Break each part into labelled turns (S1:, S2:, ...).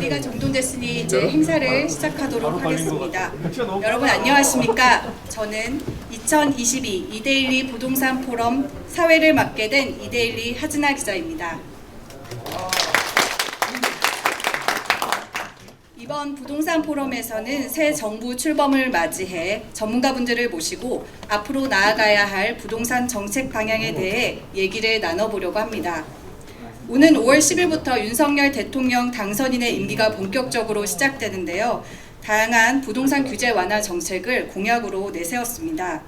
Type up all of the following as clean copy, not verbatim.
S1: 준비가 정돈됐으니 이제 행사를 시작하도록 하겠습니다. 여러분 안녕하십니까? 저는 2022 이데일리 부동산 포럼 사회를 맡게 된 이데일리 하진아 기자입니다. 이번 부동산 포럼에서는 새 정부 출범을 맞이해 전문가분들을 모시고 앞으로 나아가야 할 부동산 정책 방향에 대해 얘기를 나눠보려고 합니다. 오는 5월 10일부터 윤석열 대통령 당선인의 임기가 본격적으로 시작되는데요. 다양한 부동산 규제 완화 정책을 공약으로 내세웠습니다.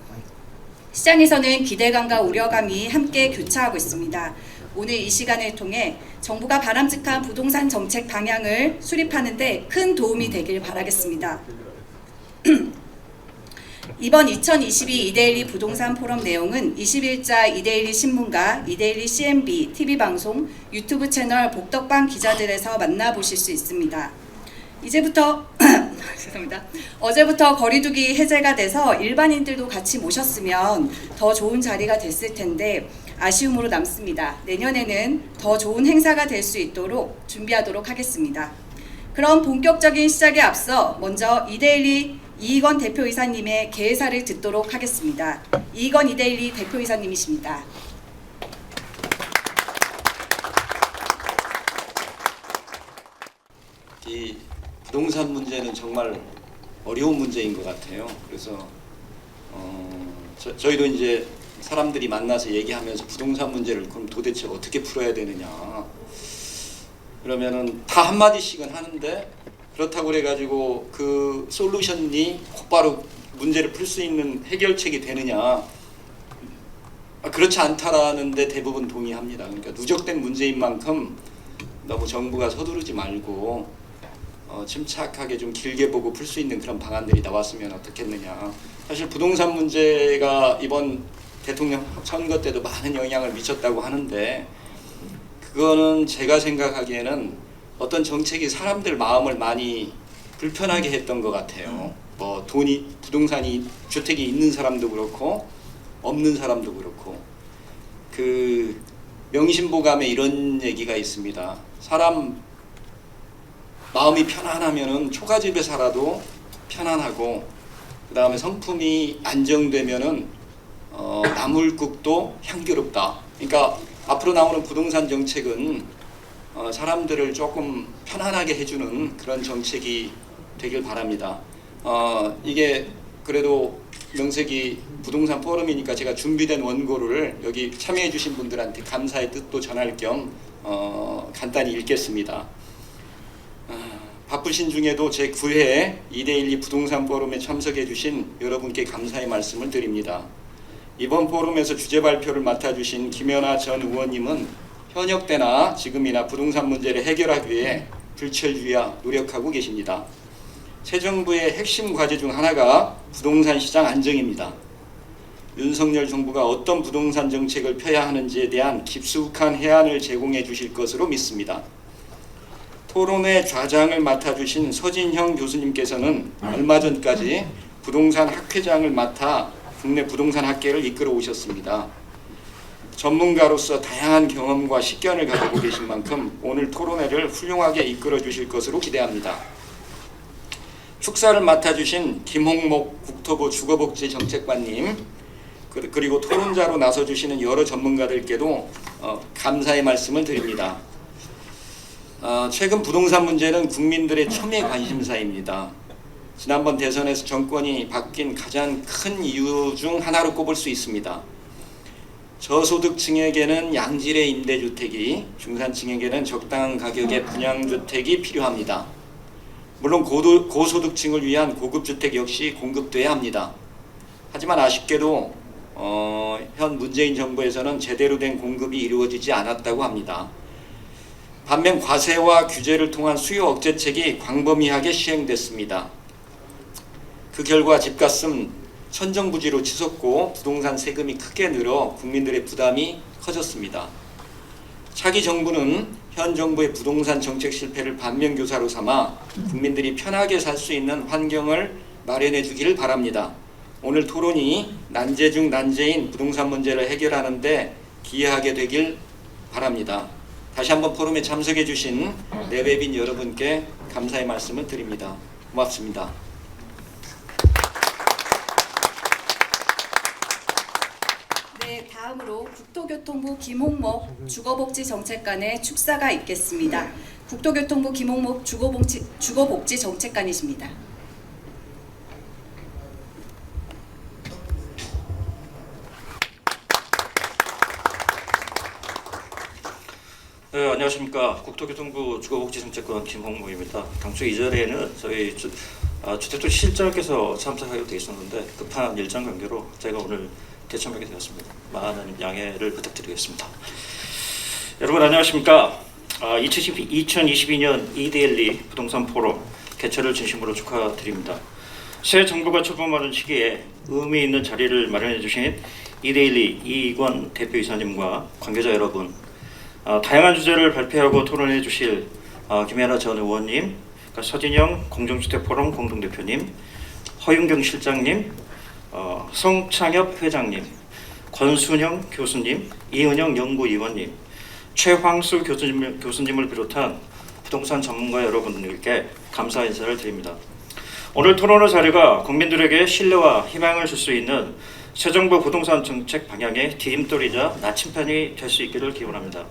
S1: 시장에서는 기대감과 우려감이 함께 교차하고 있습니다. 오늘 이 시간을 통해 정부가 바람직한 부동산 정책 방향을 수립하는 데 큰 도움이 되길 바라겠습니다. 이번 2022 이데일리 부동산 포럼 내용은 20일자 이데일리 신문과 이데일리 CNB, TV방송, 유튜브 채널 복덕방 기자들에서 만나보실 수 있습니다. 이제부터 죄송합니다. 어제부터 거리두기 해제가 돼서 일반인들도 같이 모셨으면 더 좋은 자리가 됐을 텐데 아쉬움으로 남습니다. 내년에는 더 좋은 행사가 될 수 있도록 준비하도록 하겠습니다. 그럼 본격적인 시작에 앞서 먼저 이데일리 이익원 대표이사님의 개회사를 듣도록 하겠습니다. 이익원 이데일리 대표이사님이십니다.
S2: 이 부동산 문제는 정말 어려운 문제인 것 같아요. 그래서 저희도 이제 사람들이 만나서 얘기하면서 부동산 문제를 그럼 도대체 어떻게 풀어야 되느냐. 그러면은 다 한마디씩은 하는데 그렇다고 그래가지고 그 솔루션이 곧바로 문제를 풀 수 있는 해결책이 되느냐. 그렇지 않다라는데 대부분 동의합니다. 그러니까 누적된 문제인 만큼 너무 정부가 서두르지 말고 침착하게 좀 길게 보고 풀 수 있는 그런 방안들이 나왔으면 어떻겠느냐. 사실 부동산 문제가 이번 대통령 선거 때도 많은 영향을 미쳤다고 하는데 그거는 제가 생각하기에는 어떤 정책이 사람들 마음을 많이 불편하게 했던 것 같아요. 뭐 부동산이 주택이 있는 사람도 그렇고 없는 사람도 그렇고 그 명심보감에 이런 얘기가 있습니다. 사람 마음이 편안하면은 초가집에 살아도 편안하고 그 다음에 성품이 안정되면은 나물국도 향기롭다. 그러니까 앞으로 나오는 부동산 정책은 사람들을 조금 편안하게 해주는 그런 정책이 되길 바랍니다. 이게 그래도 명색이 부동산 포럼이니까 제가 준비된 원고를 여기 참여해 주신 분들한테 감사의 뜻도 전할 겸 간단히 읽겠습니다. 바쁘신 중에도 제9회 이데일리 부동산 포럼에 참석해 주신 여러분께 감사의 말씀을 드립니다. 이번 포럼에서 주제 발표를 맡아주신 김연아 전 의원님은 현역 때나 지금이나 부동산 문제를 해결하기 위해 불철주야 노력하고 계십니다. 새 정부의 핵심 과제 중 하나가 부동산 시장 안정입니다. 윤석열 정부가 어떤 부동산 정책을 펴야 하는지에 대한 깊숙한 해안을 제공해 주실 것으로 믿습니다. 토론회 좌장을 맡아주신 서진형 교수님께서는 얼마 전까지 부동산 학회장을 맡아 국내 부동산 학계를 이끌어 오셨습니다. 전문가로서 다양한 경험과 식견을 가지고 계신 만큼 오늘 토론회를 훌륭하게 이끌어 주실 것으로 기대합니다. 축사를 맡아주신 김홍목 국토부 주거복지정책관님 그리고 토론자로 나서주시는 여러 전문가들께도 감사의 말씀을 드립니다. 최근 부동산 문제는 국민들의 초미의 관심사입니다. 지난번 대선에서 정권이 바뀐 가장 큰 이유 중 하나로 꼽을 수 있습니다. 저소득층에게는 양질의 임대주택이, 중산층에게는 적당한 가격의 분양주택이 필요합니다. 물론 고소득층을 위한 고급주택 역시 공급돼야 합니다. 하지만 아쉽게도 현 문재인 정부에서는 제대로 된 공급이 이루어지지 않았다고 합니다. 반면 과세와 규제를 통한 수요 억제책이 광범위하게 시행됐습니다. 그 결과 집값은 천정부지로 치솟고 부동산 세금이 크게 늘어 국민들의 부담이 커졌습니다. 차기 정부는 현 정부의 부동산 정책 실패를 반면교사로 삼아 국민들이 편하게 살 수 있는 환경을 마련해 주기를 바랍니다. 오늘 토론이 난제 중 난제인 부동산 문제를 해결하는 데 기여하게 되길 바랍니다. 다시 한번 포럼에 참석해 주신 내외빈 여러분께 감사의 말씀을 드립니다. 고맙습니다.
S1: 네, 다음으로 국토교통부 김홍목 주거복지정책관의 축사가 있겠습니다. 국토교통부 김홍목 주거복지정책관이십니다.
S3: 네, 안녕하십니까. 국토교통부 주거복지정책관 김홍무입니다. 당초 이 자리에는 저희 주택도 실장께서 참석하기로 되어 있었는데 급한 일정 관계로 제가 오늘 대참하게 되었습니다. 많은 양해를 부탁드리겠습니다. 여러분 안녕하십니까. 2022년 이데일리 부동산 포럼 개최를 진심으로 축하드립니다. 새 정부가 출범하는 시기에 의미 있는 자리를 마련해 주신 이데일리 이익원 대표이사님과 관계자 여러분, 다양한 주제를 발표하고 토론해 주실 김혜나 전 의원님, 서진영 공정주택포럼 공동대표님, 허윤경 실장님, 성창엽 회장님, 권순영 교수님, 이은영 연구위원님, 최황수 교수님을 비롯한 부동산 전문가 여러분들께 감사 인사를 드립니다. 오늘 토론의 자료가 국민들에게 신뢰와 희망을 줄 수 있는 새 정부 부동산 정책 방향의 디딤돌이자 나침판이 될 수 있기를 기원합니다.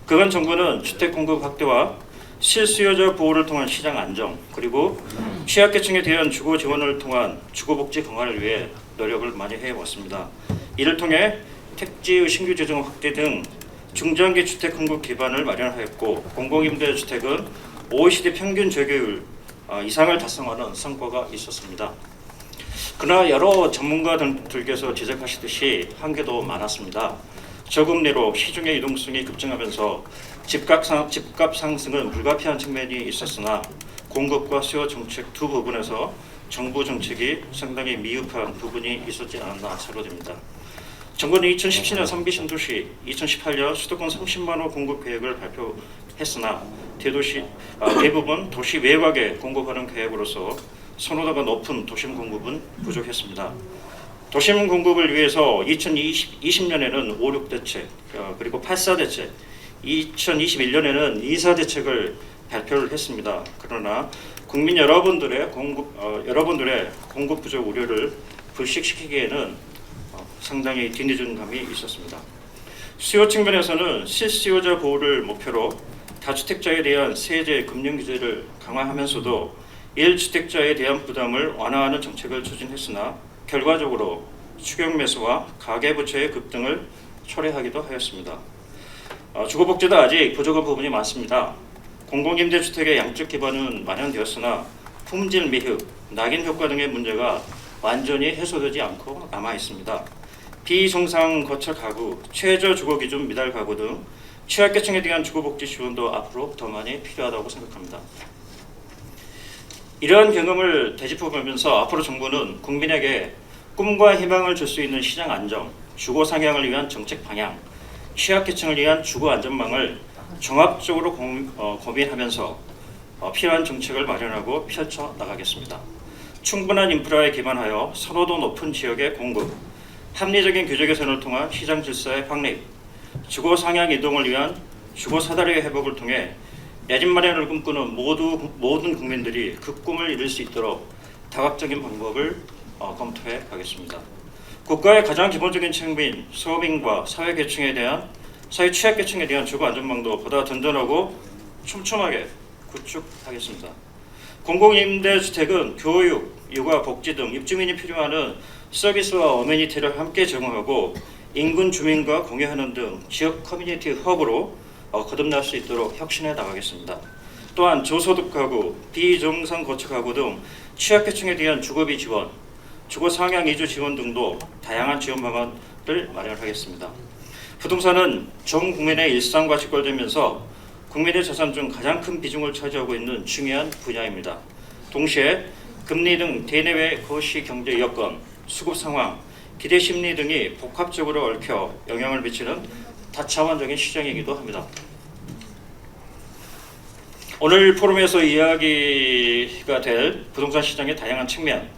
S3: 그간 정부는 주택 공급 확대와 실수요자 보호를 통한 시장 안정, 그리고 취약계층에 대한 주거 지원을 통한 주거복지 강화를 위해 노력을 많이 해왔습니다. 이를 통해 택지의 신규 재정 확대 등 중장기 주택 공급 기반을 마련하였고, 공공임대주택은 OECD 평균 재개율 이상을 달성하는 성과가 있었습니다. 그러나 여러 전문가들께서 지적하시듯이 한계도 많았습니다. 저금리로 시중의 유동성이 급증하면서 집값 상승은 불가피한 측면이 있었으나 공급과 수요 정책 두 부분에서 정부 정책이 상당히 미흡한 부분이 있었지 않았나 생각됩니다. 정부는 2017년 3기 신도시, 2018년 수도권 30만 호 공급 계획을 발표했으나 대부분 도시 외곽에 공급하는 계획으로서 선호도가 높은 도심 공급은 부족했습니다. 도심 공급을 위해서 2020년에는 5, 6대책, 그리고 8사대책, 2021년에는 2사대책을 발표를 했습니다. 그러나 국민 여러분들의 공급 부족 우려를 불식시키기에는 상당히 뒤늦은 감이 있었습니다. 수요 측면에서는 실수요자 보호를 목표로 다주택자에 대한 세제, 금융 규제를 강화하면서도 1주택자에 대한 부담을 완화하는 정책을 추진했으나 결과적으로 추경매수와 가계부채의 급등을 초래하기도 하였습니다. 주거복지도 아직 부족한 부분이 많습니다. 공공임대주택의 양적 기반은 마련되었으나 품질 미흡, 낙인 효과 등의 문제가 완전히 해소되지 않고 남아 있습니다. 비정상 거처 가구, 최저 주거 기준 미달 가구 등 취약계층에 대한 주거복지 지원도 앞으로 더 많이 필요하다고 생각합니다. 이러한 경험을 되짚어보면서 앞으로 정부는 국민에게 꿈과 희망을 줄 수 있는 시장 안정, 주거 상향을 위한 정책 방향, 취약계층을 위한 주거 안전망을 종합적으로 고민하면서 필요한 정책을 마련하고 펼쳐 나가겠습니다. 충분한 인프라에 기반하여 선호도 높은 지역의 공급, 합리적인 규제 개선을 통한 시장 질서의 확립, 주거 상향 이동을 위한 주거 사다리의 회복을 통해 내 집 마련을 꿈꾸는 모든 국민들이 그 꿈을 이룰 수 있도록 다각적인 방법을 검토해 가겠습니다. 국가의 가장 기본적인 책임인 서민과 사회 취약계층에 대한 주거 안전망도 보다 든든하고 촘촘하게 구축하겠습니다. 공공임대주택은 교육, 육아, 복지 등 입주민이 필요하는 서비스와 어메니티를 함께 제공하고 인근 주민과 공유하는 등 지역 커뮤니티 헙으로 거듭날 수 있도록 혁신해 나가겠습니다. 또한 저소득 가구, 비정상 거처 가구 등 취약계층에 대한 주거비 지원, 주거 상향 이주 지원 등도 다양한 지원 방안을 마련하겠습니다. 부동산은 전 국민의 일상과 직결되면서 국민의 자산 중 가장 큰 비중을 차지하고 있는 중요한 분야입니다. 동시에 금리 등 대내외 거시 경제 여건, 수급 상황, 기대 심리 등이 복합적으로 얽혀 영향을 미치는 다차원적인 시장이기도 합니다. 오늘 포럼에서 이야기가 될 부동산 시장의 다양한 측면,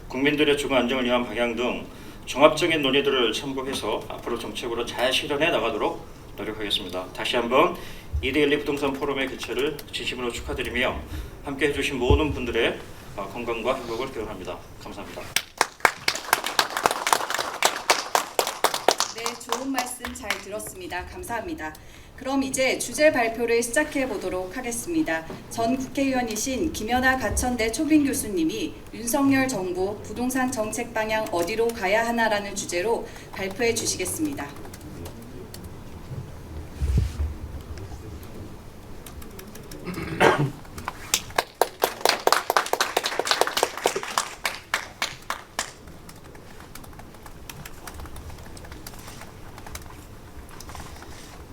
S3: 국민들의 주거 안정을 위한 방향 등 종합적인 논의들을 참고해서 앞으로 정책으로 잘 실현해 나가도록 노력하겠습니다. 다시 한번 이데일리 부동산 포럼의 개최를 진심으로 축하드리며 함께 해주신 모든 분들의 건강과 행복을 기원합니다. 감사합니다.
S1: 네, 좋은 말씀 잘 들었습니다. 감사합니다. 그럼 이제 주제 발표를 시작해 보도록 하겠습니다. 전 국회의원이신 김연아 가천대 초빙 교수님이 윤석열 정부 부동산 정책 방향 어디로 가야 하나라는 주제로 발표해 주시겠습니다.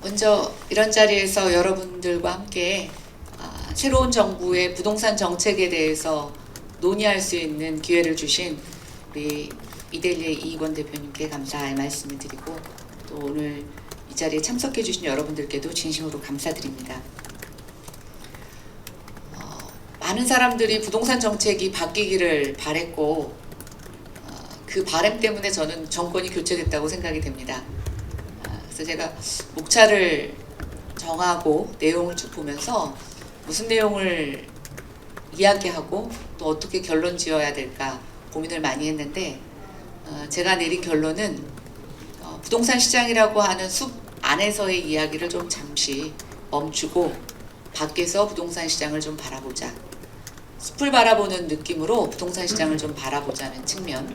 S4: 먼저 이런 자리에서 여러분들과 함께 새로운 정부의 부동산 정책에 대해서 논의할 수 있는 기회를 주신 우리 이데일리의 이익원 대표님께 감사의 말씀을 드리고 또 오늘 이 자리에 참석해 주신 여러분들께도 진심으로 감사드립니다. 많은 사람들이 부동산 정책이 바뀌기를 바랬고 그 바람 때문에 저는 정권이 교체됐다고 생각이 됩니다. 그래서 제가 목차를 정하고 내용을 쭉 보면서 무슨 내용을 이야기하고 또 어떻게 결론 지어야 될까 고민을 많이 했는데 제가 내린 결론은 부동산 시장이라고 하는 숲 안에서의 이야기를 좀 잠시 멈추고 밖에서 부동산 시장을 좀 바라보자. 숲을 바라보는 느낌으로 부동산 시장을 좀 바라보자는 측면.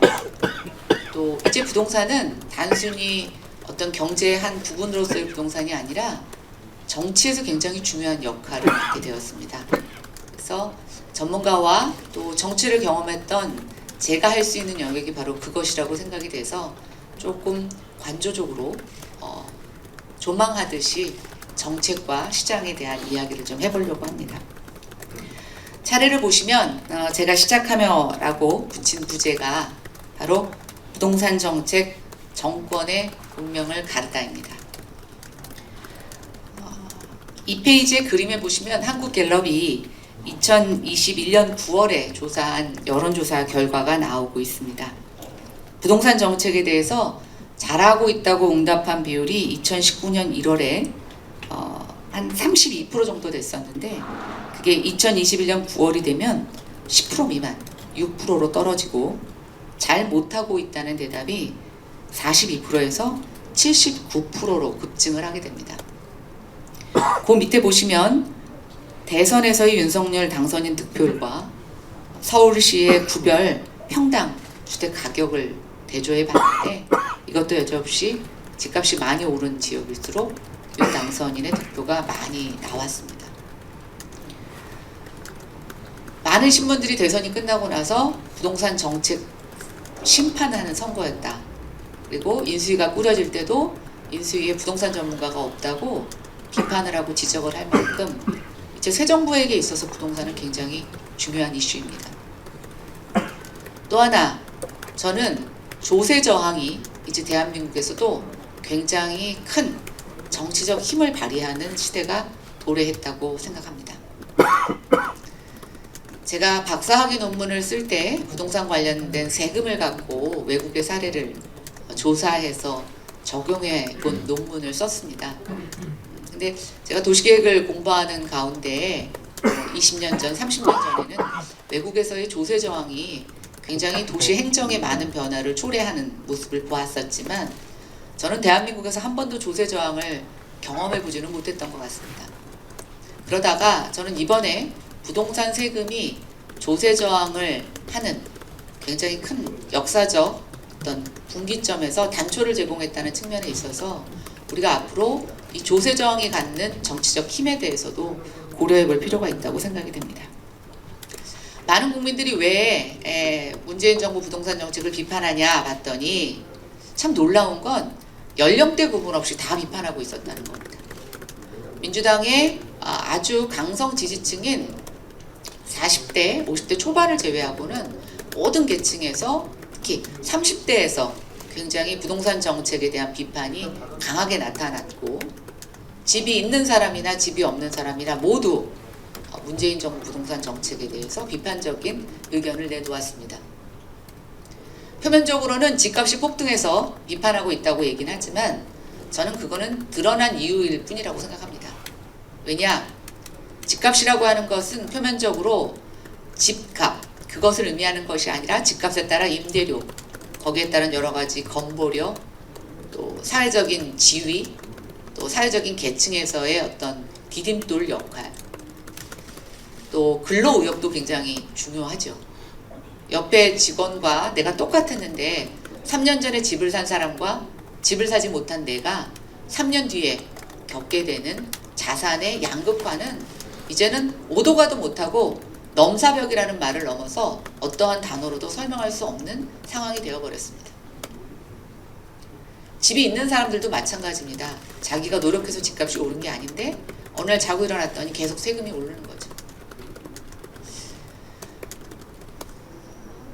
S4: 또 이제 부동산은 단순히 어떤 경제의 한 부분으로서의 부동산이 아니라 정치에서 굉장히 중요한 역할을 하게 되었습니다. 그래서 전문가와 또 정치를 경험했던 제가 할 수 있는 영역이 바로 그것이라고 생각이 돼서 조금 관조적으로 조망하듯이 정책과 시장에 대한 이야기를 좀 해보려고 합니다. 차례를 보시면 제가 시작하며라고 붙인 부제가 바로 부동산 정책 정권의 운명을 가르다입니다. 이 페이지의 그림에 보시면 한국갤럽이 2021년 9월에 조사한 여론조사 결과가 나오고 있습니다. 부동산 정책에 대해서 잘하고 있다고 응답한 비율이 2019년 1월에 한 32% 정도 됐었는데 그게 2021년 9월이 되면 10% 미만, 6%로 떨어지고 잘 못하고 있다는 대답이 42%에서 79%로 급증을 하게 됩니다. 그 밑에 보시면 대선에서의 윤석열 당선인 득표율과 서울시의 구별 평당 주택 가격을 대조해 봤는데 이것도 여지없이 집값이 많이 오른 지역일수록 윤 당선인의 득표가 많이 나왔습니다. 많은 신문들이 대선이 끝나고 나서 부동산 정책 심판하는 선거였다. 그리고 인수위가 꾸려질 때도 인수위에 부동산 전문가가 없다고 비판을 하고 지적을 할 만큼 이제 새 정부에게 있어서 부동산은 굉장히 중요한 이슈입니다. 또 하나 저는 조세 저항이 이제 대한민국에서도 굉장히 큰 정치적 힘을 발휘하는 시대가 도래했다고 생각합니다. 제가 박사학위 논문을 쓸 때 부동산 관련된 세금을 갖고 외국의 사례를 조사해서 적용해 본 논문을 썼습니다. 근데 제가 도시계획을 공부하는 가운데 20년 전, 30년 전에는 외국에서의 조세 저항이 굉장히 도시 행정에 많은 변화를 초래하는 모습을 보았었지만 저는 대한민국에서 한 번도 조세 저항을 경험해 보지는 못했던 것 같습니다. 그러다가 저는 이번에 부동산 세금이 조세 저항을 하는 굉장히 큰 역사적 어떤 분기점에서 단초를 제공했다는 측면에 있어서 우리가 앞으로 이 조세 저항이 갖는 정치적 힘에 대해서도 고려해 볼 필요가 있다고 생각이 됩니다. 많은 국민들이 왜 문재인 정부 부동산 정책을 비판하냐 봤더니 참 놀라운 건 연령대 구분 없이 다 비판하고 있었다는 겁니다. 민주당의 아주 강성 지지층인 40대, 50대 초반을 제외하고는 모든 계층에서 특히 30대에서 굉장히 부동산 정책에 대한 비판이 강하게 나타났고 집이 있는 사람이나 집이 없는 사람이나 모두 문재인 정부 부동산 정책에 대해서 비판적인 의견을 내놓았습니다. 표면적으로는 집값이 폭등해서 비판하고 있다고 얘기는 하지만 저는 그거는 드러난 이유일 뿐이라고 생각합니다. 왜냐? 집값이라고 하는 것은 표면적으로 집값, 그것을 의미하는 것이 아니라 집값에 따라 임대료, 거기에 따른 여러 가지 건보료, 또 사회적인 지위, 또 사회적인 계층에서의 어떤 디딤돌 역할, 또 근로 의욕도 굉장히 중요하죠. 옆에 직원과 내가 똑같았는데 3년 전에 집을 산 사람과 집을 사지 못한 내가 3년 뒤에 겪게 되는 자산의 양극화는 이제는 오도 가도 못하고 넘사벽이라는 말을 넘어서 어떠한 단어로도 설명할 수 없는 상황이 되어버렸습니다. 집이 있는 사람들도 마찬가지입니다. 자기가 노력해서 집값이 오른 게 아닌데 어느 날 자고 일어났더니 계속 세금이 오르는 거죠.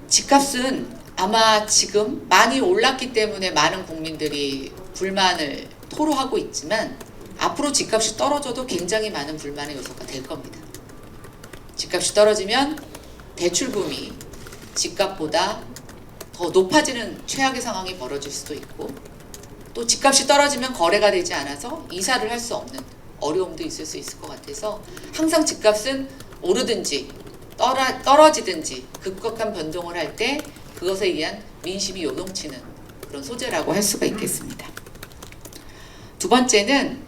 S4: 집값은 아마 지금 많이 올랐기 때문에 많은 국민들이 불만을 토로하고 있지만 앞으로 집값이 떨어져도 굉장히 많은 불만의 요소가 될 겁니다. 집값이 떨어지면 대출금이 집값보다 더 높아지는 최악의 상황이 벌어질 수도 있고, 또 집값이 떨어지면 거래가 되지 않아서 이사를 할 수 없는 어려움도 있을 수 있을 것 같아서 항상 집값은 오르든지 떨어지든지 급격한 변동을 할 때 그것에 의한 민심이 요동치는 그런 소재라고 할 수가 있겠습니다. 두 번째는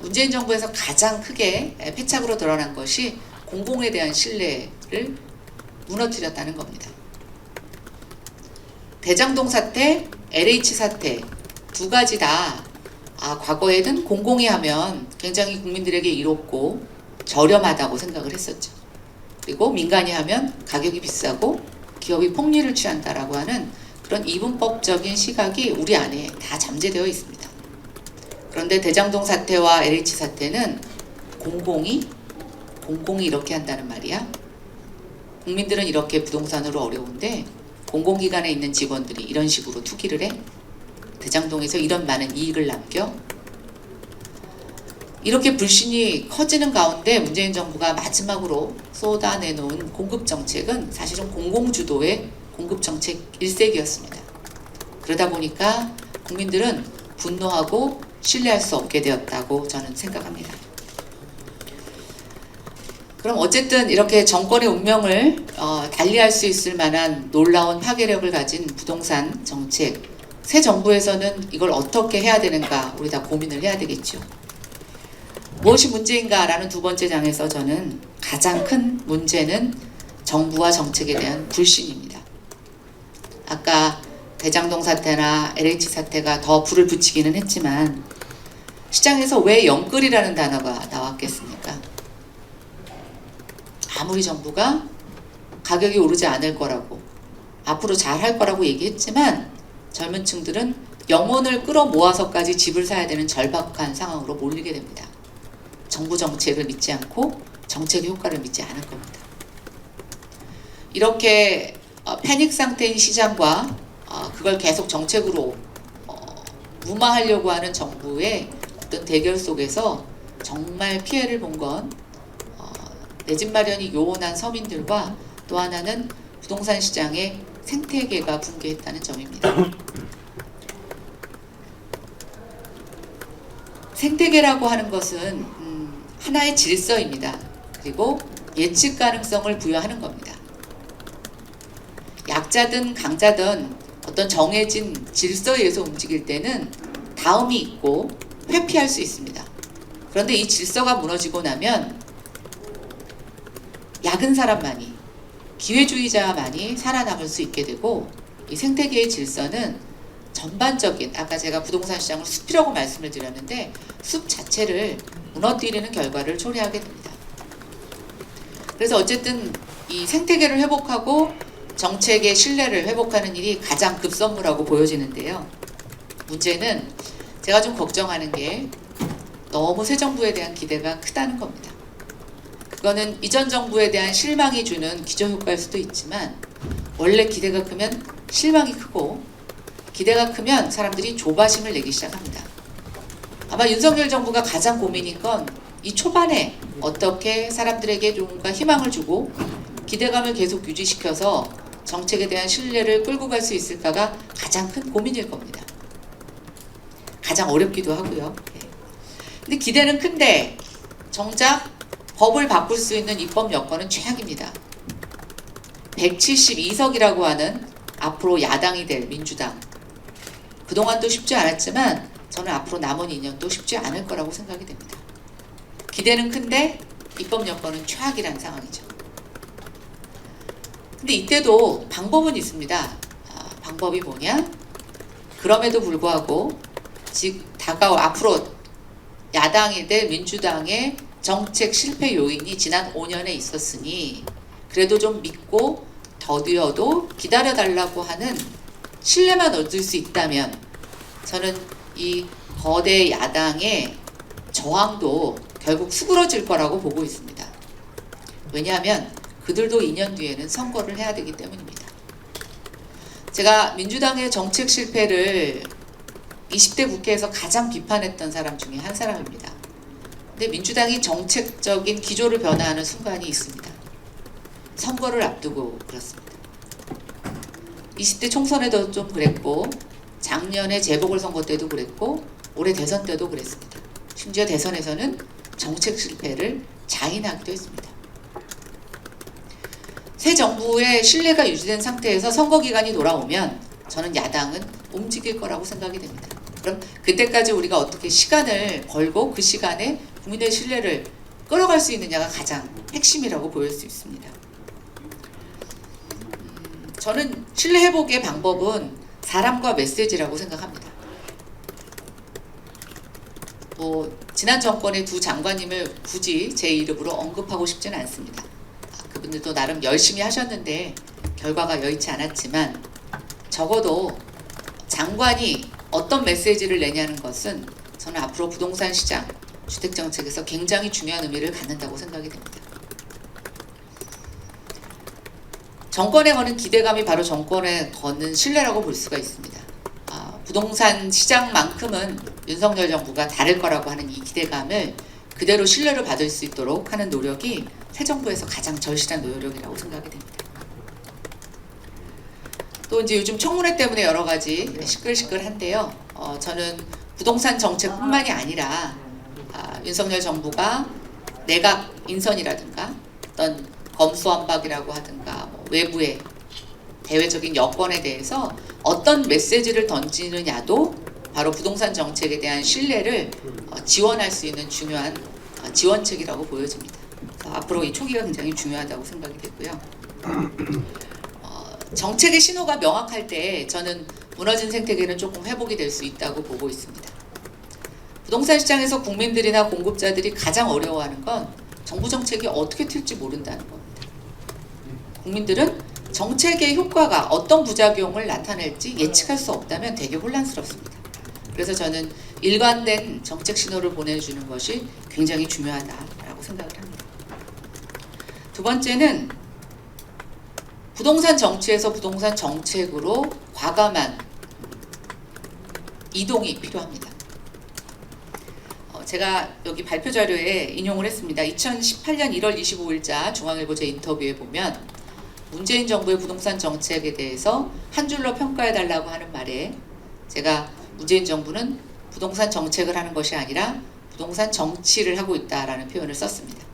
S4: 문재인 정부에서 가장 크게 패착으로 드러난 것이 공공에 대한 신뢰를 무너뜨렸다는 겁니다. 대장동 사태, LH 사태 두 가지 다 과거에는 공공이 하면 굉장히 국민들에게 이롭고 저렴하다고 생각을 했었죠. 그리고 민간이 하면 가격이 비싸고 기업이 폭리를 취한다라고 하는 그런 이분법적인 시각이 우리 안에 다 잠재되어 있습니다. 그런데 대장동 사태와 LH 사태는 공공이 이렇게 한다는 말이야. 국민들은 이렇게 부동산으로 어려운데 공공기관에 있는 직원들이 이런 식으로 투기를 해? 대장동에서 이런 많은 이익을 남겨? 이렇게 불신이 커지는 가운데 문재인 정부가 마지막으로 쏟아내놓은 공급정책은 사실은 공공주도의 공급정책 일색이었습니다. 그러다 보니까 국민들은 분노하고 신뢰할 수 없게 되었다고 저는 생각합니다. 그럼 어쨌든 이렇게 정권의 운명을 달리할 수 있을 만한 놀라운 파괴력을 가진 부동산 정책, 새 정부에서는 이걸 어떻게 해야 되는가 우리 다 고민을 해야 되겠죠. 무엇이 문제인가라는 두 번째 장에서 저는 가장 큰 문제는 정부와 정책에 대한 불신입니다. 아까 대장동 사태나 LH 사태가 더 불을 붙이기는 했지만 시장에서 왜 영끌이라는 단어가 나왔겠습니까? 아무리 정부가 가격이 오르지 않을 거라고 앞으로 잘할 거라고 얘기했지만 젊은 층들은 영혼을 끌어모아서까지 집을 사야 되는 절박한 상황으로 몰리게 됩니다. 정부 정책을 믿지 않고 정책의 효과를 믿지 않을 겁니다. 이렇게 패닉 상태인 시장과 그걸 계속 정책으로 무마하려고 하는 정부의 어떤 대결 속에서 정말 피해를 본 건 내 집 마련이 요원한 서민들과 또 하나는 부동산 시장의 생태계가 붕괴했다는 점입니다. 생태계라고 하는 것은 하나의 질서입니다. 그리고 예측 가능성을 부여하는 겁니다. 약자든 강자든 어떤 정해진 질서에 의해서 움직일 때는 다음이 있고 회피할 수 있습니다. 그런데 이 질서가 무너지고 나면 약은 사람만이, 기회주의자만이 살아남을 수 있게 되고, 이 생태계의 질서는 전반적인, 아까 제가 부동산 시장을 숲이라고 말씀을 드렸는데 숲 자체를 무너뜨리는 결과를 초래하게 됩니다. 그래서 어쨌든 이 생태계를 회복하고 정책의 신뢰를 회복하는 일이 가장 급선무라고 보여지는데요. 문제는 제가 좀 걱정하는 게 너무 새 정부에 대한 기대가 크다는 겁니다. 그거는 이전 정부에 대한 실망이 주는 기저효과일 수도 있지만 원래 기대가 크면 실망이 크고 기대가 크면 사람들이 조바심을 내기 시작합니다. 아마 윤석열 정부가 가장 고민인 건 이 초반에 어떻게 사람들에게 뭔가 희망을 주고 기대감을 계속 유지시켜서 정책에 대한 신뢰를 끌고 갈 수 있을까가 가장 큰 고민일 겁니다. 가장 어렵기도 하고요. 근데 기대는 큰데 정작 법을 바꿀 수 있는 입법 여건은 최악입니다. 172석이라고 하는 앞으로 야당이 될 민주당. 그동안도 쉽지 않았지만 저는 앞으로 남은 2년도 쉽지 않을 거라고 생각이 됩니다. 기대는 큰데 입법 여건은 최악이라는 상황이죠. 근데 이때도 방법은 있습니다. 방법이 뭐냐? 그럼에도 불구하고 앞으로 야당이 될 민주당의 정책 실패 요인이 지난 5년에 있었으니 그래도 좀 믿고 더디어도 기다려달라고 하는 신뢰만 얻을 수 있다면 저는 이 거대 야당의 저항도 결국 수그러질 거라고 보고 있습니다. 왜냐하면 그들도 2년 뒤에는 선거를 해야 되기 때문입니다. 제가 민주당의 정책 실패를 20대 국회에서 가장 비판했던 사람 중에 한 사람입니다. 근데 민주당이 정책적인 기조를 변화하는 순간이 있습니다. 선거를 앞두고 그렇습니다. 20대 총선에도 좀 그랬고 작년에 재보궐선거 때도 그랬고 올해 대선 때도 그랬습니다. 심지어 대선에서는 정책 실패를 자인하기도 했습니다. 새 정부의 신뢰가 유지된 상태에서 선거 기간이 돌아오면 저는 야당은 움직일 거라고 생각이 됩니다. 그럼 그때까지 우리가 어떻게 시간을 벌고 그 시간에 국민의 신뢰를 끌어갈 수 있느냐가 가장 핵심이라고 보일 수 있습니다. 저는 신뢰 회복의 방법은 사람과 메시지라고 생각합니다. 지난 정권의 두 장관님을 굳이 제 이름으로 언급하고 싶지는 않습니다. 그분들도 나름 열심히 하셨는데 결과가 여의치 않았지만 적어도 장관이 어떤 메시지를 내냐는 것은 저는 앞으로 부동산 시장, 주택정책에서 굉장히 중요한 의미를 갖는다고 생각이 됩니다. 정권에 거는 기대감이 바로 정권에 거는 신뢰라고 볼 수가 있습니다. 부동산 시장만큼은 윤석열 정부가 다를 거라고 하는 이 기대감을 그대로 신뢰를 받을 수 있도록 하는 노력이 새 정부에서 가장 절실한 노력이라고 생각이 됩니다. 또 이제 요즘 청문회 때문에 여러 가지 시끌시끌한데요. 저는 부동산 정책뿐만이 아니라 윤석열 정부가 내각 인선이라든가 어떤 검수완박이라고 하든가 외부의 대외적인 여건에 대해서 어떤 메시지를 던지느냐도 바로 부동산 정책에 대한 신뢰를 지원할 수 있는 중요한 지원책이라고 보여집니다. 앞으로 이 초기가 굉장히 중요하다고 생각이 되고요. 정책의 신호가 명확할 때 저는 무너진 생태계는 조금 회복이 될 수 있다고 보고 있습니다. 부동산 시장에서 국민들이나 공급자들이 가장 어려워하는 건 정부 정책이 어떻게 튈지 모른다는 겁니다. 국민들은 정책의 효과가 어떤 부작용을 나타낼지 예측할 수 없다면 되게 혼란스럽습니다. 그래서 저는 일관된 정책 신호를 보내주는 것이 굉장히 중요하다라고 생각을 합니다. 두 번째는 부동산 정치에서 부동산 정책으로 과감한 이동이 필요합니다. 제가 여기 발표 자료에 인용을 했습니다. 2018년 1월 25일자 중앙일보제 인터뷰에 보면 문재인 정부의 부동산 정책에 대해서 한 줄로 평가해달라고 하는 말에 제가 문재인 정부는 부동산 정책을 하는 것이 아니라 부동산 정치를 하고 있다라는 표현을 썼습니다.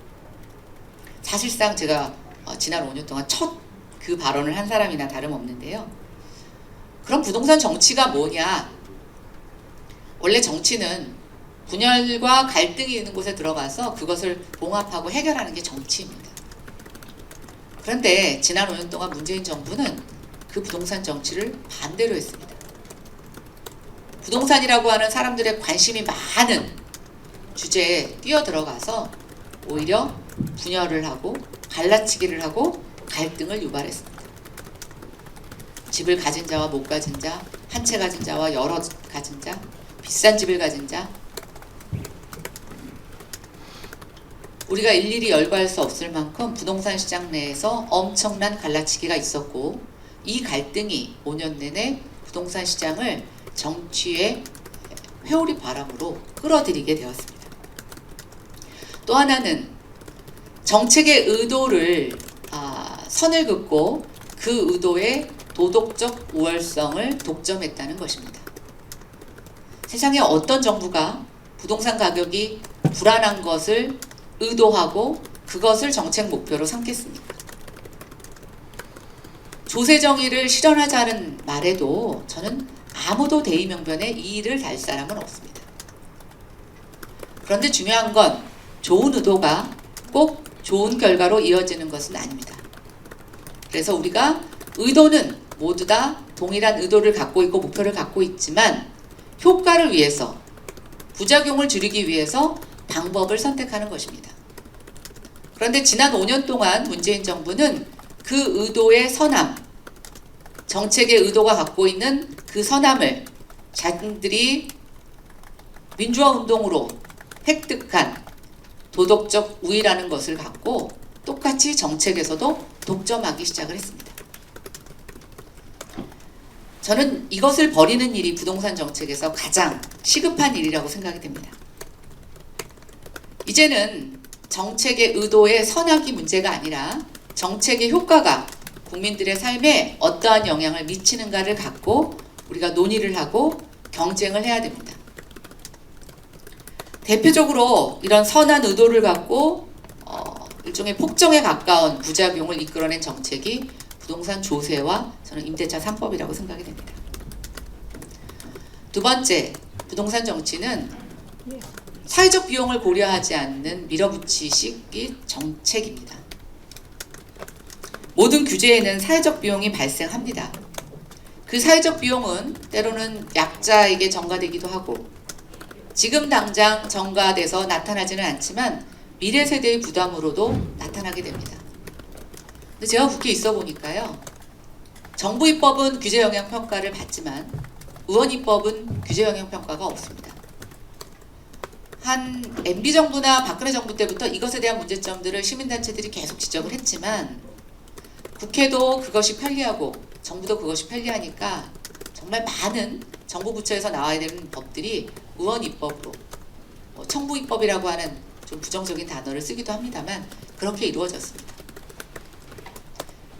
S4: 사실상 제가 지난 5년 동안 첫 그 발언을 한 사람이나 다름없는데요. 그럼 부동산 정치가 뭐냐? 원래 정치는 분열과 갈등이 있는 곳에 들어가서 그것을 봉합하고 해결하는 게 정치입니다. 그런데 지난 5년 동안 문재인 정부는 그 부동산 정치를 반대로 했습니다. 부동산이라고 하는 사람들의 관심이 많은 주제에 뛰어들어가서 오히려 분열을 하고 갈라치기를 하고 갈등을 유발했습니다. 집을 가진 자와 못 가진 자, 한 채 가진 자와 여러 가진 자, 비싼 집을 가진 자, 우리가 일일이 열거할 수 없을 만큼 부동산 시장 내에서 엄청난 갈라치기가 있었고 이 갈등이 5년 내내 부동산 시장을 정치의 회오리 바람으로 끌어들이게 되었습니다. 또 하나는 정책의 의도를 선을 긋고 그 의도의 도덕적 우월성을 독점했다는 것입니다. 세상에 어떤 정부가 부동산 가격이 불안한 것을 의도하고 그것을 정책 목표로 삼겠습니까? 조세 정의를 실현하자는 말에도 저는 아무도 대의명분에 이의를 달 사람은 없습니다. 그런데 중요한 건 좋은 의도가 꼭 좋은 결과로 이어지는 것은 아닙니다. 그래서 우리가 의도는 모두 다 동일한 의도를 갖고 있고 목표를 갖고 있지만 효과를 위해서, 부작용을 줄이기 위해서 방법을 선택하는 것입니다. 그런데 지난 5년 동안 문재인 정부는 그 의도의 선함, 정책의 의도가 갖고 있는 그 선함을 자신들이 민주화 운동으로 획득한 도덕적 우위라는 것을 갖고 똑같이 정책에서도 독점하기 시작을 했습니다. 저는 이것을 버리는 일이 부동산 정책에서 가장 시급한 일이라고 생각이 됩니다. 이제는 정책의 의도의 선악이 문제가 아니라 정책의 효과가 국민들의 삶에 어떠한 영향을 미치는가를 갖고 우리가 논의를 하고 경쟁을 해야 됩니다. 대표적으로 이런 선한 의도를 갖고 일종의 폭정에 가까운 부작용을 이끌어낸 정책이 부동산 조세와 저는 임대차 3법이라고 생각이 됩니다. 두 번째, 부동산 정치는 사회적 비용을 고려하지 않는 밀어붙이식의 정책입니다. 모든 규제에는 사회적 비용이 발생합니다. 그 사회적 비용은 때로는 약자에게 전가되기도 하고 지금 당장 전가돼서 나타나지는 않지만 미래 세대의 부담으로도 나타나게 됩니다. 근데 제가 국회에 있어 보니까요. 정부 입법은 규제 영향 평가를 받지만 의원 입법은 규제 영향 평가가 없습니다. 한 MB 정부나 박근혜 정부 때부터 이것에 대한 문제점들을 시민단체들이 계속 지적을 했지만 국회도 그것이 편리하고 정부도 그것이 편리하니까 정말 많은 정부 부처에서 나와야 되는 법들이 의원 입법으로 청부 입법이라고 하는 좀 부정적인 단어를 쓰기도 합니다만 그렇게 이루어졌습니다.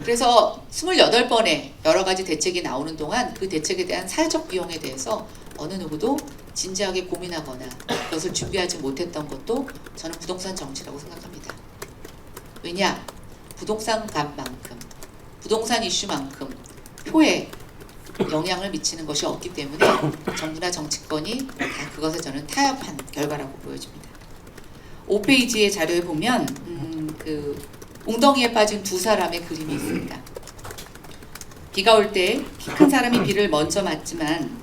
S4: 그래서 28번의 여러 가지 대책이 나오는 동안 그 대책에 대한 사회적 비용에 대해서 어느 누구도 진지하게 고민하거나 그것을 준비하지 못했던 것도 저는 부동산 정치라고 생각합니다. 왜냐? 부동산 값만큼, 부동산 이슈만큼 표에 영향을 미치는 것이 없기 때문에 정부나 정치권이 다 그것에 저는 타협한 결과라고 보여집니다. 5페이지의 자료에 보면 그 웅덩이에 빠진 두 사람의 그림이 있습니다. 비가 올 때 키 큰 사람이 비를 먼저 맞지만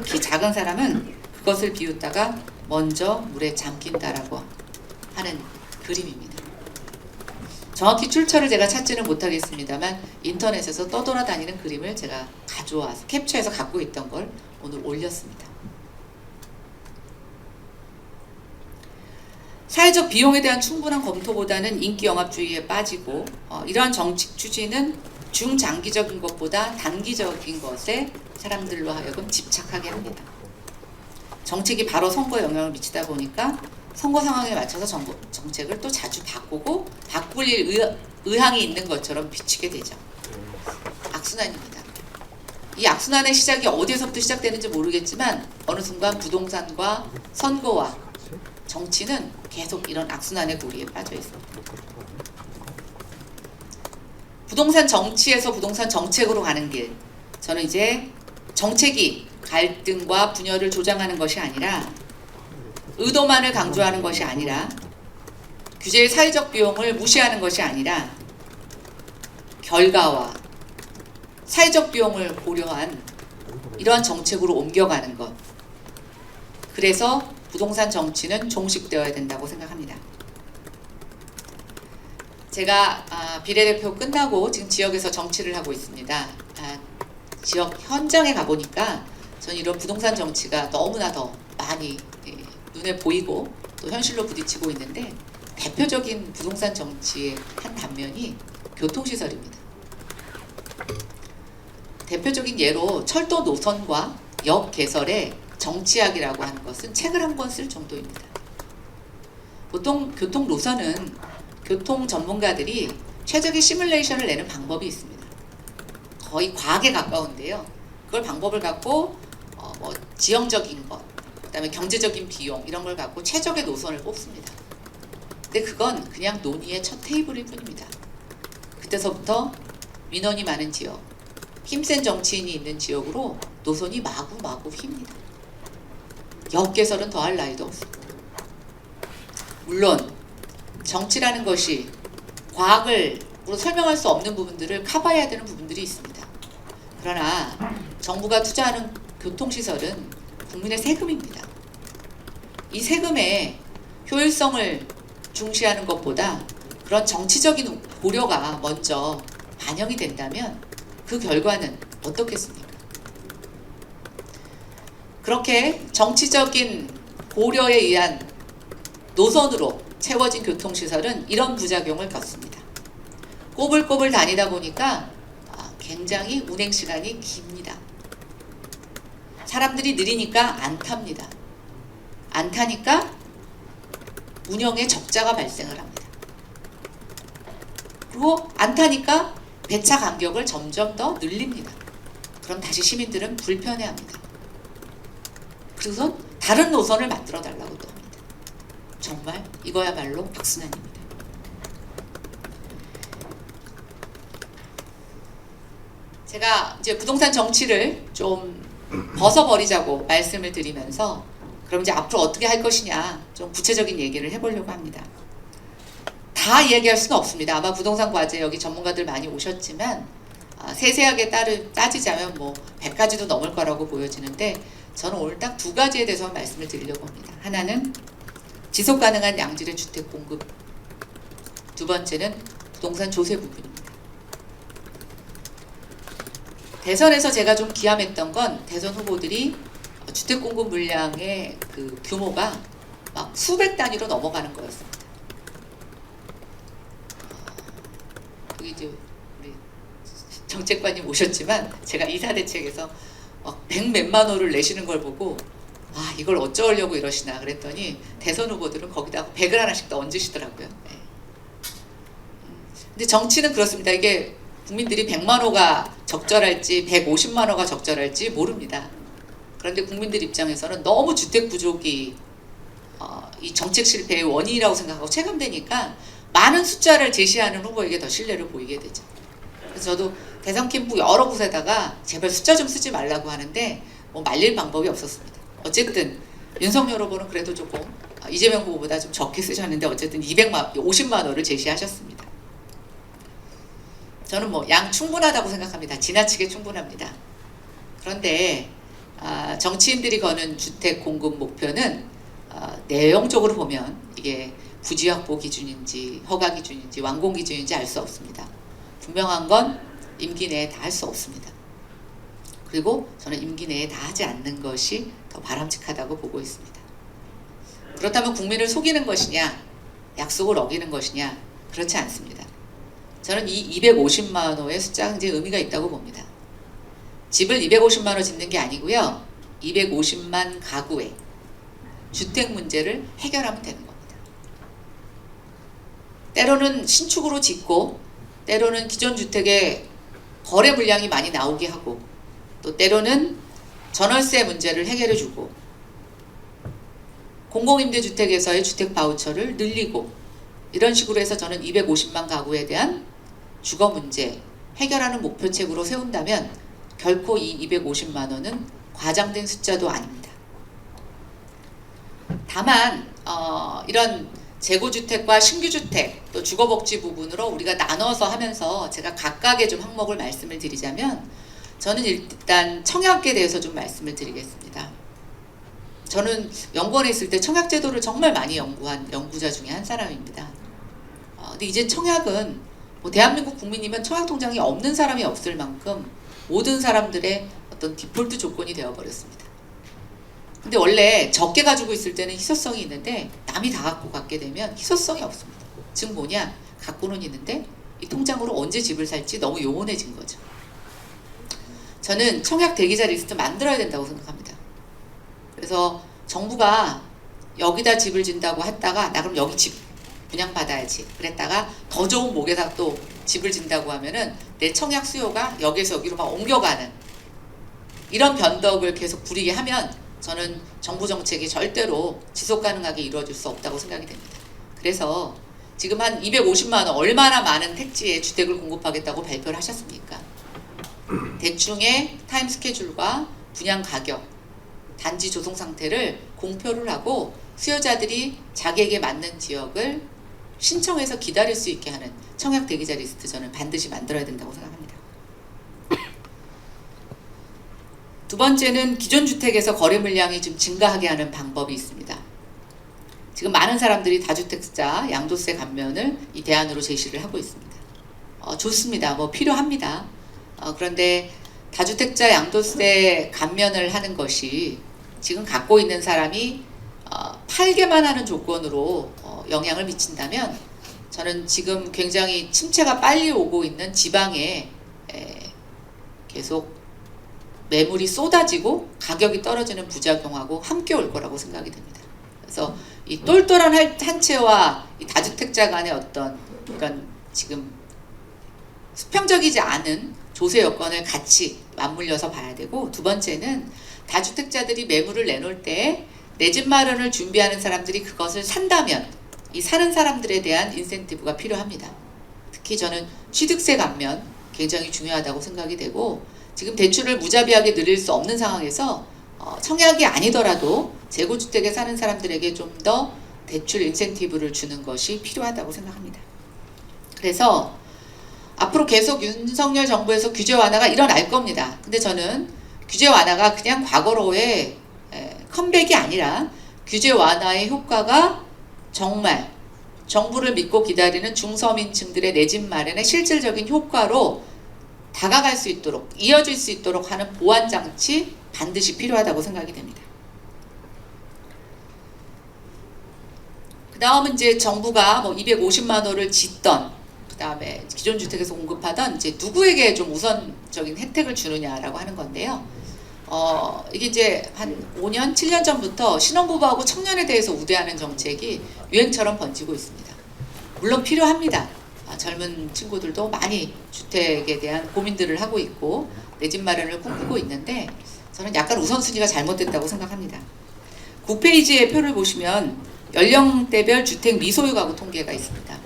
S4: 키 작은 사람은 그것을 비웃다가 먼저 물에 잠긴다라고 하는 그림입니다. 정확히 출처를 제가 찾지는 못하겠습니다만 인터넷에서 떠돌아다니는 그림을 제가 가져와서 캡처해서 갖고 있던 걸 오늘 올렸습니다. 사회적 비용에 대한 충분한 검토보다는 인기 영합주의에 빠지고 이러한 정책 추진은 중장기적인 것보다 단기적인 것에 사람들로 하여금 집착하게 합니다. 정책이 바로 선거에 영향을 미치다 보니까 선거 상황에 맞춰서 정책을 또 자주 바꾸고 바꿀 의향이 있는 것처럼 비치게 되죠. 악순환입니다. 이 악순환의 시작이 어디에서부터 시작되는지 모르겠지만 어느 순간 부동산과 선거와 정치는 계속 이런 악순환의 고리에 빠져 있습니다. 부동산 정치에서 부동산 정책으로 가는 길, 저는 이제 정책이 갈등과 분열을 조장하는 것이 아니라 의도만을 강조하는 것이 아니라 규제의 사회적 비용을 무시하는 것이 아니라 결과와 사회적 비용을 고려한 이러한 정책으로 옮겨가는 것. 그래서 부동산 정치는 종식되어야 된다고 생각합니다. 제가 비례대표 끝나고 지금 지역에서 정치를 하고 있습니다. 지역 현장에 가보니까 저는 이런 부동산 정치가 너무나 더 많이 눈에 보이고 또 현실로 부딪히고 있는데 대표적인 부동산 정치의 한 단면이 교통시설입니다. 대표적인 예로 철도 노선과 역 개설의 정치학이라고 하는 것은 책을 한 권 쓸 정도입니다. 보통 교통 노선은 교통 전문가들이 최적의 시뮬레이션을 내는 방법이 있습니다. 거의 과학에 가까운데요. 그걸 방법을 갖고 뭐 지형적인 것, 그다음에 경제적인 비용 이런 걸 갖고 최적의 노선을 뽑습니다. 근데 그건 그냥 논의의 첫 테이블일 뿐입니다. 그때서부터 민원이 많은 지역, 힘센 정치인이 있는 지역으로 노선이 마구마구 휩니다. 역개설은 더할 나위도 없습니다. 물론 정치라는 것이 과학으로 설명할 수 없는 부분들을 커버해야 되는 부분들이 있습니다. 그러나 정부가 투자하는 교통시설은 국민의 세금입니다. 이 세금의 효율성을 중시하는 것보다 그런 정치적인 고려가 먼저 반영이 된다면 그 결과는 어떻겠습니까? 그렇게 정치적인 고려에 의한 노선으로 채워진 교통시설은 이런 부작용을 겪습니다. 꼬불꼬불 다니다 보니까 굉장히 운행시간이 깁니다. 사람들이 느리니까 안 탑니다. 안 타니까 운영에 적자가 발생을 합니다. 그리고 안 타니까 배차 간격을 점점 더 늘립니다. 그럼 다시 시민들은 불편해합니다. 그래서 다른 노선을 만들어 달라고 또 합니다. 정말 이거야말로 박순환입니다. 제가 이제 부동산 정치를 좀 벗어버리자고 말씀을 드리면서 그럼 이제 앞으로 어떻게 할 것이냐 좀 구체적인 얘기를 해보려고 합니다. 다 이야기할 수는 없습니다. 아마 부동산 과제 여기 전문가들 많이 오셨지만 세세하게 따지자면 뭐 100가지도 넘을 거라고 보여지는데 저는 오늘 딱 2가지에 대해서 말씀을 드리려고 합니다. 하나는 지속 가능한 양질의 주택 공급, 두 번째는 부동산 조세 부분입니다. 대선에서 제가 좀 기함했던 건 대선 후보들이 주택 공급 물량의 그 규모가 막 수백 단위로 넘어가는 거였습니다. 여기 이제 우리 정책관님 오셨지만 제가 이사대책에서 막 100몇만 호를 내시는 걸 보고 이걸 어쩌려고 이러시나 그랬더니 대선 후보들은 거기다가 100을 하나씩 더 얹으시더라고요. 네. 근데 정치는 그렇습니다. 이게 국민들이 100만 호가 적절할지 150만 호가 적절할지 모릅니다. 그런데 국민들 입장에서는 너무 주택 부족이 이 정책 실패의 원인이라고 생각하고 체감되니까 많은 숫자를 제시하는 후보에게 더 신뢰를 보이게 되죠. 그래서 저도 대선 캠프 여러 곳에다가 제발 숫자 좀 쓰지 말라고 하는데 뭐 말릴 방법이 없었습니다. 어쨌든 윤석열 후보는 그래도 조금 이재명 후보보다 좀 적게 쓰셨는데 어쨌든 50만 호를 제시하셨습니다. 저는 뭐 양 충분하다고 생각합니다. 지나치게 충분합니다. 그런데 정치인들이 거는 주택 공급 목표는 내용적으로 보면 이게 부지 확보 기준인지 허가 기준인지 완공 기준인지 알 수 없습니다. 분명한 건 임기 내에 다 할 수 없습니다. 그리고 저는 임기 내에 다 하지 않는 것이 더 바람직하다고 보고 있습니다. 그렇다면 국민을 속이는 것이냐 약속을 어기는 것이냐 그렇지 않습니다. 저는 이 250만 호의 숫자가 굉장히 의미가 있다고 봅니다. 집을 250만 호 짓는 게 아니고요. 250만 가구의 주택 문제를 해결하면 되는 겁니다. 때로는 신축으로 짓고 때로는 기존 주택의 거래 물량이 많이 나오게 하고 또 때로는 전월세 문제를 해결해주고 공공임대주택에서의 주택 바우처를 늘리고 이런 식으로 해서 저는 250만 가구에 대한 주거 문제 해결하는 목표책으로 세운다면 결코 이 250만 원은 과장된 숫자도 아닙니다. 다만 이런 재고주택과 신규주택 또 주거복지 부분으로 우리가 나눠서 하면서 제가 각각의 좀 항목을 말씀을 드리자면 저는 일단 청약에 대해서 좀 말씀을 드리겠습니다. 저는 연구원에 있을 때 청약제도를 정말 많이 연구한 연구자 중에 한 사람입니다. 근데 이제 청약은 뭐 대한민국 국민이면 청약통장이 없는 사람이 없을 만큼 모든 사람들의 어떤 디폴트 조건이 되어버렸습니다. 근데 원래 적게 가지고 있을 때는 희소성이 있는데 남이 다 갖고 갖게 되면 희소성이 없습니다. 즉 뭐냐? 갖고는 있는데 이 통장으로 언제 집을 살지 너무 요원해진 거죠. 저는 청약 대기자 리스트 만들어야 된다고 생각합니다. 그래서 정부가 여기다 집을 짓는다고 했다가 나 그럼 여기 집 분양받아야지 그랬다가 더 좋은 목에다 또 집을 짓는다고 하면은 내 청약 수요가 여기서 여기로 막 옮겨가는 이런 변덕을 계속 부리게 하면 저는 정부 정책이 절대로 지속 가능하게 이루어질 수 없다고 생각이 됩니다. 그래서 지금 한 250만 원, 얼마나 많은 택지에 주택을 공급하겠다고 발표를 하셨습니까? 대충의 타임 스케줄과 분양 가격, 단지 조성 상태를 공표를 하고 수요자들이 자기에게 맞는 지역을 신청해서 기다릴 수 있게 하는 청약 대기자 리스트 저는 반드시 만들어야 된다고 생각합니다. 두 번째는 기존 주택에서 거래 물량이 좀 증가하게 하는 방법이 있습니다. 지금 많은 사람들이 다주택자 양도세 감면을 이 대안으로 제시를 하고 있습니다. 좋습니다. 뭐 필요합니다. 그런데 다주택자 양도세 감면을 하는 것이 지금 갖고 있는 사람이 팔게만 하는 조건으로 영향을 미친다면 저는 지금 굉장히 침체가 빨리 오고 있는 지방에 계속 매물이 쏟아지고 가격이 떨어지는 부작용하고 함께 올 거라고 생각이 됩니다. 그래서 이 똘똘한 한 채와 이 다주택자 간의 어떤 이런 지금 수평적이지 않은 조세 여건을 같이 맞물려서 봐야 되고, 두 번째는 다주택자들이 매물을 내놓을 때 내 집 마련을 준비하는 사람들이 그것을 산다면 이 사는 사람들에 대한 인센티브가 필요합니다. 특히 저는 취득세 감면 굉장히 중요하다고 생각이 되고, 지금 대출을 무자비하게 늘릴 수 없는 상황에서 청약이 아니더라도 재고주택에 사는 사람들에게 좀 더 대출 인센티브를 주는 것이 필요하다고 생각합니다. 그래서 앞으로 계속 윤석열 정부에서 규제 완화가 일어날 겁니다. 근데 저는 규제 완화가 그냥 과거로의 컴백이 아니라 규제 완화의 효과가 정말 정부를 믿고 기다리는 중서민층들의 내 집 마련의 실질적인 효과로 다가갈 수 있도록, 이어질 수 있도록 하는 보완 장치 반드시 필요하다고 생각이 됩니다. 그 다음은 이제 정부가 뭐 250만 원을 짓던, 그 다음에 기존 주택에서 공급하던 이제 누구에게 좀 우선적인 혜택을 주느냐라고 하는 건데요. 이게 이제 한 5년, 7년 전부터 신혼부부하고 청년에 대해서 우대하는 정책이 유행처럼 번지고 있습니다. 물론 필요합니다. 젊은 친구들도 많이 주택에 대한 고민들을 하고 있고 내 집 마련을 꿈꾸고 있는데 저는 약간 우선순위가 잘못됐다고 생각합니다. 9페이지의 표를 보시면 연령대별 주택 미소유 가구 통계가 있습니다.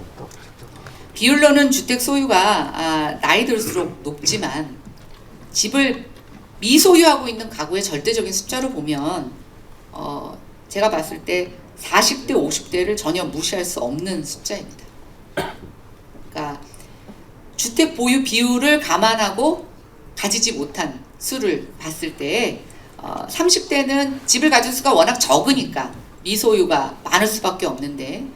S4: 비율로는 주택 소유가 나이 들수록 높지만 집을 미소유하고 있는 가구의 절대적인 숫자로 보면 제가 봤을 때 40대, 50대를 전혀 무시할 수 없는 숫자입니다. 그러니까 주택 보유 비율을 감안하고 가지지 못한 수를 봤을 때 30대는 집을 가진 수가 워낙 적으니까 미소유가 많을 수밖에 없는데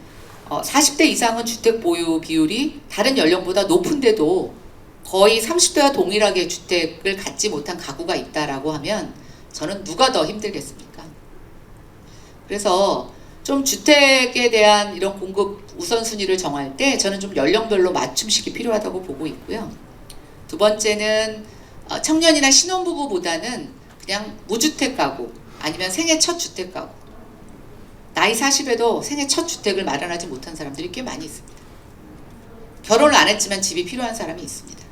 S4: 40대 이상은 주택 보유 비율이 다른 연령보다 높은데도 거의 30대와 동일하게 주택을 갖지 못한 가구가 있다라고 하면 저는 누가 더 힘들겠습니까? 그래서 좀 주택에 대한 이런 공급 우선순위를 정할 때 저는 좀 연령별로 맞춤식이 필요하다고 보고 있고요. 두 번째는 청년이나 신혼부부보다는 그냥 무주택 가구 아니면 생애 첫 주택 가구, 나이 40에도 생애 첫 주택을 마련하지 못한 사람들이 꽤 많이 있습니다. 결혼을 안 했지만 집이 필요한 사람이 있습니다.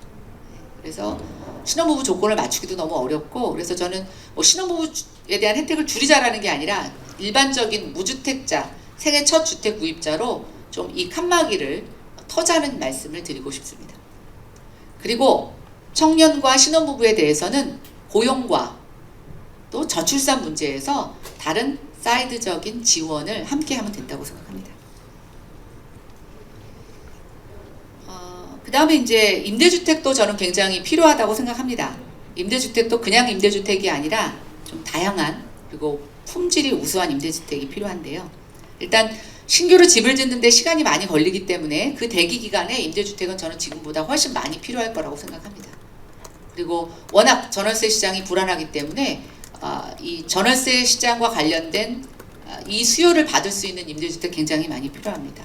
S4: 그래서 신혼부부 조건을 맞추기도 너무 어렵고, 그래서 저는 뭐 신혼부부에 대한 혜택을 줄이자라는 게 아니라 일반적인 무주택자, 생애 첫 주택 구입자로 좀 이 칸막이를 터자는 말씀을 드리고 싶습니다. 그리고 청년과 신혼부부에 대해서는 고용과 또 저출산 문제에서 다른 사이드적인 지원을 함께 하면 된다고 생각합니다. 그 다음에 이제 임대주택도 저는 굉장히 필요하다고 생각합니다. 임대주택도 그냥 임대주택이 아니라 좀 다양한 그리고 품질이 우수한 임대주택이 필요한데요. 일단 신규로 집을 짓는데 시간이 많이 걸리기 때문에 그 대기 기간에 임대주택은 저는 지금보다 훨씬 많이 필요할 거라고 생각합니다. 그리고 워낙 전월세 시장이 불안하기 때문에 이 전월세 시장과 관련된 이 수요를 받을 수 있는 임대주택 굉장히 많이 필요합니다.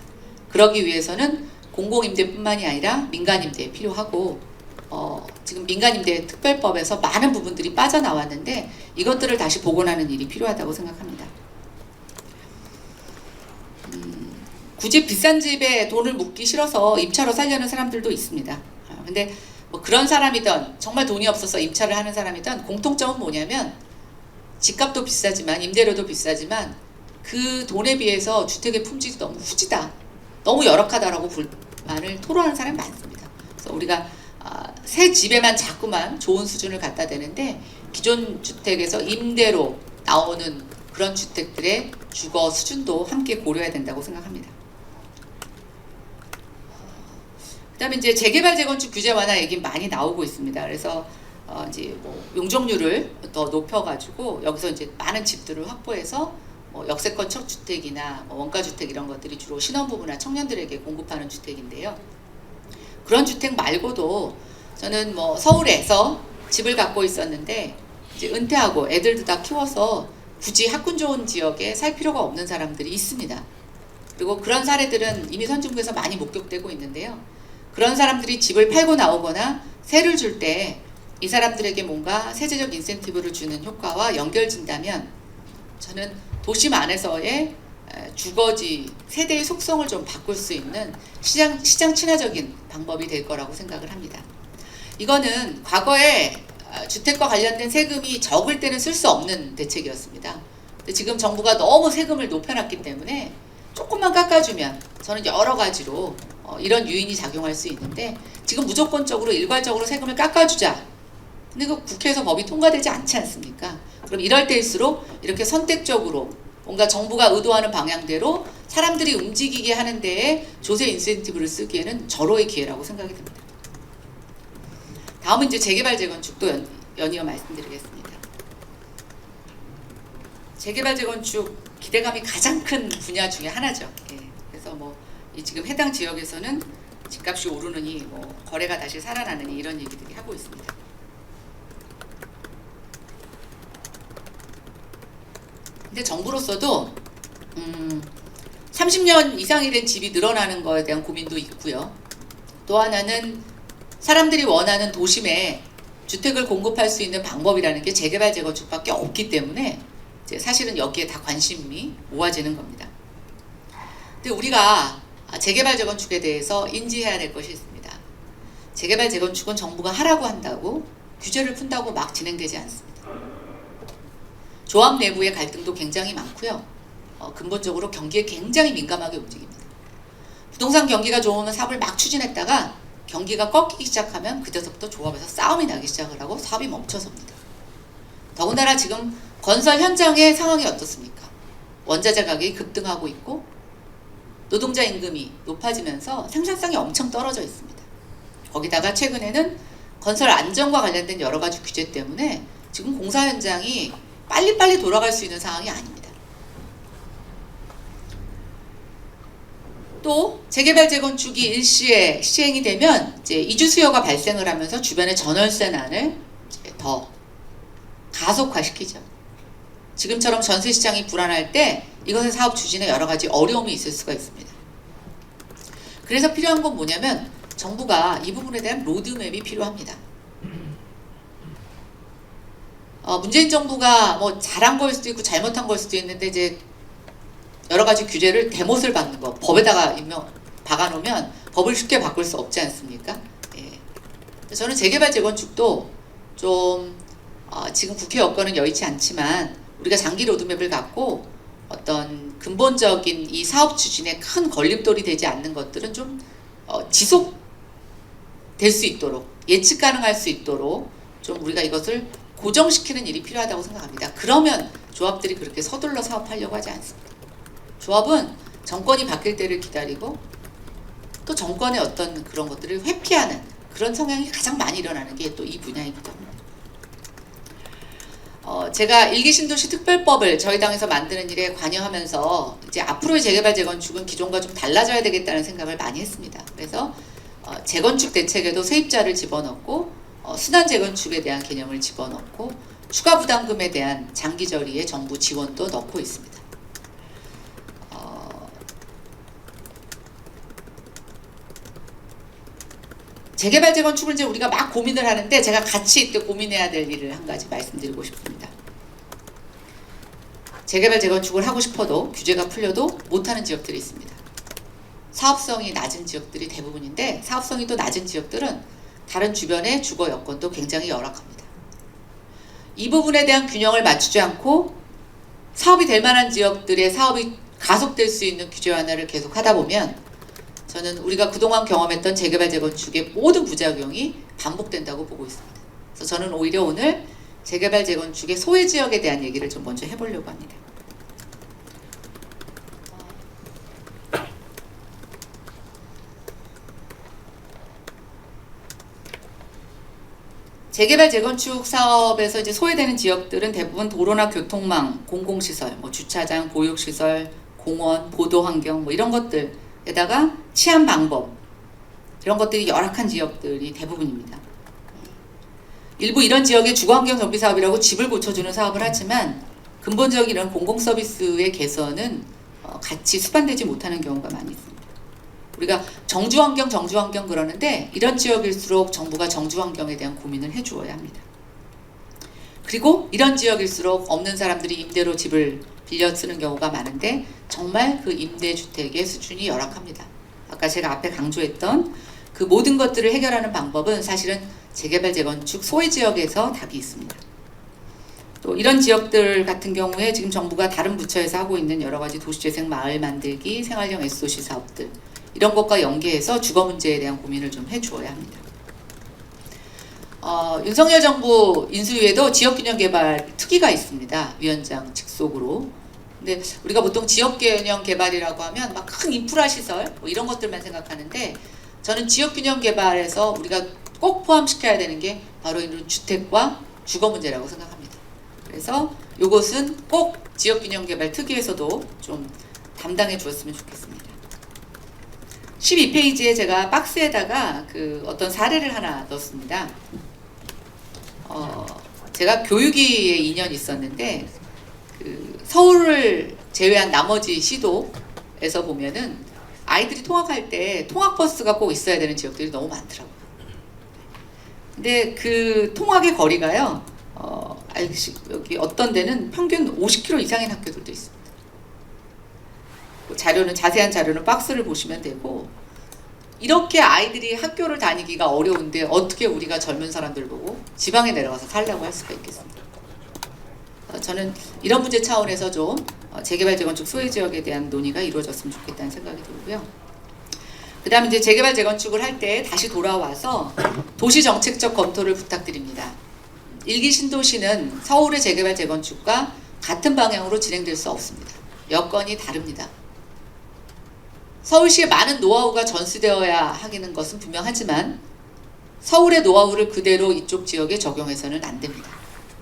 S4: 그러기 위해서는 공공임대뿐만이 아니라 민간임대 필요하고 지금 민간임대 특별법에서 많은 부분들이 빠져나왔는데 이것들을 다시 복원하는 일이 필요하다고 생각합니다. 굳이 비싼 집에 돈을 묻기 싫어서 임차로 살려는 사람들도 있습니다. 근데 뭐 그런 사람이든 정말 돈이 없어서 임차를 하는 사람이든 공통점은 뭐냐면 집값도 비싸지만 임대료도 비싸지만 그 돈에 비해서 주택의 품질이 너무 후지다. 너무 열악하다라고 불만을 토로하는 사람이 많습니다. 그래서 우리가 새 집에만 자꾸만 좋은 수준을 갖다 대는데 기존 주택에서 임대로 나오는 그런 주택들의 주거 수준도 함께 고려해야 된다고 생각합니다. 그다음에 이제 재개발 재건축 규제 완화 얘기 많이 나오고 있습니다. 그래서 이제 뭐 용적률을 더 높여가지고 여기서 이제 많은 집들을 확보해서 뭐 역세권 척주택이나 뭐 원가주택 이런 것들이 주로 신혼부부나 청년들에게 공급하는 주택인데요. 그런 주택 말고도 저는 뭐 서울에서 집을 갖고 있었는데 이제 은퇴하고 애들도 다 키워서 굳이 학군 좋은 지역에 살 필요가 없는 사람들이 있습니다. 그리고 그런 사례들은 이미 선진국에서 많이 목격되고 있는데요. 그런 사람들이 집을 팔고 나오거나 세를 줄 때 이 사람들에게 뭔가 세제적 인센티브를 주는 효과와 연결진다면 저는 도심 안에서의 주거지 세대의 속성을 좀 바꿀 수 있는 시장 친화적인 방법이 될 거라고 생각을 합니다. 이거는 과거에 주택과 관련된 세금이 적을 때는 쓸 수 없는 대책이었습니다. 근데 지금 정부가 너무 세금을 높여놨기 때문에 조금만 깎아주면 저는 여러 가지로 이런 유인이 작용할 수 있는데 지금 무조건적으로 일괄적으로 세금을 깎아주자. 근데 그 국회에서 법이 통과되지 않지 않습니까? 그럼 이럴 때일수록 이렇게 선택적으로 뭔가 정부가 의도하는 방향대로 사람들이 움직이게 하는 데에 조세 인센티브를 쓰기에는 절호의 기회라고 생각이 듭니다. 다음은 이제 재개발 재건축도 연이어 말씀드리겠습니다. 재개발 재건축 기대감이 가장 큰 분야 중에 하나죠. 예. 그래서 뭐 이 지금 해당 지역에서는 집값이 오르느니 뭐 거래가 다시 살아나느니 이런 얘기들이 하고 있습니다. 근데 정부로서도 30년 이상이 된 집이 늘어나는 거에 대한 고민도 있고요. 또 하나는 사람들이 원하는 도심에 주택을 공급할 수 있는 방법이라는 게 재개발 재건축밖에 없기 때문에 이제 사실은 여기에 다 관심이 모아지는 겁니다. 근데 우리가 재개발 재건축에 대해서 인지해야 될 것이 있습니다. 재개발 재건축은 정부가 하라고 한다고 규제를 푼다고 막 진행되지 않습니다. 조합 내부의 갈등도 굉장히 많고요. 근본적으로 경기에 굉장히 민감하게 움직입니다. 부동산 경기가 좋으면 사업을 막 추진했다가 경기가 꺾이기 시작하면 그때서부터 조합에서 싸움이 나기 시작을 하고 사업이 멈춰섭니다. 더군다나 지금 건설 현장의 상황이 어떻습니까? 원자재 가격이 급등하고 있고 노동자 임금이 높아지면서 생산성이 엄청 떨어져 있습니다. 거기다가 최근에는 건설 안전과 관련된 여러 가지 규제 때문에 지금 공사 현장이 빨리빨리 돌아갈 수 있는 상황이 아닙니다. 또 재개발 재건축이 일시에 시행이 되면 이제 이주 수요가 발생을 하면서 주변의 전월세난을 이제 더 가속화시키죠. 지금처럼 전세 시장이 불안할 때 이것의 사업 추진에 여러 가지 어려움이 있을 수가 있습니다. 그래서 필요한 건 뭐냐면 정부가 이 부분에 대한 로드맵이 필요합니다. 문재인 정부가 뭐 잘한 걸 수도 있고 잘못한 걸 수도 있는데 이제 여러 가지 규제를 대못을 박는 거 법에다가 박아놓으면 법을 쉽게 바꿀 수 없지 않습니까? 예. 저는 재개발 재건축도 좀 지금 국회 여건은 여의치 않지만 우리가 장기 로드맵을 갖고 어떤 근본적인 이 사업 추진에 큰 걸림돌이 되지 않는 것들은 좀 지속될 수 있도록 예측 가능할 수 있도록 좀 우리가 이것을 고정시키는 일이 필요하다고 생각합니다. 그러면 조합들이 그렇게 서둘러 사업하려고 하지 않습니다. 조합은 정권이 바뀔 때를 기다리고 또 정권의 어떤 그런 것들을 회피하는 그런 성향이 가장 많이 일어나는 게 또 이 분야이기도 합니다. 제가 일기 신도시 특별법을 저희 당에서 만드는 일에 관여하면서 이제 앞으로의 재개발 재건축은 기존과 좀 달라져야 되겠다는 생각을 많이 했습니다. 그래서 재건축 대책에도 세입자를 집어넣고 순환 재건축에 대한 개념을 집어넣고 추가 부담금에 대한 장기 저리의 정부 지원도 넣고 있습니다. 재개발 재건축을 이제 우리가 막 고민을 하는데 제가 같이 또 고민해야 될 일을 한 가지 말씀드리고 싶습니다. 재개발 재건축을 하고 싶어도 규제가 풀려도 못하는 지역들이 있습니다. 사업성이 낮은 지역들이 대부분인데 사업성이 또 낮은 지역들은 다른 주변의 주거 여건도 굉장히 열악합니다. 이 부분에 대한 균형을 맞추지 않고 사업이 될 만한 지역들의 사업이 가속될 수 있는 규제 완화를 계속 하다 보면 저는 우리가 그동안 경험했던 재개발 재건축의 모든 부작용이 반복된다고 보고 있습니다. 그래서 저는 오히려 오늘 재개발 재건축의 소외 지역에 대한 얘기를 좀 먼저 해보려고 합니다. 재개발 재건축 사업에서 이제 소외되는 지역들은 대부분 도로나 교통망, 공공시설, 뭐 주차장, 보육시설, 공원, 보도환경 뭐 이런 것들에다가 치안 방법 이런 것들이 열악한 지역들이 대부분입니다. 일부 이런 지역의 주거환경 정비 사업이라고 집을 고쳐주는 사업을 하지만 근본적인 이런 공공서비스의 개선은 같이 수반되지 못하는 경우가 많이 있습니다. 우리가 정주환경 그러는데 이런 지역일수록 정부가 정주환경에 대한 고민을 해주어야 합니다. 그리고 이런 지역일수록 없는 사람들이 임대로 집을 빌려 쓰는 경우가 많은데 정말 그 임대주택의 수준이 열악합니다. 아까 제가 앞에 강조했던 그 모든 것들을 해결하는 방법은 사실은 재개발 재건축 소외 지역에서 답이 있습니다. 또 이런 지역들 같은 경우에 지금 정부가 다른 부처에서 하고 있는 여러 가지 도시재생 마을 만들기, 생활형 SOC 사업들 이런 것과 연계해서 주거 문제에 대한 고민을 좀 해주어야 합니다. 윤석열 정부 인수위에도 지역균형 개발 특위가 있습니다. 위원장 직속으로. 근데 우리가 보통 지역균형 개발이라고 하면 막 큰 인프라 시설 뭐 이런 것들만 생각하는데 저는 지역균형 개발에서 우리가 꼭 포함시켜야 되는 게 바로 이런 주택과 주거 문제라고 생각합니다. 그래서 이것은 꼭 지역균형 개발 특위에서도 좀 담당해 주었으면 좋겠습니다. 12페이지에 제가 박스에다가 그 어떤 사례를 하나 넣었습니다. 제가 교육위에 2년 있었는데 그 서울을 제외한 나머지 시도에서 보면은 아이들이 통학할 때 통학버스가 꼭 있어야 되는 지역들이 너무 많더라고요. 근데 그 통학의 거리가요, 여기 어떤 데는 평균 50km 이상인 학교들도 있습니다. 자료는 자세한 자료는 박스를 보시면 되고 이렇게 아이들이 학교를 다니기가 어려운데 어떻게 우리가 젊은 사람들 보고 지방에 내려가서 살라고 할 수가 있겠습니까? 저는 이런 문제 차원에서 좀 재개발 재건축 소외 지역에 대한 논의가 이루어졌으면 좋겠다는 생각이 들고요. 그 다음에 이제 재개발 재건축을 할 때 다시 돌아와서 도시 정책적 검토를 부탁드립니다. 1기 신도시는 서울의 재개발 재건축과 같은 방향으로 진행될 수 없습니다. 여건이 다릅니다. 서울시에 많은 노하우가 전수되어야 하는 것은 분명하지만 서울의 노하우를 그대로 이쪽 지역에 적용해서는 안 됩니다.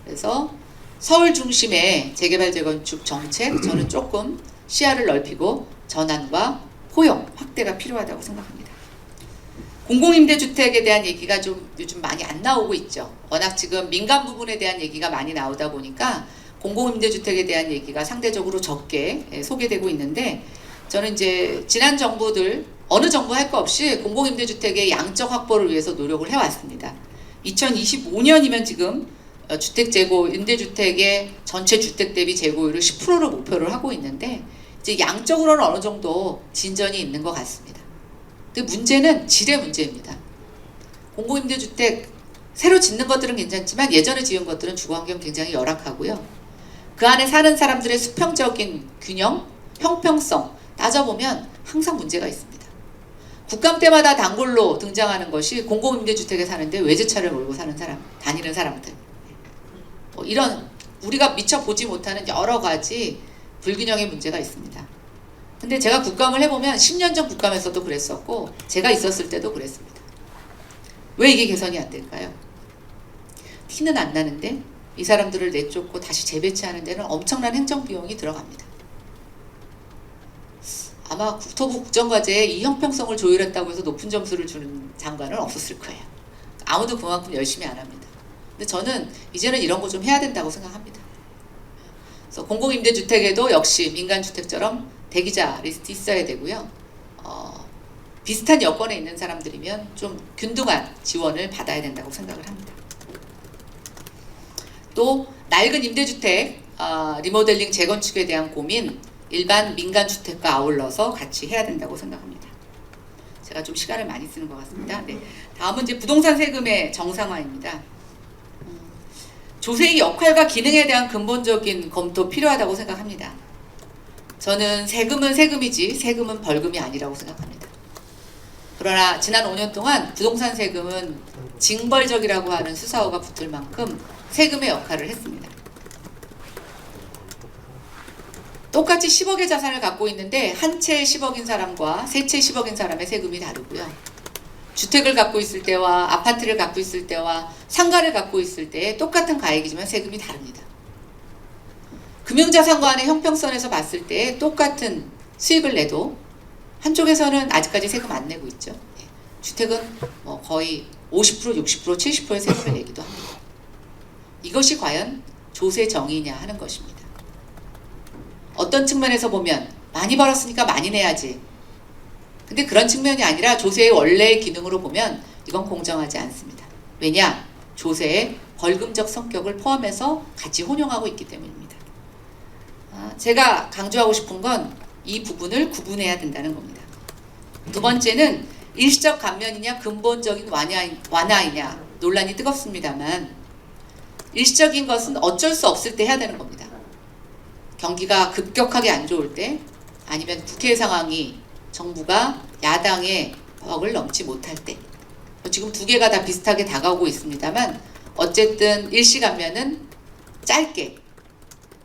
S4: 그래서 서울 중심의 재개발 재건축 정책 저는 조금 시야를 넓히고 전환과 포용 확대가 필요하다고 생각합니다. 공공임대주택에 대한 얘기가 좀 요즘 많이 안 나오고 있죠. 워낙 지금 민간 부분에 대한 얘기가 많이 나오다 보니까 공공임대주택에 대한 얘기가 상대적으로 적게 소개되고 있는데 저는 이제 지난 정부들 어느 정부 할 거 없이 공공임대주택의 양적 확보를 위해서 노력을 해왔습니다. 2025년이면 지금 주택 재고, 임대주택의 전체 주택 대비 재고율을 10%로 목표를 하고 있는데 이제 양적으로는 어느 정도 진전이 있는 것 같습니다. 근데 문제는 질의 문제입니다. 공공임대주택 새로 짓는 것들은 괜찮지만 예전에 지은 것들은 주거환경 굉장히 열악하고요. 그 안에 사는 사람들의 수평적인 균형, 형평성 따져보면 항상 문제가 있습니다. 국감 때마다 단골로 등장하는 것이 공공임대주택에 사는데 외제차를 몰고 사는 사람, 다니는 사람들. 이런 우리가 미처 보지 못하는 여러 가지 불균형의 문제가 있습니다. 근데 제가 국감을 해보면 10년 전 국감에서도 그랬었고 제가 있었을 때도 그랬습니다. 왜 이게 개선이 안 될까요? 티는 안 나는데 이 사람들을 내쫓고 다시 재배치하는 데는 엄청난 행정비용이 들어갑니다. 아마 국토부 국정과제에 이 형평성을 조율했다고 해서 높은 점수를 주는 장관은 없었을 거예요. 아무도 그만큼 열심히 안 합니다. 근데 저는 이제는 이런 거 좀 해야 된다고 생각합니다. 그래서 공공임대주택에도 역시 민간주택처럼 대기자 리스트 있어야 되고요. 비슷한 여건에 있는 사람들이면 좀 균등한 지원을 받아야 된다고 생각을 합니다. 또 낡은 임대주택 리모델링 재건축에 대한 고민 일반 민간주택과 아울러서 같이 해야 된다고 생각합니다. 제가 좀 시간을 많이 쓰는 것 같습니다. 네. 다음은 이제 부동산 세금의 정상화입니다. 조세의 역할과 기능에 대한 근본적인 검토 필요하다고 생각합니다. 저는 세금은 세금이지 세금은 벌금이 아니라고 생각합니다. 그러나 지난 5년 동안 부동산 세금은 징벌적이라고 하는 수사어가 붙을 만큼 세금의 역할을 했습니다. 똑같이 10억의 자산을 갖고 있는데 한 채 10억인 사람과 세 채 10억인 사람의 세금이 다르고요. 주택을 갖고 있을 때와 아파트를 갖고 있을 때와 상가를 갖고 있을 때 똑같은 가액이지만 세금이 다릅니다. 금융자산과의 형평성에서 봤을 때 똑같은 수익을 내도 한쪽에서는 아직까지 세금 안 내고 있죠. 주택은 뭐 거의 50%, 60%, 70%의 세금을 내기도 합니다. 이것이 과연 조세 정의냐 하는 것입니다. 어떤 측면에서 보면 많이 벌었으니까 많이 내야지. 근데 그런 측면이 아니라 조세의 원래의 기능으로 보면 이건 공정하지 않습니다. 왜냐? 조세의 벌금적 성격을 포함해서 같이 혼용하고 있기 때문입니다. 제가 강조하고 싶은 건 이 부분을 구분해야 된다는 겁니다. 두 번째는 일시적 감면이냐 근본적인 완화이냐 논란이 뜨겁습니다만 일시적인 것은 어쩔 수 없을 때 해야 되는 겁니다. 경기가 급격하게 안 좋을 때 아니면 국회 상황이 정부가 야당의 벽을 넘지 못할 때 지금 두 개가 다 비슷하게 다가오고 있습니다만 어쨌든 일시감면은 짧게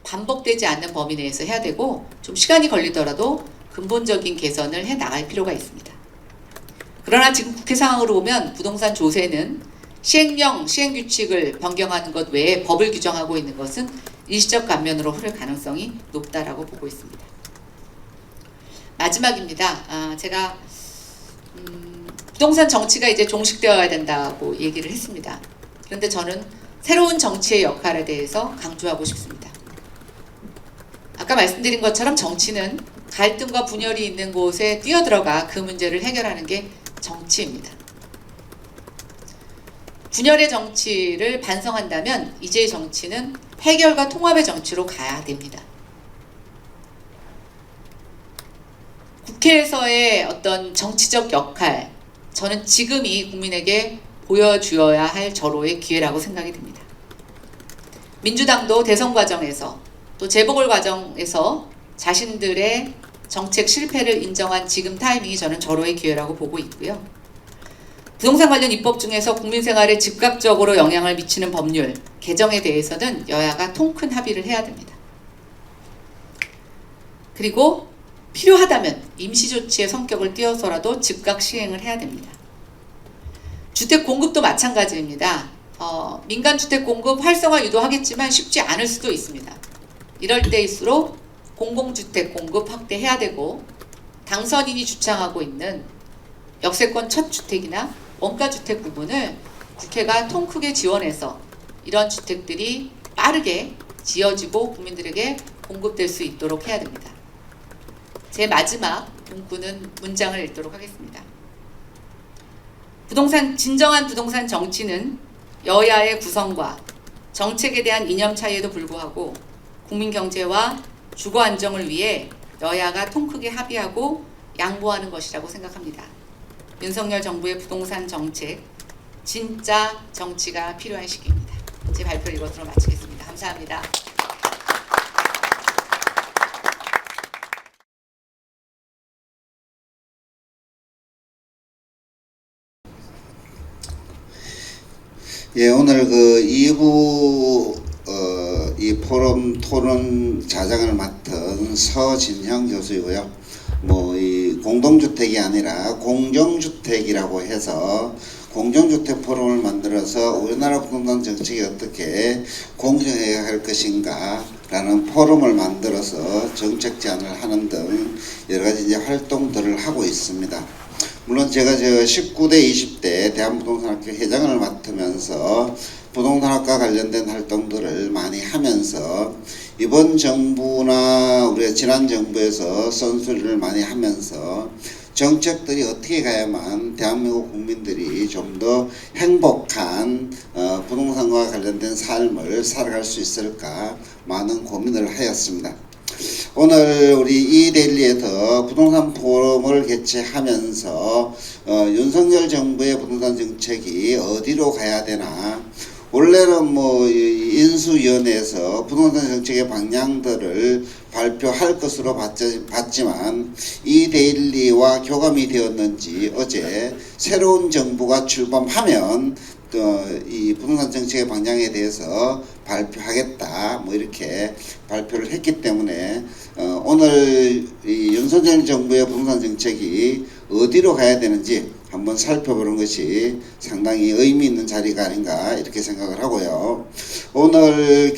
S4: 반복되지 않는 범위 내에서 해야 되고 좀 시간이 걸리더라도 근본적인 개선을 해 나갈 필요가 있습니다. 그러나 지금 국회 상황으로 보면 부동산 조세는 시행령, 시행규칙을 변경하는 것 외에 법을 규정하고 있는 것은 일시적 감면으로 흐를 가능성이 높다라고 보고 있습니다. 마지막입니다. 제가 부동산 정치가 이제 종식되어야 된다고 얘기를 했습니다. 그런데 저는 새로운 정치의 역할에 대해서 강조하고 싶습니다. 아까 말씀드린 것처럼 정치는 갈등과 분열이 있는 곳에 뛰어들어가 그 문제를 해결하는 게 정치입니다. 분열의 정치를 반성한다면 이제의 정치는 해결과 통합의 정치로 가야 됩니다. 국회에서의 어떤 정치적 역할, 저는 지금이 국민에게 보여주어야 할 절호의 기회라고 생각이 듭니다. 민주당도 대선 과정에서 또 재보궐 과정에서 자신들의 정책 실패를 인정한 지금 타이밍이 저는 절호의 기회라고 보고 있고요. 부동산 관련 입법 중에서 국민 생활에 즉각적으로 영향을 미치는 법률 개정에 대해서는 여야가 통큰 합의를 해야 됩니다. 그리고 필요하다면 임시조치의 성격을 띄어서라도 즉각 시행을 해야 됩니다. 주택 공급도 마찬가지입니다. 민간 주택 공급 활성화 유도하겠지만 쉽지 않을 수도 있습니다. 이럴 때일수록 공공주택 공급 확대해야 되고 당선인이 주창하고 있는 역세권 첫 주택이나 원가주택 부분을 국회가 통 크게 지원해서 이런 주택들이 빠르게 지어지고 국민들에게 공급될 수 있도록 해야 됩니다. 제 마지막 문구는 문장을 읽도록 하겠습니다. 진정한 부동산 정치는 여야의 구성과 정책에 대한 이념 차이에도 불구하고 국민 경제와 주거 안정을 위해 여야가 통 크게 합의하고 양보하는 것이라고 생각합니다. 윤석열 정부의 부동산 정책, 진짜 정치가 필요한 시기입니다. 제 발표를 이것으로 마치겠습니다. 감사합니다.
S5: 예, 오늘 그 2부 이 포럼 토론 자장을 맡은 서진형 교수이고요. 뭐 이 공동주택이 아니라 공정주택이라고 해서 공정주택 포럼을 만들어서 우리나라 부동산 정책이 어떻게 공정해야 할 것인가 라는 포럼을 만들어서 정책 제안을 하는 등 여러 가지 이제 활동들을 하고 있습니다. 물론 제가 19대 20대 대한부동산학회 회장을 맡으면서 부동산학과 관련된 활동들을 많이 하면서 이번 정부나 우리 지난 정부에서 선수를 많이 하면서 정책들이 어떻게 가야만 대한민국 국민들이 좀 더 행복한 부동산과 관련된 삶을 살아갈 수 있을까 많은 고민을 하였습니다. 오늘 우리 이 데일리에서 부동산 포럼을 개최하면서 윤석열 정부의 부동산 정책이 어디로 가야 되나, 원래는 뭐 인수위원회에서 부동산 정책의 방향들을 발표할 것으로 봤지만 이데일리와 교감이 되었는지 어제 새로운 정부가 출범하면 이 부동산 정책의 방향에 대해서 발표하겠다 뭐 이렇게 발표를 했기 때문에 오늘 이 윤석열 정부의 부동산 정책이 어디로 가야 되는지 한번 살펴보는 것이 상당히 의미 있는 자리가 아닌가 이렇게 생각을 하고요. 오늘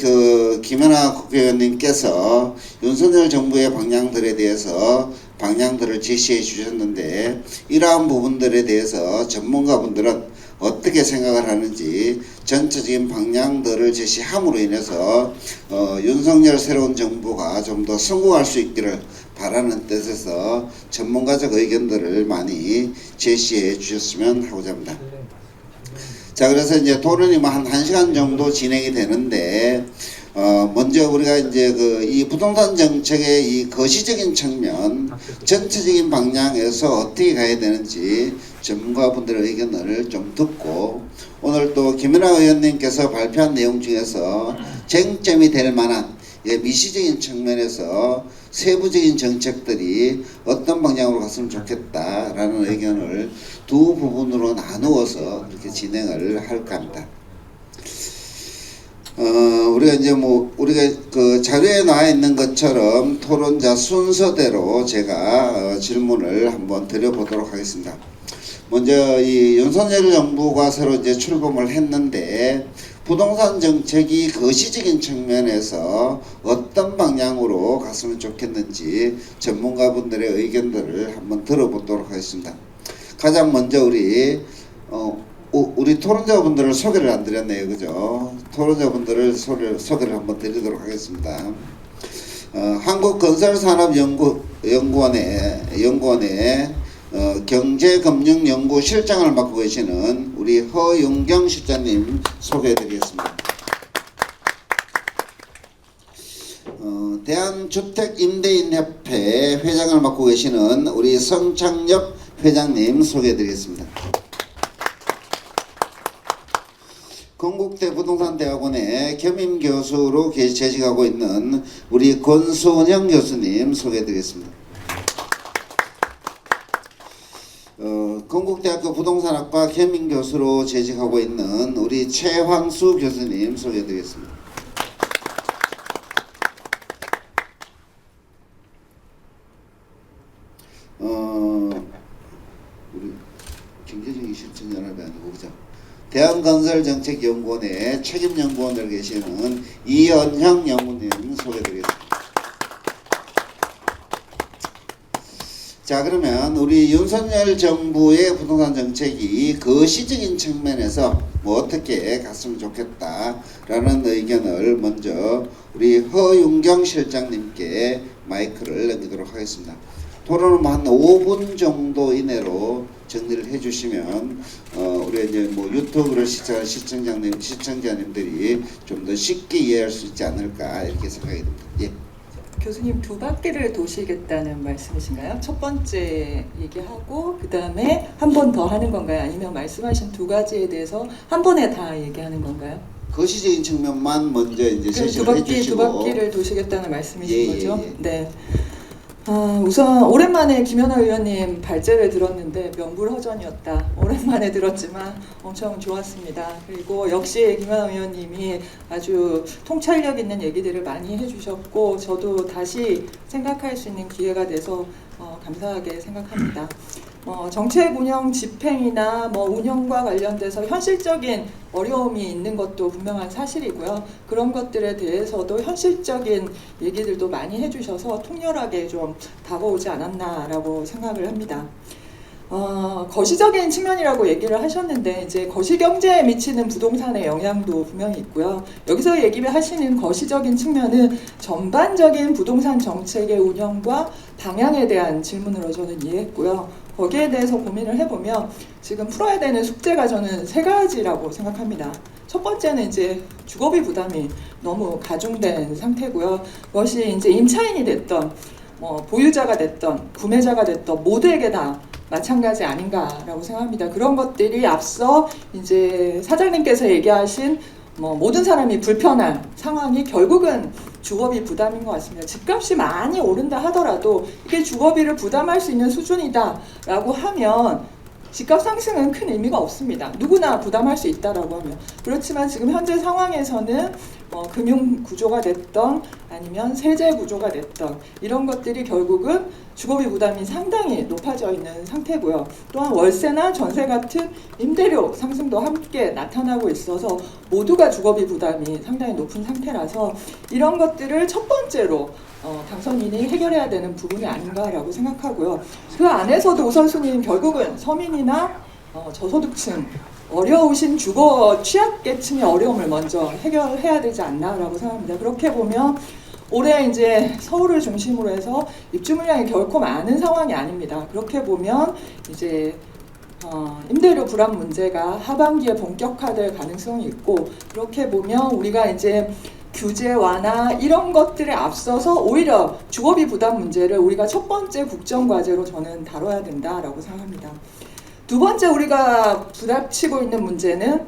S5: 김연아 국회의원님께서 윤석열 정부의 방향들에 대해서 방향들을 제시해 주셨는데 이러한 부분들에 대해서 전문가분들은 어떻게 생각을 하는지 전체적인 방향들을 제시함으로 인해서 윤석열 새로운 정부가 좀 더 성공할 수 있기를 바라는 뜻에서 전문가적 의견들을 많이 제시해 주셨으면 하고자 합니다. 자, 그래서 이제 토론이 한 1시간 정도 진행이 되는데 먼저 우리가 이제 이 부동산 정책의 이 거시적인 측면, 전체적인 방향에서 어떻게 가야 되는지 전문가분들의 의견을 좀 듣고 오늘 또 김연아 의원님께서 발표한 내용 중에서 쟁점이 될 만한 미시적인 측면에서 세부적인 정책들이 어떤 방향으로 갔으면 좋겠다라는 의견을 두 부분으로 나누어서 이렇게 진행을 할까 합니다. 우리가 이제 우리가 자료에 나와 있는 것처럼 토론자 순서대로 제가 질문을 한번 드려보도록 하겠습니다. 먼저 이 윤석열 정부가 새로 이제 출범을 했는데 부동산 정책이 거시적인 측면에서 어떤 방향으로 갔으면 좋겠는지 전문가분들의 의견들을 한번 들어보도록 하겠습니다. 가장 먼저 우리 토론자분들을 소개를 안 드렸네요, 그죠? 토론자분들을 소개를 한번 드리도록 하겠습니다. 한국건설산업연구원의 경제금융연구실장을 맡고 계시는 우리 허윤경 실장님 소개해드리겠습니다. 대한주택임대인협회 회장을 맡고 계시는 우리 성창엽 회장님 소개해드리겠습니다. 건국대 부동산대학원의 겸임교수로 재직하고 있는 우리 권순영 교수님 소개해드리겠습니다. 건국대학교 부동산학과 겸임교수로 재직하고 있는 우리 최황수 교수님 소개해드리겠습니다. 우리 경제적인 실천연합이 아니고 그죠? 대한건설정책연구원의 책임연구원으로 계시는 이연형 연구님 소개해드리겠습니다. 자, 그러면 우리 윤석열 정부의 부동산 정책이 거시적인 측면에서 어떻게 갔으면 좋겠다라는 의견을 먼저 우리 허윤경 실장님께 마이크를 넘기도록 하겠습니다. 토론은 한 5분 정도 이내로 정리를 해주시면 우리 이제 유튜브를 시청하는 시청자님들이 좀 더 쉽게 이해할 수 있지 않을까 이렇게 생각이 듭니다. 예.
S6: 교수님 두 바퀴를 도시겠다는 말씀이신가요? 첫 번째 얘기하고 그 다음에 한 번 더 하는 건가요? 아니면 말씀하신 두 가지에 대해서 한 번에 다 얘기하는 건가요?
S5: 거시적인 측면만 먼저 이제 제시를 해주시고
S6: 두 바퀴를 도시겠다는 말씀이신 거죠?
S5: 예.
S6: 네. 우선 오랜만에 김연아 의원님 발제를 들었는데 명불허전이었다. 오랜만에 들었지만 엄청 좋았습니다. 그리고 역시 김연아 의원님이 아주 통찰력 있는 얘기들을 많이 해주셨고 저도 다시 생각할 수 있는 기회가 돼서 감사하게 생각합니다. 정책 운영 집행이나 운영과 관련돼서 현실적인 어려움이 있는 것도 분명한 사실이고요. 그런 것들에 대해서도 현실적인 얘기들도 많이 해주셔서 통렬하게 좀 다가오지 않았나라고 생각을 합니다. 거시적인 측면이라고 얘기를 하셨는데 이제 거시경제에 미치는 부동산의 영향도 분명히 있고요. 여기서 얘기하시는 거시적인 측면은 전반적인 부동산 정책의 운영과 방향에 대한 질문으로 저는 이해했고요. 거기에 대해서 고민을 해보면 지금 풀어야 되는 숙제가 저는 세 가지라고 생각합니다. 첫 번째는 이제 주거비 부담이 너무 가중된 상태고요. 그것이 이제 임차인이 됐던 보유자가 됐던 구매자가 됐던 모두에게 다 마찬가지 아닌가라고 생각합니다. 그런 것들이 앞서 이제 사장님께서 얘기하신 모든 사람이 불편한 상황이 결국은 주거비 부담인 것 같습니다. 집값이 많이 오른다 하더라도 이게 주거비를 부담할 수 있는 수준이다라고 하면 집값 상승은 큰 의미가 없습니다. 누구나 부담할 수 있다라고 하면. 그렇지만 지금 현재 상황에서는 금융 구조가 됐던 아니면 세제 구조가 됐던 이런 것들이 결국은 주거비 부담이 상당히 높아져 있는 상태고요. 또한 월세나 전세 같은 임대료 상승도 함께 나타나고 있어서 모두가 주거비 부담이 상당히 높은 상태라서 이런 것들을 첫 번째로 당선인이 해결해야 되는 부분이 아닌가라고 생각하고요. 그 안에서도 우선순위는 결국은 서민이나 저소득층, 어려우신 주거 취약계층의 어려움을 먼저 해결해야 되지 않나라고 생각합니다. 그렇게 보면 올해 이제 서울을 중심으로 해서 입주 물량이 결코 많은 상황이 아닙니다. 그렇게 보면 이제 임대료 불안 문제가 하반기에 본격화될 가능성이 있고, 그렇게 보면 우리가 이제 규제 완화 이런 것들에 앞서서 오히려 주거비 부담 문제를 우리가 첫 번째 국정 과제로 저는 다뤄야 된다라고 생각합니다. 두 번째 우리가 부닥치고 있는 문제는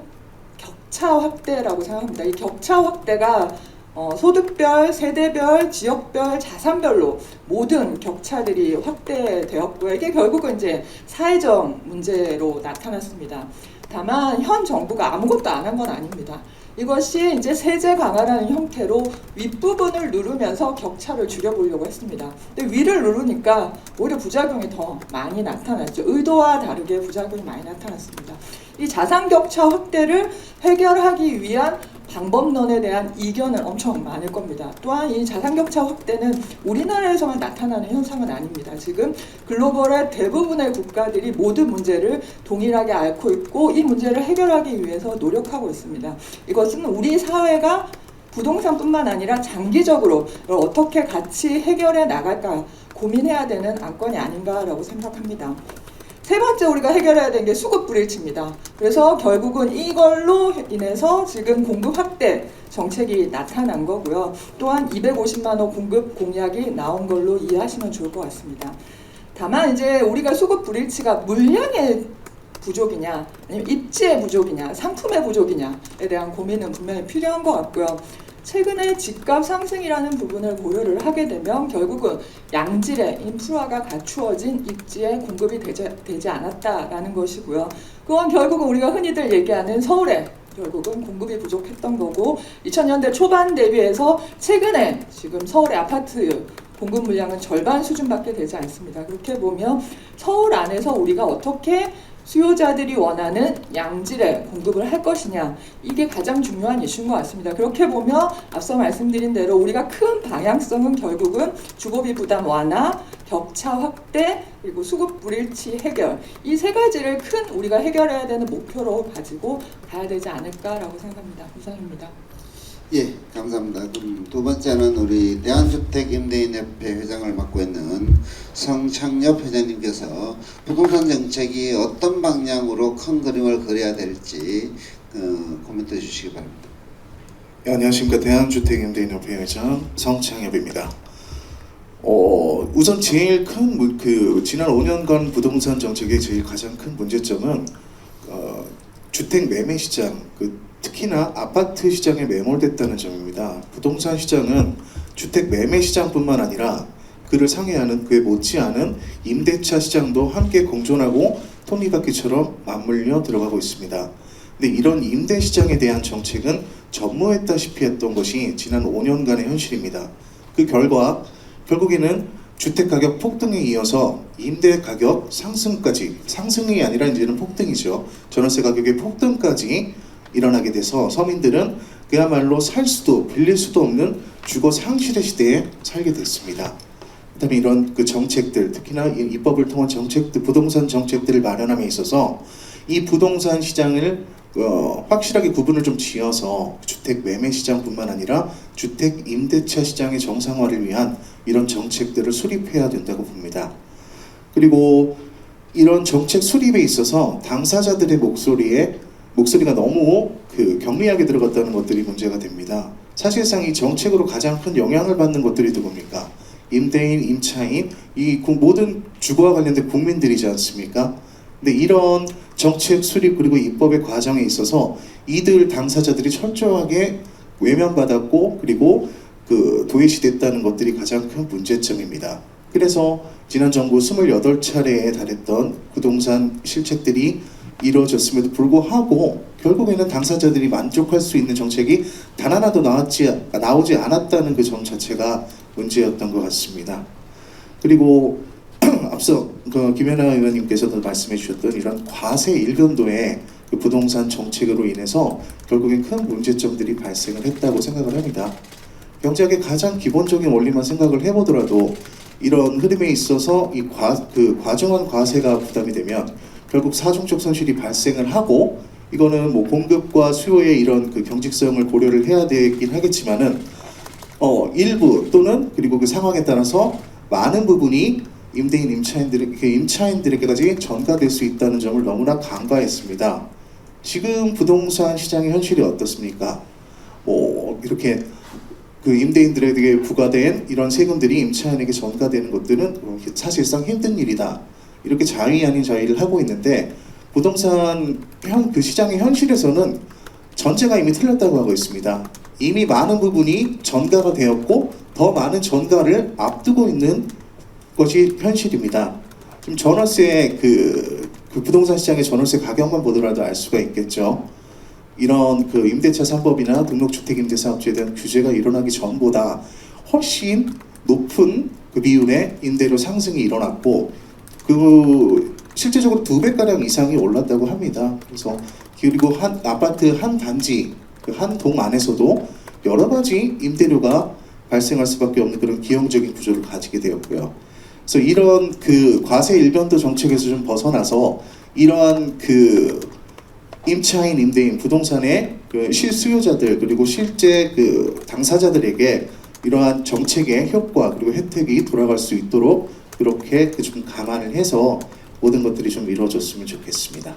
S6: 격차 확대라고 생각합니다. 이 격차 확대가 소득별, 세대별, 지역별, 자산별로 모든 격차들이 확대되었고요. 이게 결국은 이제 사회적 문제로 나타났습니다. 다만 현 정부가 아무것도 안 한 건 아닙니다. 이것이 이제 세제 강화라는 형태로 윗부분을 누르면서 격차를 줄여보려고 했습니다. 근데 위를 누르니까 오히려 부작용이 더 많이 나타났죠. 의도와 다르게 부작용이 많이 나타났습니다. 이 자산 격차 확대를 해결하기 위한 방법론에 대한 이견은 엄청 많을 겁니다. 또한 이 자산 격차 확대는 우리나라에서만 나타나는 현상은 아닙니다. 지금 글로벌의 대부분의 국가들이 모든 문제를 동일하게 앓고 있고 이 문제를 해결하기 위해서 노력하고 있습니다. 이것은 우리 사회가 부동산뿐만 아니라 장기적으로 이걸 어떻게 같이 해결해 나갈까 고민해야 되는 안건이 아닌가라고 생각합니다. 세 번째 우리가 해결해야 되는 게 수급 불일치입니다. 그래서 결국은 이걸로 인해서 지금 공급 확대 정책이 나타난 거고요. 또한 250만 호 공급 공약이 나온 걸로 이해하시면 좋을 것 같습니다. 다만 이제 우리가 수급 불일치가 물량의 부족이냐 아니면 입지의 부족이냐 상품의 부족이냐에 대한 고민은 분명히 필요한 것 같고요. 최근에 집값 상승이라는 부분을 고려를 하게 되면 결국은 양질의 인프라가 갖추어진 입지에 공급이 되지 않았다라는 것이고요. 그건 결국은 우리가 흔히들 얘기하는 서울에 결국은 공급이 부족했던 거고 2000년대 초반 대비해서 최근에 지금 서울의 아파트 공급 물량은 절반 수준밖에 되지 않습니다. 그렇게 보면 서울 안에서 우리가 어떻게 수요자들이 원하는 양질의 공급을 할 것이냐 이게 가장 중요한 이슈인 것 같습니다. 그렇게 보면 앞서 말씀드린 대로 우리가 큰 방향성은 결국은 주거비 부담 완화, 격차 확대, 그리고 수급 불일치 해결 이 세 가지를 큰 우리가 해결해야 되는 목표로 가지고 가야 되지 않을까라고 생각합니다. 이상입니다.
S5: 예, 감사합니다. 그럼 두 번째는 우리 대한주택임대인협회 회장을 맡고 있는 성창엽 회장님께서 부동산 정책이 어떤 방향으로 큰 그림을 그려야 될지 코멘트해 주시기 바랍니다.
S7: 네, 안녕하십니까. 대한주택임대인협회 회장 성창엽입니다. 우선 제일 큰 지난 5년간 부동산 정책의 제일 가장 큰 문제점은 주택 매매 시장, 특히나 아파트 시장에 매몰됐다는 점입니다. 부동산 시장은 주택 매매 시장뿐만 아니라 그를 상회하는 그에 못지않은 임대차 시장도 함께 공존하고 톱니바퀴처럼 맞물려 들어가고 있습니다. 근데 이런 임대 시장에 대한 정책은 전무했다시피 했던 것이 지난 5년간의 현실입니다. 그 결과 결국에는 주택가격 폭등에 이어서 임대가격 상승까지, 상승이 아니라 이제는 폭등이죠. 전월세 가격의 폭등까지 일어나게 돼서 서민들은 그야말로 살 수도 빌릴 수도 없는 주거 상실의 시대에 살게 됐습니다. 그다음에 이런 정책들, 특히나 입법을 통한 정책들, 부동산 정책들을 마련함에 있어서 이 부동산 시장을 확실하게 구분을 좀 지어서 주택 매매 시장뿐만 아니라 주택 임대차 시장의 정상화를 위한 이런 정책들을 수립해야 된다고 봅니다. 그리고 이런 정책 수립에 있어서 당사자들의 목소리가 너무 경미하게 들어갔다는 것들이 문제가 됩니다. 사실상 이 정책으로 가장 큰 영향을 받는 것들이 누굽니까? 임대인, 임차인, 이 모든 주거와 관련된 국민들이지 않습니까? 근데 이런 정책 수립 그리고 입법의 과정에 있어서 이들 당사자들이 철저하게 외면받았고 그리고 그 도외시됐다는 것들이 가장 큰 문제점입니다. 그래서 지난 정부 28차례에 달했던 부동산 실책들이 이루어졌음에도 불구하고 결국에는 당사자들이 만족할 수 있는 정책이 단 하나도 나오지 않았다는 그 점 자체가 문제였던 것 같습니다. 그리고 앞서 그 김연아 의원님께서도 말씀해 주셨던 이런 과세 일변도의 그 부동산 정책으로 인해서 결국엔 큰 문제점들이 발생을 했다고 생각을 합니다. 경제학의 가장 기본적인 원리만 생각을 해보더라도 이런 흐름에 있어서 이 과중한 과세가 부담이 되면 결국 사중적 손실이 발생을 하고 이거는 뭐 공급과 수요의 이런 그 경직성을 고려를 해야 되긴 하겠지만은 일부 또는 그리고 그 상황에 따라서 많은 부분이 임대인 임차인들에게까지 전가될 수 있다는 점을 너무나 간과했습니다. 지금 부동산 시장의 현실이 어떻습니까? 이렇게 그 임대인들에게 부과된 이런 세금들이 임차인에게 전가되는 것들은 사실상 힘든 일이다. 이렇게 자의 아닌 자의를 하고 있는데 부동산 그 시장의 현실에서는 전제가 이미 틀렸다고 하고 있습니다. 이미 많은 부분이 전가가 되었고 더 많은 전가를 앞두고 있는 것이 현실입니다. 지금 전월세 그 부동산 시장의 전월세 가격만 보더라도 알 수가 있겠죠. 이런 그 임대차 3법이나 등록주택임대사업주에 대한 규제가 일어나기 전보다 훨씬 높은 그 비율의 임대료 상승이 일어났고 그 실제적으로 2배가량 이상이 올랐다고 합니다. 그리고 한 아파트 한 단지 그 한 동 안에서도 여러 가지 임대료가 발생할 수밖에 없는 그런 기형적인 구조를 가지게 되었고요. 그래서 이런 그 과세 일변도 정책에서 좀 벗어나서 이러한 그 임차인, 임대인, 부동산의 그 실수요자들 그리고 실제 그 당사자들에게 이러한 정책의 효과 그리고 혜택이 돌아갈 수 있도록 그렇게 좀 감안을 해서 모든 것들이 좀 이루어졌으면 좋겠습니다.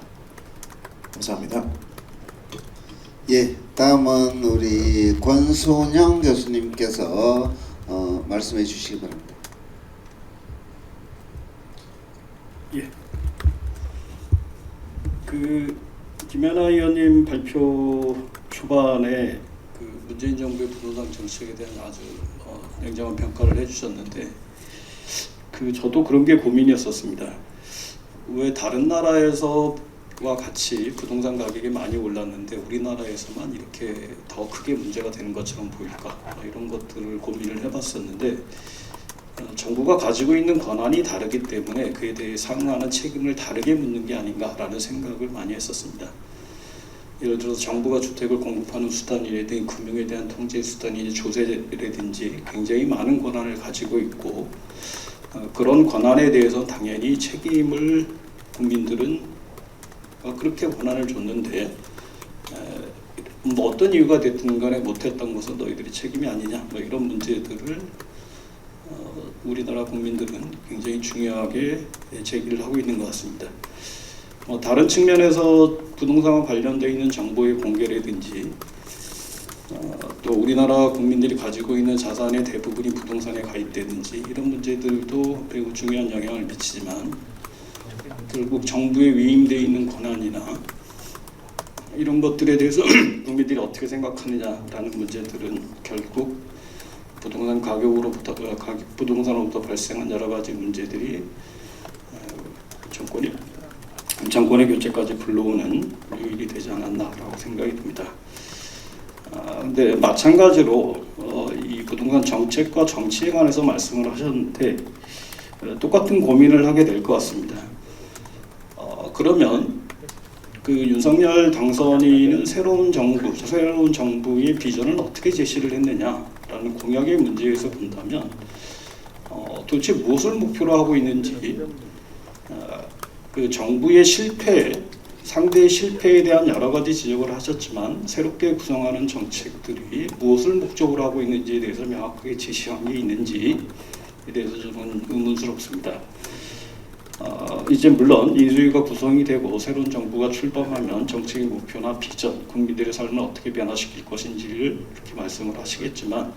S7: 감사합니다.
S5: 예, 다음은 우리 권순영 교수님께서 말씀해 주시기 바랍니다.
S8: 예. 김연아 의원님 발표 초반에 문재인 정부의 부동산 정책에 대한 아주 냉정한 평가를 해주셨는데 저도 그런 게 고민이었었습니다. 왜 다른 나라에서와 같이 부동산 가격이 많이 올랐는데 우리나라에서만 이렇게 더 크게 문제가 되는 것처럼 보일까? 이런 것들을 고민을 해봤었는데 정부가 가지고 있는 권한이 다르기 때문에 그에 대해 상응하는 책임을 다르게 묻는 게 아닌가라는 생각을 많이 했었습니다. 예를 들어서 정부가 주택을 공급하는 수단이라든지 금융에 대한 통제 수단이 조세라든지 굉장히 많은 권한을 가지고 있고 그런 권한에 대해서 당연히 책임을 국민들은 그렇게 권한을 줬는데 어떤 이유가 됐든 간에 못했던 것은 너희들이 책임이 아니냐 이런 문제들을 우리나라 국민들은 굉장히 중요하게 제기를 하고 있는 것 같습니다. 다른 측면에서 부동산과 관련되어 있는 정보의 공개라든지 또 우리나라 국민들이 가지고 있는 자산의 대부분이 부동산에 가입되든지 이런 문제들도 매우 중요한 영향을 미치지만 결국 정부에 위임되어 있는 권한이나 이런 것들에 대해서 국민들이 어떻게 생각하느냐라는 문제들은 결국 부동산 가격으로부터 부동산으로부터 발생한 여러 가지 문제들이 정권의 교체까지 불러오는 요인이 되지 않았나라고 생각이 듭니다. 근데 마찬가지로 이 부동산 정책과 정치에 관해서 말씀을 하셨는데 똑같은 고민을 하게 될 것 같습니다. 그러면 윤석열 당선인은 새로운 정부의 비전을 어떻게 제시를 했느냐라는 공약의 문제에서 본다면 도대체 무엇을 목표로 하고 있는지 정부의 상대의 실패에 대한 여러 가지 지적을 하셨지만 새롭게 구성하는 정책들이 무엇을 목적으로 하고 있는지에 대해서 명확하게 제시한 게 있는지에 대해서 저는 의문스럽습니다. 이제 물론 인수위가 구성이 되고 새로운 정부가 출범하면 정책의 목표나 비전, 국민들의 삶을 어떻게 변화시킬 것인지를 이렇게 말씀을 하시겠지만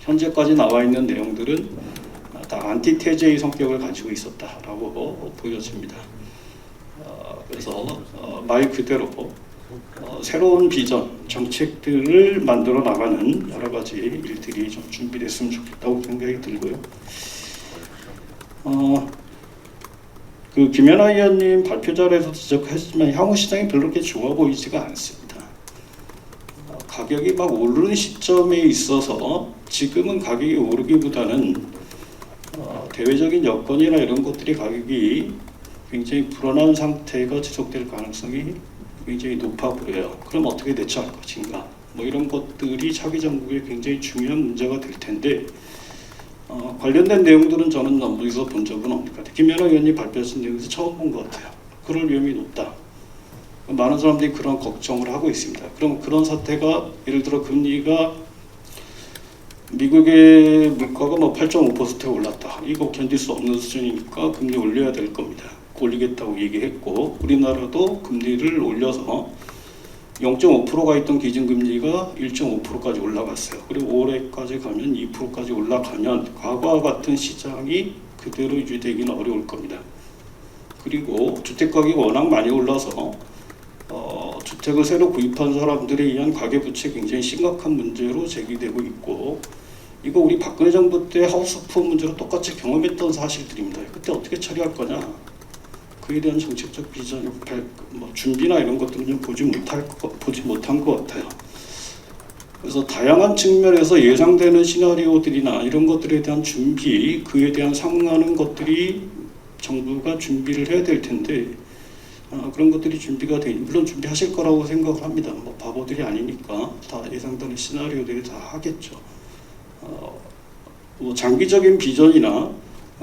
S8: 현재까지 나와 있는 내용들은 다 안티테제의 성격을 가지고 있었다라고 보여집니다. 그래서 말 그대로 새로운 비전, 정책들을 만들어 나가는 여러 가지 일들이 좀 준비됐으면 좋겠다고 생각이 들고요. 그 김연아 의원님 발표 자리에서 지적하셨지만 향후 시장이 별로 그렇게 좋아 보이지가 않습니다. 가격이 막 오르는 시점에 있어서 지금은 가격이 오르기보다는 대외적인 여건이나 이런 것들이 가격이 굉장히 불안한 상태가 지속될 가능성이 굉장히 높아 보여요. 그럼 어떻게 대처할 것인가? 뭐 이런 것들이 차기 정부의 굉장히 중요한 문제가 될 텐데 관련된 내용들은 저는 어디서 본 적은 없는 것 같아요. 김연아 의원님 발표하신 내용에서 처음 본 것 같아요. 그럴 위험이 높다. 많은 사람들이 그런 걱정을 하고 있습니다. 그럼 그런 사태가 예를 들어 금리가 미국의 물가가 뭐 8.5%가 올랐다. 이거 견딜 수 없는 수준이니까 금리 올려야 될 겁니다. 올리겠다고 얘기했고 우리나라도 금리를 올려서 0.5%가 있던 기준금리가 1.5%까지 올라갔어요. 그리고 올해까지 가면 2%까지 올라가면 과거와 같은 시장이 그대로 유지되기는 어려울 겁니다. 그리고 주택가격이 워낙 많이 올라서 주택을 새로 구입한 사람들에 의한 가계부채 굉장히 심각한 문제로 제기되고 있고 이거 우리 박근혜 정부 때 하우스푸어 문제로 똑같이 경험했던 사실들입니다. 그때 어떻게 처리할 거냐 그에 대한 정책적 비전, 준비나 이런 것들은 좀 보지 못한 것 같아요. 그래서 다양한 측면에서 예상되는 시나리오들이나 이런 것들에 대한 준비, 그에 대한 상응하는 것들이 정부가 준비를 해야 될 텐데 그런 것들이 준비가 돼 물론 준비하실 거라고 생각을 합니다. 뭐 바보들이 아니니까 다 예상되는 시나리오들이 다 하겠죠. 뭐 장기적인 비전이나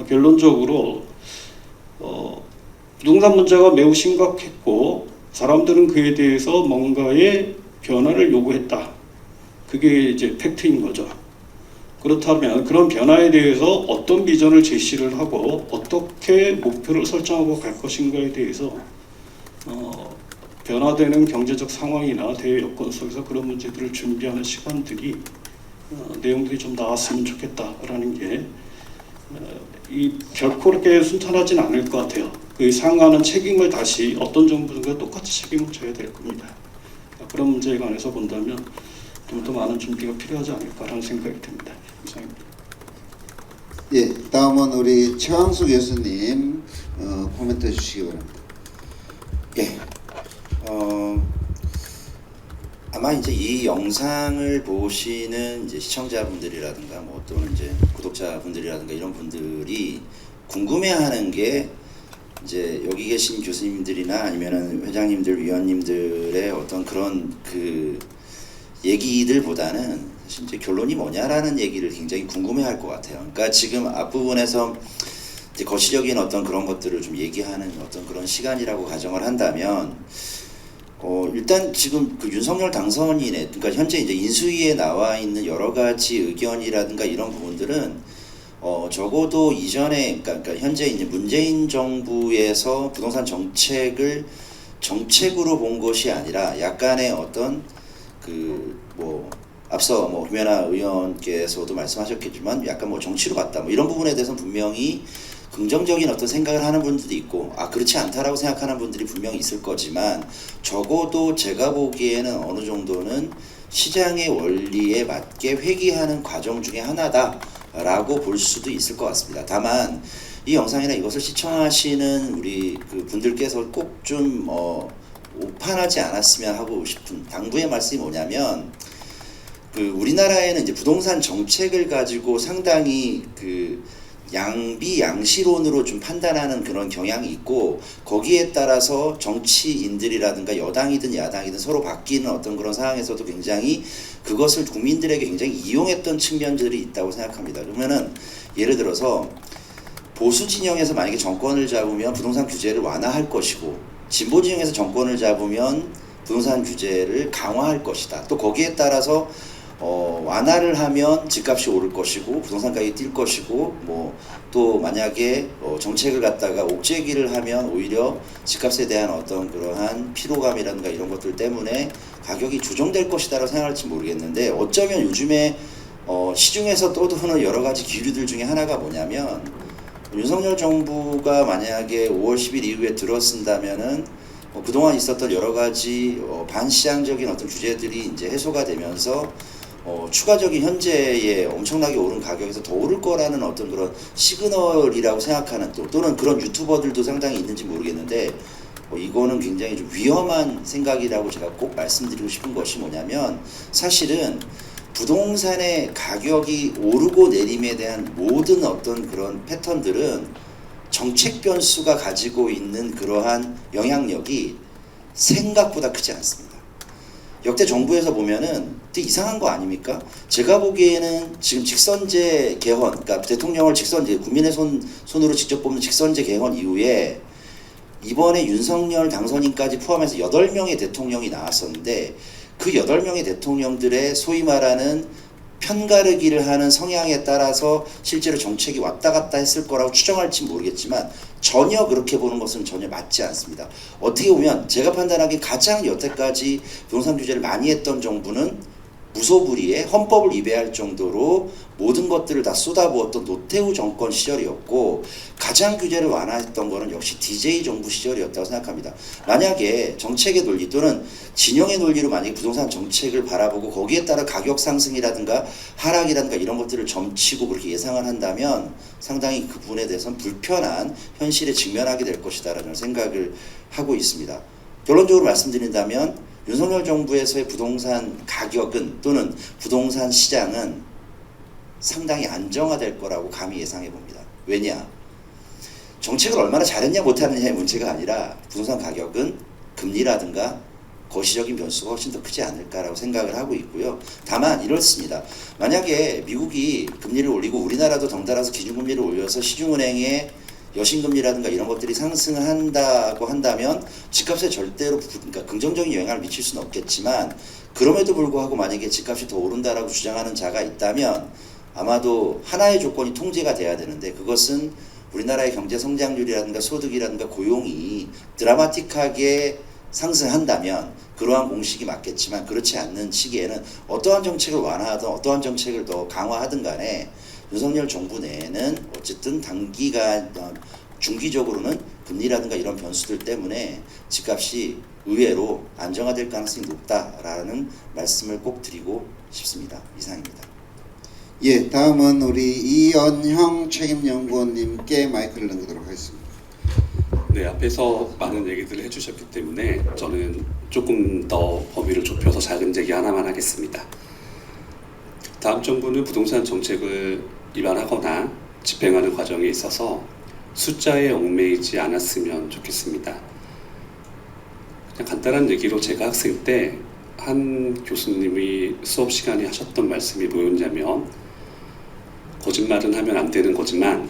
S8: 결론적으로 부동산 문제가 매우 심각했고 사람들은 그에 대해서 뭔가의 변화를 요구했다. 그게 이제 팩트인 거죠. 그렇다면 그런 변화에 대해서 어떤 비전을 제시를 하고 어떻게 목표를 설정하고 갈 것인가에 대해서 변화되는 경제적 상황이나 대외 여건 속에서 그런 문제들을 준비하는 시간들이 내용들이 좀 나왔으면 좋겠다라는 게 결코 그렇게 순탄하진 않을 것 같아요. 그 상하는 책임을 다시 어떤 정부든가 똑같이 책임을 져야 될 겁니다. 그런 문제에 관해서 본다면 좀 더 많은 준비가 필요하지 않을까라는 생각이 듭니다. 감사합니다.
S5: 예, 다음은 우리 최황수 교수님 코멘트 해주시기 바랍니다.
S9: 예. 아마 이제 이 영상을 보시는 이제 시청자분들이라든가 뭐 또는 이제 구독자분들이라든가 이런 분들이 궁금해하는 게 이제 여기 계신 교수님들이나 아니면은 회장님들, 위원님들의 어떤 그런 그 얘기들보다는 사실 이제 결론이 뭐냐라는 얘기를 굉장히 궁금해할 것 같아요. 그러니까 지금 앞부분에서 이제 거시적인 어떤 그런 것들을 좀 얘기하는 어떤 그런 시간이라고 가정을 한다면, 일단 지금 그 윤석열 당선인의, 그러니까 현재 이제 인수위에 나와 있는 여러 가지 의견이라든가 이런 부분들은 적어도 이전에, 그러니까 현재 이제 문재인 정부에서 부동산 정책을 정책으로 본 것이 아니라 약간의 어떤 앞서 김연아 의원께서도 말씀하셨겠지만 약간 정치로 봤다 이런 부분에 대해서는 분명히 긍정적인 어떤 생각을 하는 분들도 있고 그렇지 않다라고 생각하는 분들이 분명히 있을 거지만 적어도 제가 보기에는 어느 정도는 시장의 원리에 맞게 회귀하는 과정 중에 하나다라고 볼 수도 있을 것 같습니다. 다만 이 영상이나 이것을 시청하시는 우리 그 분들께서 꼭 좀 오판하지 않았으면 하고 싶은 당부의 말씀이 뭐냐면 우리나라에는 이제 부동산 정책을 가지고 상당히 양비양시론으로 좀 판단하는 그런 경향이 있고 거기에 따라서 정치인들이라든가 여당이든 야당이든 서로 바뀌는 어떤 그런 상황에서도 굉장히 그것을 국민들에게 굉장히 이용했던 측면들이 있다고 생각합니다. 그러면은 예를 들어서 보수 진영에서 만약에 정권을 잡으면 부동산 규제를 완화할 것이고 진보 진영에서 정권을 잡으면 부동산 규제를 강화할 것이다. 또 거기에 따라서 완화를 하면 집값이 오를 것이고 부동산 가격이 뛸 것이고 또 만약에 정책을 갖다가 옥죄기를 하면 오히려 집값에 대한 어떤 그러한 피로감이라든가 이런 것들 때문에 가격이 조정될 것이다라고 생각할지 모르겠는데 어쩌면 요즘에 시중에서 떠도는 여러 가지 기류들 중에 하나가 뭐냐면 윤석열 정부가 만약에 5월 10일 이후에 들어선다면은 그동안 있었던 여러 가지 반시장적인 어떤 규제들이 이제 해소가 되면서 추가적인 현재의 엄청나게 오른 가격에서 더 오를 거라는 어떤 그런 시그널이라고 생각하는 또는 그런 유튜버들도 상당히 있는지 모르겠는데 이거는 굉장히 좀 위험한 생각이라고 제가 꼭 말씀드리고 싶은 것이 뭐냐면 사실은 부동산의 가격이 오르고 내림에 대한 모든 어떤 그런 패턴들은 정책 변수가 가지고 있는 그러한 영향력이 생각보다 크지 않습니다. 역대 정부에서 보면은 되게 이상한 거 아닙니까? 제가 보기에는 지금 직선제 개헌, 그러니까 대통령을 직선제, 국민의 손으로 직접 뽑는 직선제 개헌 이후에 이번에 윤석열 당선인까지 포함해서 8명의 대통령이 나왔었는데 그 8명의 대통령들의 소위 말하는 편가르기를 하는 성향에 따라서 실제로 정책이 왔다 갔다 했을 거라고 추정할지 모르겠지만 전혀 그렇게 보는 것은 전혀 맞지 않습니다. 어떻게 보면 제가 판단하기에 가장 여태까지 부동산 규제를 많이 했던 정부는 무소불위에 헌법을 위배할 정도로 모든 것들을 다 쏟아부었던 노태우 정권 시절이었고 가장 규제를 완화했던 것은 역시 DJ 정부 시절이었다고 생각합니다. 만약에 정책의 논리 또는 진영의 논리로 만약에 부동산 정책을 바라보고 거기에 따라 가격 상승이라든가 하락이라든가 이런 것들을 점치고 그렇게 예상을 한다면 상당히 그 부분에 대해서는 불편한 현실에 직면하게 될 것이다라는 생각을 하고 있습니다. 결론적으로 말씀드린다면 윤석열 정부에서의 부동산 가격은 또는 부동산 시장은 상당히 안정화될 거라고 감히 예상해 봅니다. 왜냐? 정책을 얼마나 잘했냐 못하느냐의 문제가 아니라 부동산 가격은 금리라든가 거시적인 변수가 훨씬 더 크지 않을까라고 생각을 하고 있고요. 다만 이렇습니다. 만약에 미국이 금리를 올리고 우리나라도 덩달아서 기준금리를 올려서 시중은행의 여신금리라든가 이런 것들이 상승한다고 한다면 집값에 절대로 그러니까 긍정적인 영향을 미칠 수는 없겠지만 그럼에도 불구하고 만약에 집값이 더 오른다라고 주장하는 자가 있다면 아마도 하나의 조건이 통제가 돼야 되는데 그것은 우리나라의 경제 성장률이라든가 소득이라든가 고용이 드라마틱하게 상승한다면 그러한 공식이 맞겠지만 그렇지 않는 시기에는 어떠한 정책을 완화하든 어떠한 정책을 더 강화하든 간에 윤석열 정부 내에는 어쨌든 단기간 중기적으로는 금리라든가 이런 변수들 때문에 집값이 의외로 안정화될 가능성이 높다라는 말씀을 꼭 드리고 싶습니다. 이상입니다.
S5: 예, 다음은 우리 이연형 책임연구원님께 마이크를 넘기도록 하겠습니다.
S10: 네, 앞에서 많은 얘기들을 해주셨기 때문에 저는 조금 더 범위를 좁혀서 작은 제기 하나만 하겠습니다. 다음 정부는 부동산 정책을 입안하거나 집행하는 과정에 있어서 숫자에 얽매이지 않았으면 좋겠습니다. 그냥 간단한 얘기로 제가 학생 때 한 교수님이 수업 시간에 하셨던 말씀이 뭐였냐면 거짓말은 하면 안 되는 거지만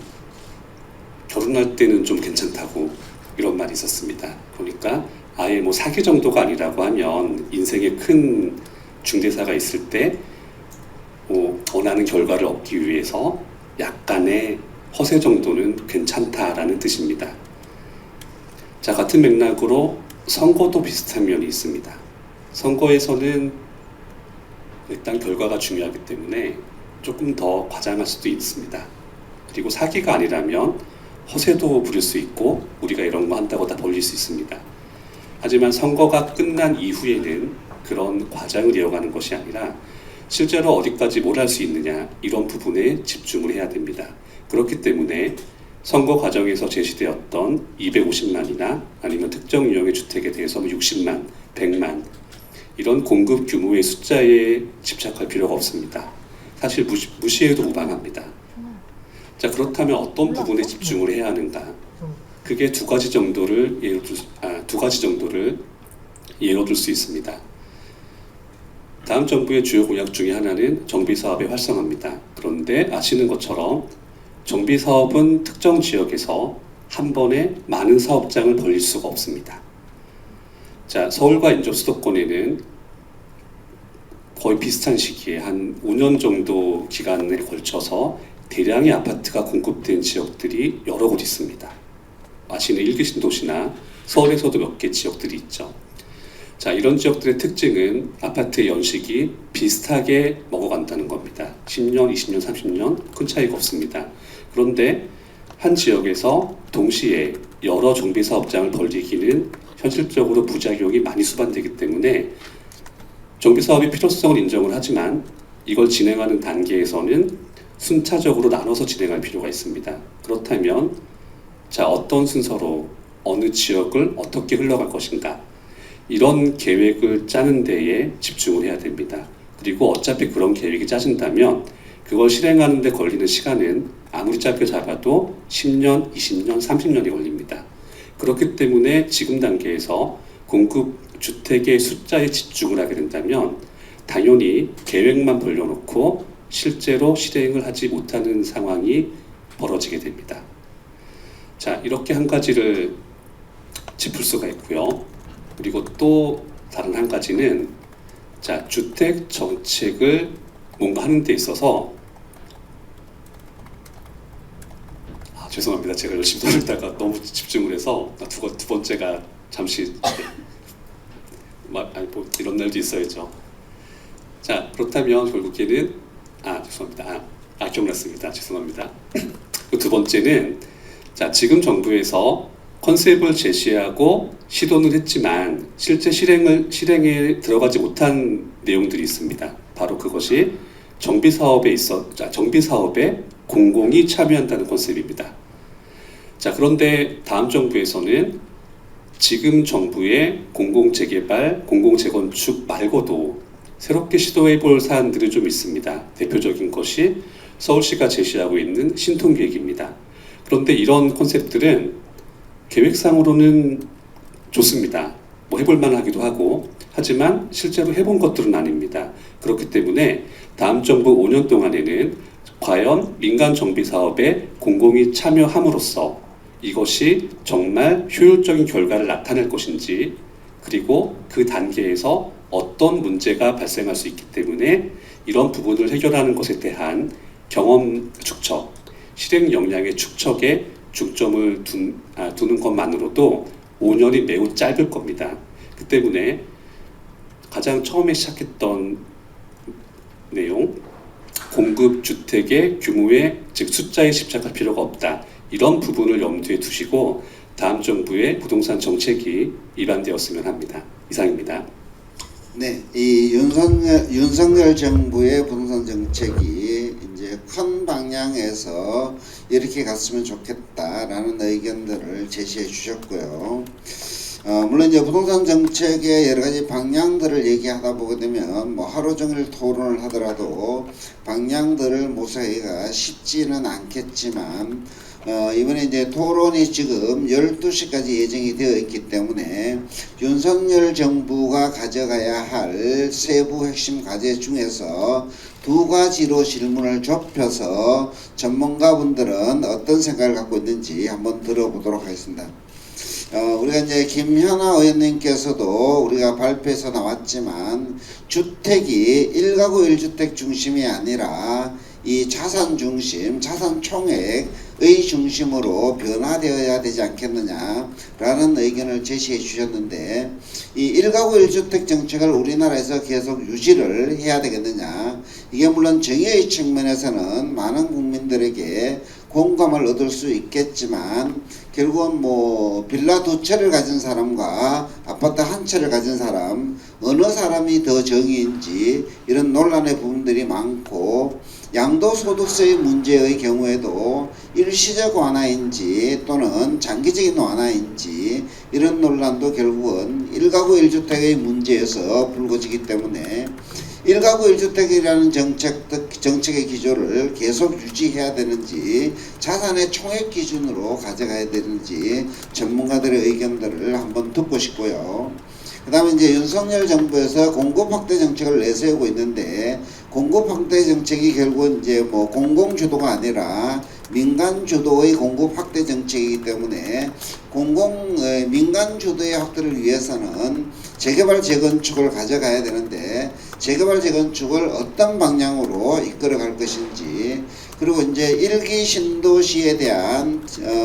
S10: 결혼할 때는 좀 괜찮다고 이런 말이 있었습니다. 그러니까 아예 뭐 사기 정도가 아니라고 하면 인생에 큰 중대사가 있을 때 원하는 결과를 얻기 위해서 약간의 허세 정도는 괜찮다라는 뜻입니다. 자, 같은 맥락으로 선거도 비슷한 면이 있습니다. 선거에서는 일단 결과가 중요하기 때문에 조금 더 과장할 수도 있습니다. 그리고 사기가 아니라면 허세도 부릴 수 있고 우리가 이런 거 한다고 다 벌릴 수 있습니다. 하지만 선거가 끝난 이후에는 그런 과장을 이어가는 것이 아니라 실제로 어디까지 뭘 할 수 있느냐 이런 부분에 집중을 해야 됩니다. 그렇기 때문에 선거 과정에서 제시되었던 250만이나 아니면 특정 유형의 주택에 대해서 60만, 100만 이런 공급 규모의 숫자에 집착할 필요가 없습니다. 사실 무시해도 무방합니다. 자, 그렇다면 어떤 부분에 집중을 해야 하는가? 그게 두 가지 정도를 예로 들 수 있습니다. 다음 정부의 주요 공약 중에 하나는 정비사업의 활성화입니다. 그런데 아시는 것처럼 정비사업은 특정 지역에서 한 번에 많은 사업장을 벌릴 수가 없습니다. 자, 서울과 인접 수도권에는 거의 비슷한 시기에 한 5년 정도 기간에 걸쳐서 대량의 아파트가 공급된 지역들이 여러 곳 있습니다. 아시는 일기 신도시나 서울에서도 몇 개 지역들이 있죠. 자, 이런 지역들의 특징은 아파트의 연식이 비슷하게 먹어간다는 겁니다. 10년, 20년, 30년 큰 차이가 없습니다. 그런데 한 지역에서 동시에 여러 정비사업장을 벌리기는 현실적으로 부작용이 많이 수반되기 때문에 정비 사업의 필요성을 인정을 하지만 이걸 진행하는 단계에서는 순차적으로 나눠서 진행할 필요가 있습니다. 그렇다면 자, 어떤 순서로 어느 지역을 어떻게 흘러갈 것인가, 이런 계획을 짜는 데에 집중을 해야 됩니다. 그리고 어차피 그런 계획이 짜진다면 그걸 실행하는 데 걸리는 시간은 아무리 짧게 잡아도 10년, 20년, 30년이 걸립니다. 그렇기 때문에 지금 단계에서 공급 주택의 숫자에 집중을 하게 된다면 당연히 계획만 벌려놓고 실제로 실행을 하지 못하는 상황이 벌어지게 됩니다. 자, 이렇게 한 가지를 짚을 수가 있고요. 그리고 또 다른 한 가지는, 자, 주택 정책을 뭔가 하는 데 있어서, 죄송합니다. 제가 열심히 들었다가 너무 집중을 해서 두 번째가 잠시 뭐 이런 날도 있어야죠. 자, 그렇다면 결국에는 죄송합니다. 기억났습니다. 죄송합니다. 그 두 번째는, 자, 지금 정부에서 컨셉을 제시하고 시도는 했지만 실제 실행에 들어가지 못한 내용들이 있습니다. 바로 그것이 정비 사업에 공공이 참여한다는 컨셉입니다. 자, 그런데 다음 정부에서는 지금 정부의 공공재개발, 공공재건축 말고도 새롭게 시도해 볼 사안들이 좀 있습니다. 대표적인 것이 서울시가 제시하고 있는 신통계획입니다. 그런데 이런 컨셉들은 계획상으로는 좋습니다. 뭐 해볼 만하기도 하고, 하지만 실제로 해본 것들은 아닙니다. 그렇기 때문에 다음 정부 5년 동안에는 과연 민간 정비 사업에 공공이 참여함으로써 이것이 정말 효율적인 결과를 나타낼 것인지, 그리고 그 단계에서 어떤 문제가 발생할 수 있기 때문에 이런 부분을 해결하는 것에 대한 경험 축적, 실행 역량의 축적에 중점을 두는 것만으로도 5년이 매우 짧을 겁니다. 그 때문에 가장 처음에 시작했던 내용, 공급 주택의 규모에, 즉 숫자에 집착할 필요가 없다. 이런 부분을 염두에 두시고 다음 정부의 부동산 정책이 입안되었으면 합니다. 이상입니다.
S5: 네, 이 윤석열 정부의 부동산 정책이 이제 큰 방향에서 이렇게 갔으면 좋겠다라는 의견들을 제시해 주셨고요. 물론 이제 부동산 정책의 여러 가지 방향들을 얘기하다 보게 되면 뭐 하루 종일 토론을 하더라도 방향들을 모색하기가 쉽지는 않겠지만, 이번에 이제 토론이 지금 12시까지 예정이 되어 있기 때문에 윤석열 정부가 가져가야 할 세부 핵심 과제 중에서 두 가지로 질문을 좁혀서 전문가분들은 어떤 생각을 갖고 있는지 한번 들어보도록 하겠습니다. 우리가 이제 김현아 의원님께서도 우리가 발표에서 나왔지만 주택이 1가구 1주택 중심이 아니라 이 자산 중심, 자산 총액의 중심으로 변화되어야 되지 않겠느냐라는 의견을 제시해 주셨는데, 이 1가구 1주택 정책을 우리나라에서 계속 유지를 해야 되겠느냐, 이게 물론 정의의 측면에서는 많은 국민들에게 공감을 얻을 수 있겠지만 결국은 뭐 빌라 2채를 가진 사람과 아파트 1채를 가진 사람, 어느 사람이 더 정의인지 이런 논란의 부분들이 많고, 양도소득세의 문제의 경우에도 일시적 완화인지 또는 장기적인 완화인지 이런 논란도 결국은 1가구 1주택의 문제에서 불거지기 때문에 1가구 1주택이라는 정책의 기조를 계속 유지해야 되는지, 자산의 총액 기준으로 가져가야 되는지 전문가들의 의견들을 한번 듣고 싶고요. 그 다음에 이제 윤석열 정부에서 공급 확대 정책을 내세우고 있는데, 공급 확대 정책이 결국은 이제 뭐 공공 주도가 아니라 민간 주도의 공급 확대 정책이기 때문에 민간 주도의 확대를 위해서는 재개발 재건축을 가져가야 되는데, 재개발 재건축을 어떤 방향으로 이끌어갈 것인지, 그리고 이제 1기 신도시에 대한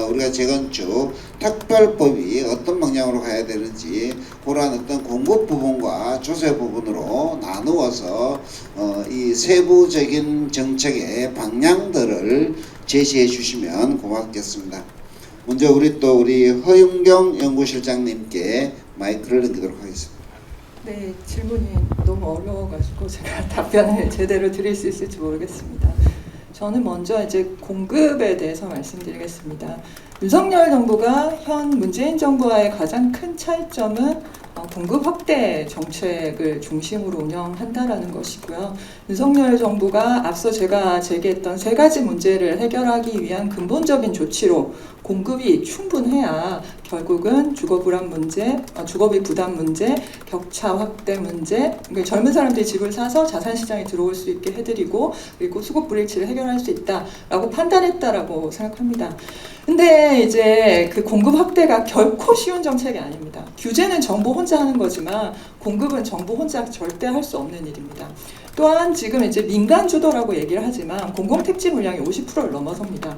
S5: 우리가 재건축 특별법이 어떤 방향으로 가야 되는지, 그러한 어떤 공급 부분과 조세 부분으로 나누어서 이 세부적인 정책의 방향들을 제시해 주시면 고맙겠습니다. 먼저 우리 허윤경 연구실장님께 마이크를 넘기도록 하겠습니다.
S6: 네, 질문이 너무 어려워가지고 제가 답변을 제대로 드릴 수 있을지 모르겠습니다. 저는 먼저 이제 공급에 대해서 말씀드리겠습니다. 윤석열 정부가 현 문재인 정부와의 가장 큰 차이점은 공급 확대 정책을 중심으로 운영한다라는 것이고요. 윤석열 정부가 앞서 제가 제기했던 세 가지 문제를 해결하기 위한 근본적인 조치로 공급이 충분해야 결국은 주거불안 문제, 주거비 부담 문제, 격차 확대 문제, 그러니까 젊은 사람들이 집을 사서 자산시장에 들어올 수 있게 해드리고 그리고 수급 불일치를 해결할 수 있다라고 판단했다라고 생각합니다. 근데 이제 그 공급 확대가 결코 쉬운 정책이 아닙니다. 규제는 정부 혼자 하는 거지만 공급은 정부 혼자 절대 할 수 없는 일입니다. 또한 지금 이제 민간 주도라고 얘기를 하지만 공공택지 물량이 50%를 넘어섭니다.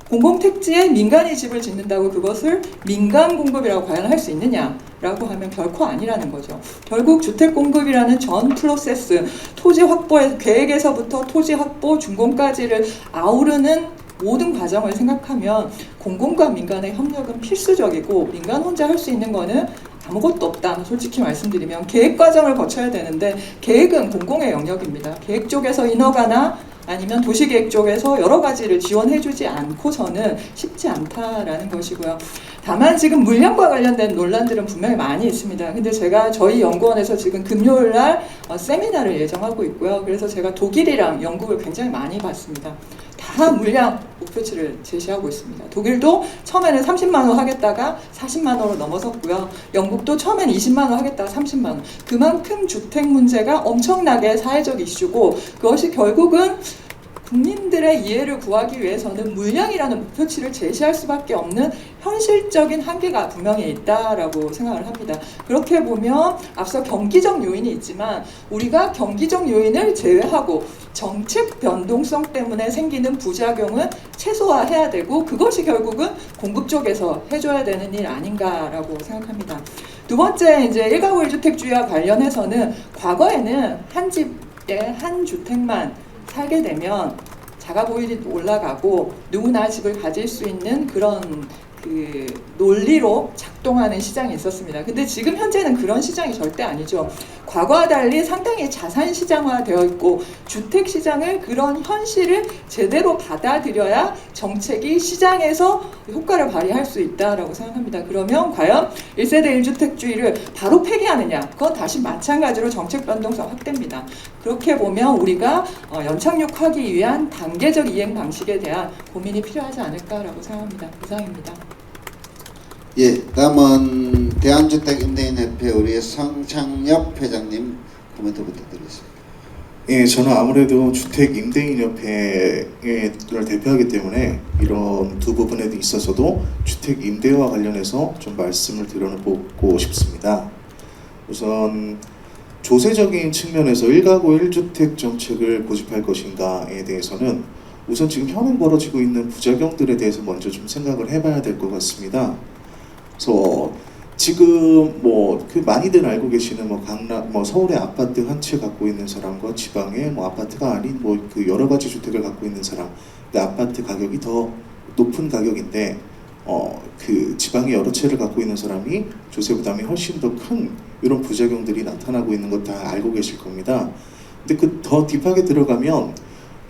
S6: 공공택지에 민간이 집을 짓는다고 그것을 민간 공급이라고 과연 할 수 있느냐라고 하면 결코 아니라는 거죠. 결국 주택 공급이라는 전 프로세스, 토지 확보의 계획에서부터 토지 확보, 준공까지를 아우르는 모든 과정을 생각하면 공공과 민간의 협력은 필수적이고 민간 혼자 할 수 있는 거는 아무것도 없다. 솔직히 말씀드리면 계획 과정을 거쳐야 되는데 계획은 공공의 영역입니다. 계획 쪽에서 인허가나 아니면 도시계획 쪽에서 여러 가지를 지원해주지 않고서는 쉽지 않다라는 것이고요. 다만 지금 물량과 관련된 논란들은 분명히 많이 있습니다. 근데 제가 저희 연구원에서 지금 금요일 날 세미나를 예정하고 있고요. 그래서 제가 독일이랑 영국을 굉장히 많이 봤습니다. 다 물량 목표치를 제시하고 있습니다. 독일도 처음에는 30만 원 하겠다가 40만 원으로 넘어섰고요. 영국도 처음에는 20만 원 하겠다가 30만 원. 그만큼 주택 문제가 엄청나게 사회적 이슈고 그것이 결국은 국민들의 이해를 구하기 위해서는 물량이라는 목표치를 제시할 수밖에 없는 현실적인 한계가 분명히 있다라고 생각을 합니다. 그렇게 보면 앞서 경기적 요인이 있지만 우리가 경기적 요인을 제외하고 정책 변동성 때문에 생기는 부작용은 최소화해야 되고 그것이 결국은 공급 쪽에서 해줘야 되는 일 아닌가라고 생각합니다. 두 번째 이제 1가구 1주택주의와 관련해서는 과거에는 한 집에 한 주택만 살게 되면 자가 보유율이 올라가고 누구나 집을 가질 수 있는 그런 그 논리로 작동하는 시장이 있었습니다. 근데 지금 현재는 그런 시장이 절대 아니죠. 과거와 달리 상당히 자산 시장화되어 있고 주택 시장을 그런 현실을 제대로 받아들여야 정책이 시장에서 효과를 발휘할 수 있다라고 생각합니다. 그러면 과연 1세대 1주택주의를 바로 폐기하느냐? 그건 다시 마찬가지로 정책 변동성 확대입니다. 그렇게 보면 우리가 연착륙하기 위한 단계적 이행 방식에 대한 고민이 필요하지 않을까라고 생각합니다. 이상입니다.
S5: 예, 다음은 대한주택임대인협회 우리 성창엽 회장님 코멘트 부탁드리겠습니다.
S7: 예, 저는 아무래도 주택임대인협회를 대표하기 때문에 이런 두 부분에 있어서도 주택임대와 관련해서 좀 말씀을 드려보고 싶습니다. 우선 조세적인 측면에서 1가구 1주택 정책을 고집할 것인가에 대해서는 우선 지금 현행 벌어지고 있는 부작용들에 대해서 먼저 좀 생각을 해봐야 될 것 같습니다. 그래서 지금 그 많이들 알고 계시는 강남 서울의 아파트 한 채 갖고 있는 사람과 지방의 아파트가 아닌 그 여러 가지 주택을 갖고 있는 사람, 근데 아파트 가격이 더 높은 가격인데 그 지방의 여러 채를 갖고 있는 사람이 조세 부담이 훨씬 더 큰 이런 부작용들이 나타나고 있는 것 다 알고 계실 겁니다. 근데 그 더 딥하게 들어가면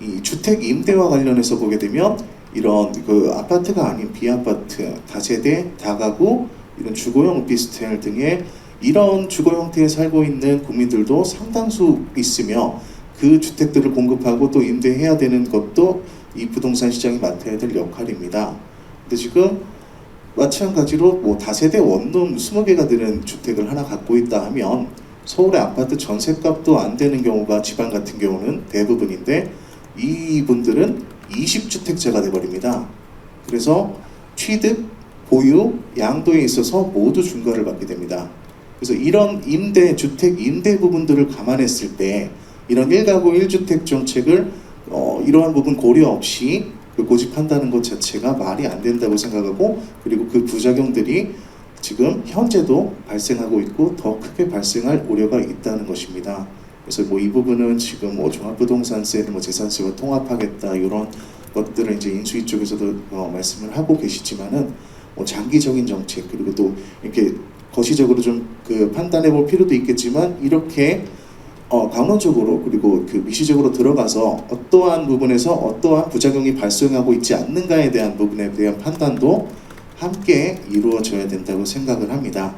S7: 이 주택 임대와 관련해서 보게 되면 이런 그 아파트가 아닌 비아파트, 다세대, 다가구, 이런 주거용 오피스텔 등의 이런 주거 형태에 살고 있는 국민들도 상당수 있으며 그 주택들을 공급하고 또 임대해야 되는 것도 이 부동산 시장이 맡아야 될 역할입니다. 근데 지금 마찬가지로 다세대 원룸 20개가 되는 주택을 하나 갖고 있다 하면 서울의 아파트 전셋값도 안 되는 경우가 지방 같은 경우는 대부분인데 이분들은 20주택자가 돼버립니다. 그래서 취득, 보유, 양도에 있어서 모두 중과를 받게 됩니다. 그래서 이런 주택 임대 부분들을 감안했을 때 이런 1가구 1주택 정책을 이러한 부분 고려 없이 고집한다는 것 자체가 말이 안 된다고 생각하고, 그리고 그 부작용들이 지금 현재도 발생하고 있고 더 크게 발생할 우려가 있다는 것입니다. 그래서 이 부분은 지금 종합부동산세를 재산세와 통합하겠다 이런 것들을 이제 인수위 쪽에서도 말씀을 하고 계시지만은 장기적인 정책, 그리고 또 이렇게 거시적으로 좀 그 판단해 볼 필요도 있겠지만 이렇게 강론적으로 그리고 그 미시적으로 들어가서 어떠한 부분에서 어떠한 부작용이 발생하고 있지 않는가에 대한 부분에 대한 판단도 함께 이루어져야 된다고 생각을 합니다.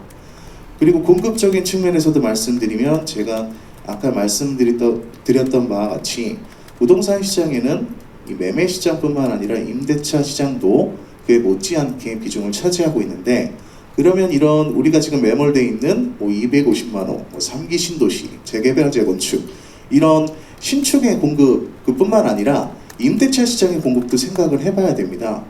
S7: 그리고 공급적인 측면에서도 말씀드리면 제가 아까 말씀드렸던 바와 같이 부동산 시장에는 이 매매 시장뿐만 아니라 임대차 시장도 그에 못지않게 비중을 차지하고 있는데, 그러면 이런 우리가 지금 매몰돼 있는 250만 호, 3기 신도시, 재개발 재건축 이런 신축의 공급 그뿐만 아니라 임대차 시장의 공급도 생각을 해봐야 됩니다.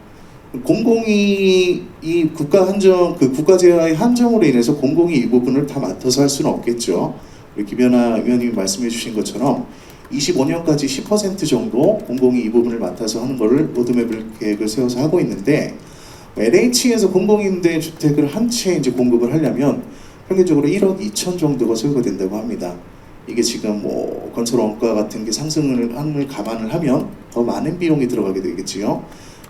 S7: 공공이 이 국가 한정 그 국가 제어의 한정으로 인해서 공공이 이 부분을 다 맡아서 할 수는 없겠죠. 우리 김연아 의원님이 말씀해주신 것처럼 25년까지 10% 정도 공공이 이 부분을 맡아서 하는 것을 로드맵 계획을 세워서 하고 있는데, LH에서 공공임대주택을 한 채 이제 공급을 하려면 평균적으로 1억 2천 정도가 소요가 된다고 합니다. 이게 지금 뭐 건설 원가 같은 게 상승을 함을 감안을 하면 더 많은 비용이 들어가게 되겠지요.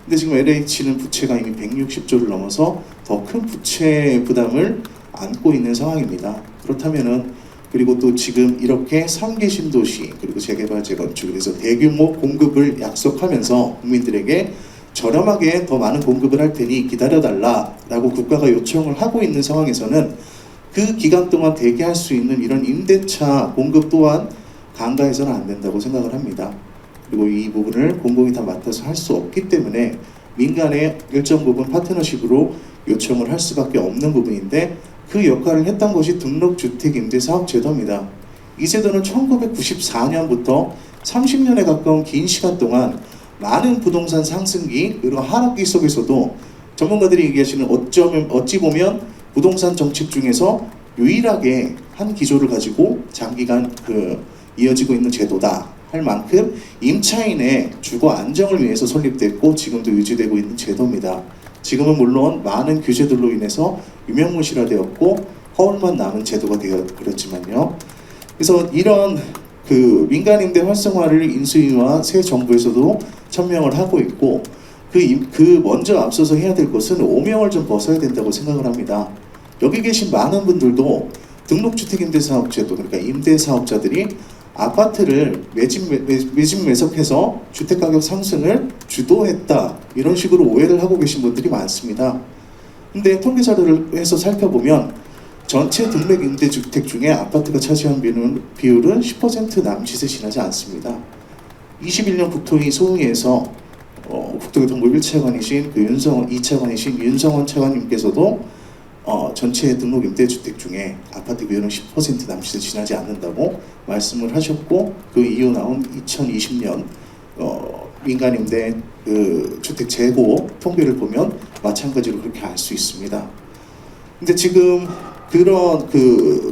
S7: 근데 지금 LH는 부채가 이미 160조를 넘어서 더 큰 부채 부담을 안고 있는 상황입니다. 그렇다면은 그리고 또 지금 이렇게 3기 신도시 그리고 재개발 재건축 그래서 대규모 공급을 약속하면서 국민들에게 저렴하게 더 많은 공급을 할 테니 기다려달라라고 국가가 요청을 하고 있는 상황에서는 그 기간 동안 대기할 수 있는 이런 임대차 공급 또한 간과해서는 안 된다고 생각을 합니다. 그리고 이 부분을 공공이 다 맡아서 할 수 없기 때문에 민간의 일정 부분 파트너십으로 요청을 할 수밖에 없는 부분인데, 그 역할을 했던 것이 등록주택임대사업제도입니다. 이 제도는 1994년부터 30년에 가까운 긴 시간 동안 많은 부동산 상승기 그리고 하락기 속에서도 전문가들이 얘기하시는 어찌 보면 부동산 정책 중에서 유일하게 한 기조를 가지고 장기간 이어지고 있는 제도다 할 만큼 임차인의 주거 안정을 위해서 설립됐고 지금도 유지되고 있는 제도입니다. 지금은 물론 많은 규제들로 인해서 유명무실화되었고 허울만 남은 제도가 되어버렸지만요. 그래서 이런 민간임대 활성화를 인수위와 새 정부에서도 천명을 하고 있고 먼저 앞서서 해야 될 것은 오명을 좀 벗어야 된다고 생각을 합니다. 여기 계신 많은 분들도 등록주택임대사업제도 그러니까 임대사업자들이 아파트를 매집 매석해서 주택가격 상승을 주도했다 이런 식으로 오해를 하고 계신 분들이 많습니다. 근데 통계 자료를 해서 살펴보면 전체 등록 임대주택 중에 아파트가 차지한 비율은 10% 남짓에 지나지 않습니다. 21년 국토위 소위에서 국토교통부 1차관이신 2차관이신 윤성원 차관님께서도 전체 등록 임대주택 중에 아파트 비율은 10% 남짓에 지나지 않는다고 말씀을 하셨고, 그 이후 나온 2020년 민간임대 주택 재고 통계를 보면 마찬가지로 그렇게 알 수 있습니다. 근데 지금 그런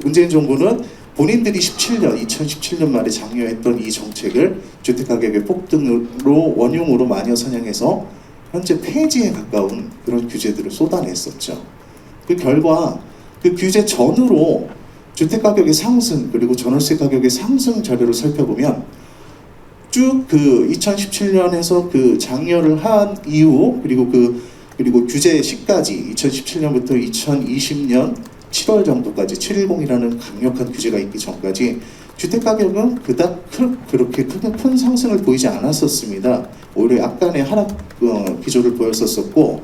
S7: 문재인 정부는 본인들이 2017년 말에 장려했던 이 정책을 주택가격의 폭등으로 원흉으로 마녀 사냥해서 현재 폐지에 가까운 그런 규제들을 쏟아냈었죠. 그 결과 그 규제 전후로 주택가격의 상승 그리고 전월세 가격의 상승 자료를 살펴보면 쭉 2017년에서 장려를 한 이후 그리고 규제 시까지 2017년부터 2020년 7월 정도까지 710이라는 강력한 규제가 있기 전까지 주택가격은 그닥 그렇게 큰 상승을 보이지 않았었습니다. 오히려 약간의 하락 기조를 보였었고,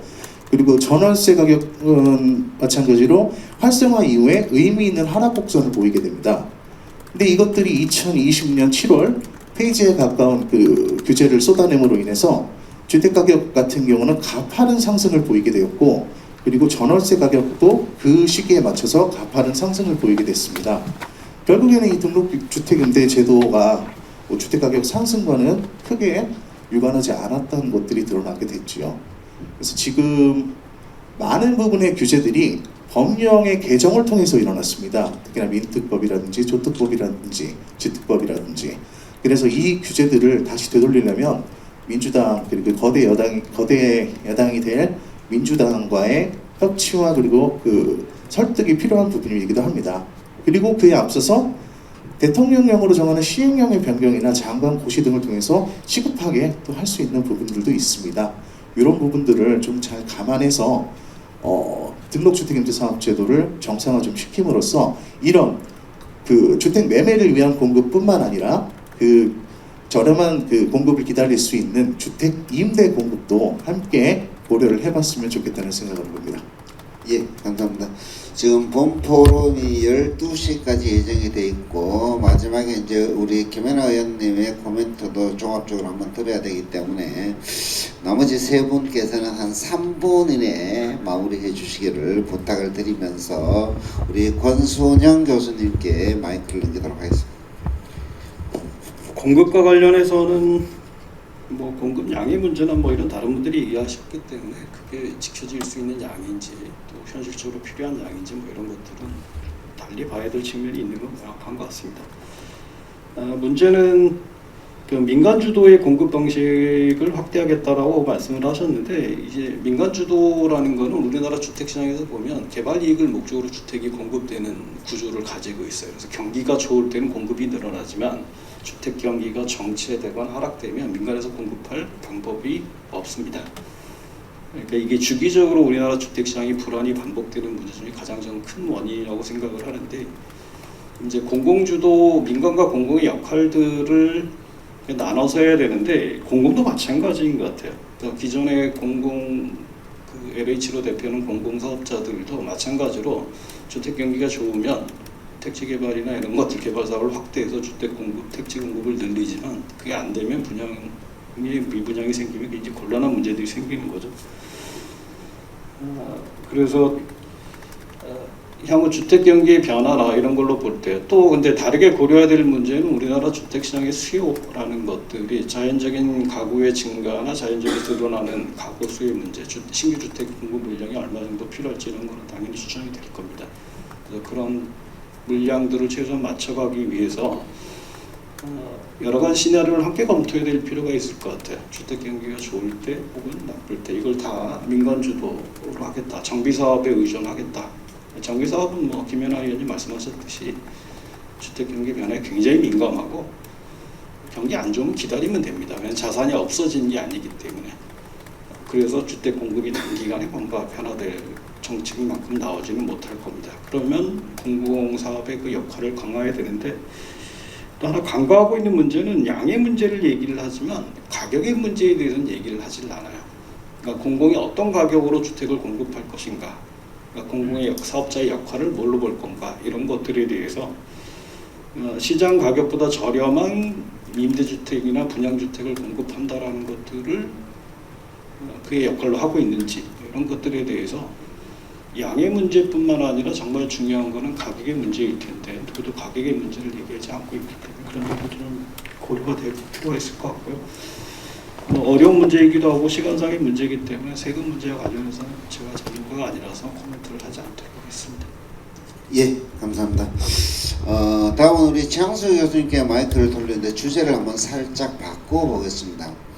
S7: 그리고 전월세 가격은 마찬가지로 활성화 이후에 의미 있는 하락 곡선을 보이게 됩니다. 근데 이것들이 2020년 7월 폐지에 가까운 규제를 쏟아냄으로 인해서 주택가격 같은 경우는 가파른 상승을 보이게 되었고, 그리고 전월세 가격도 그 시기에 맞춰서 가파른 상승을 보이게 됐습니다. 결국에는 이 등록주택임대 제도가 주택가격 상승과는 크게 유관하지 않았다는 것들이 드러나게 됐지요. 그래서 지금 많은 부분의 규제들이 법령의 개정을 통해서 일어났습니다. 특히나 민특법이라든지 조특법이라든지 지특법이라든지. 그래서 이 규제들을 다시 되돌리려면 민주당 그리고 거대 여당이 될 민주당과의 협치와 그리고 설득이 필요한 부분이기도 합니다. 그리고 그에 앞서서 대통령령으로 정하는 시행령의 변경이나 장관 고시 등을 통해서 시급하게 또 할 수 있는 부분들도 있습니다. 이런 부분들을 좀 잘 감안해서 등록주택임대사업제도를 정상화 좀 시킴으로써 이런 그 주택 매매를 위한 공급뿐만 아니라 그 저렴한 그 공급을 기다릴 수 있는 주택 임대 공급도 함께 고려를 해봤으면 좋겠다는 생각을 합니다.
S5: 예, 감사합니다. 지금 본 토론이 12시까지 예정이 돼 있고 마지막에 이제 우리 김연아 의원님의 코멘트도 종합적으로 한번 들어야 되기 때문에 나머지 세 분께서는 한 3분 이내에 마무리해 주시기를 부탁을 드리면서 우리 권순영 교수님께 마이크를 넘기도록 하겠습니다.
S8: 공급과 관련해서는 뭐 공급 양의 문제나 뭐 이런 다른 분들이 얘기하셨기 때문에 그게 지켜질 수 있는 양인지 또 현실적으로 필요한 양인지 뭐 이런 것들은 달리 봐야 될 측면이 있는 건 명확한 것 같습니다. 문제는 그 민간 주도의 공급 방식을 확대하겠다라고 말씀을 하셨는데 이제 민간 주도라는 거는 우리나라 주택 시장에서 보면 개발 이익을 목적으로 주택이 공급되는 구조를 가지고 있어요. 그래서 경기가 좋을 때는 공급이 늘어나지만 주택 경기가 정체되거나 하락되면 민간에서 공급할 방법이 없습니다. 그러니까 이게 주기적으로 우리나라 주택 시장이 불안이 반복되는 문제 중에 가장 저는 큰 원인이라고 생각을 하는데 이제 공공주도 민간과 공공의 역할들을 나눠서 해야 되는데 공공도 마찬가지인 것 같아요. 그러니까 기존의 공공 그 LH로 대표하는 공공사업자들도 마찬가지로 주택 경기가 좋으면 택지 개발이나 이런 것들 개발 사업을 확대해서 주택 공급, 택지 공급을 늘리지만 그게 안 되면 분양이 미분양이 생기면 이제 곤란한 문제들이 생기는 거죠. 그래서 향후 주택 경기의 변화나 이런 걸로 볼 때 또 근데 다르게 고려해야 될 문제는 우리나라 주택 시장의 수요라는 것들이 자연적인 가구의 증가나 자연적으로 드러나는 가구 수요 문제, 신규 주택 공급 물량이 얼마 정도 필요할지 이런 거는 당연히 추정이 될 겁니다. 그래서 그런 물량들을 최소한 맞춰가기 위해서 여러 가지 시나리오를 함께 검토해야 될 필요가 있을 것 같아요. 주택 경기가 좋을 때 혹은 나쁠 때 이걸 다 민간 주도로 하겠다. 정비 사업에 의존하겠다. 정비 사업은 뭐 김연아 의원님 말씀하셨듯이 주택 경기 변화에 굉장히 민감하고 경기 안 좋으면 기다리면 됩니다. 왜냐하면 자산이 없어지는 게 아니기 때문에. 그래서 주택 공급이 단기간에 뭔가 변화될 정책만큼 나오지는 못할 겁니다. 그러면 공공사업의 그 역할을 강화해야 되는데 또 하나 간과하고 있는 문제는 양의 문제를 얘기를 하지만 가격의 문제에 대해서는 얘기를 하질 않아요. 그러니까 공공이 어떤 가격으로 주택을 공급할 것인가, 그러니까 공공의 사업자의 역할을 뭘로 볼 건가 이런 것들에 대해서 시장 가격보다 저렴한 임대주택이나 분양주택을 공급한다라는 것들을 그의 역할로 하고 있는지 이런 것들에 대해서 양의 문제뿐만 아니라 정말 중요한 거는 가격의 문제일 텐데 누구도 가격의 문제를 얘기하지 않고 있기 때문에 그런 것도 좀 고려가 될 필요가 있을 것 같고요. 어려운 문제이기도 하고 시간상의 문제이기 때문에 세금 문제와 관련해서는 제가 전문가가 아니라서 코멘트를 하지 않도록 하겠습니다.
S5: 예, 감사합니다. 다음은 우리 최항수 교수님께 마이크를 돌리는데 주제를 한번 살짝 바꿔보겠습니다.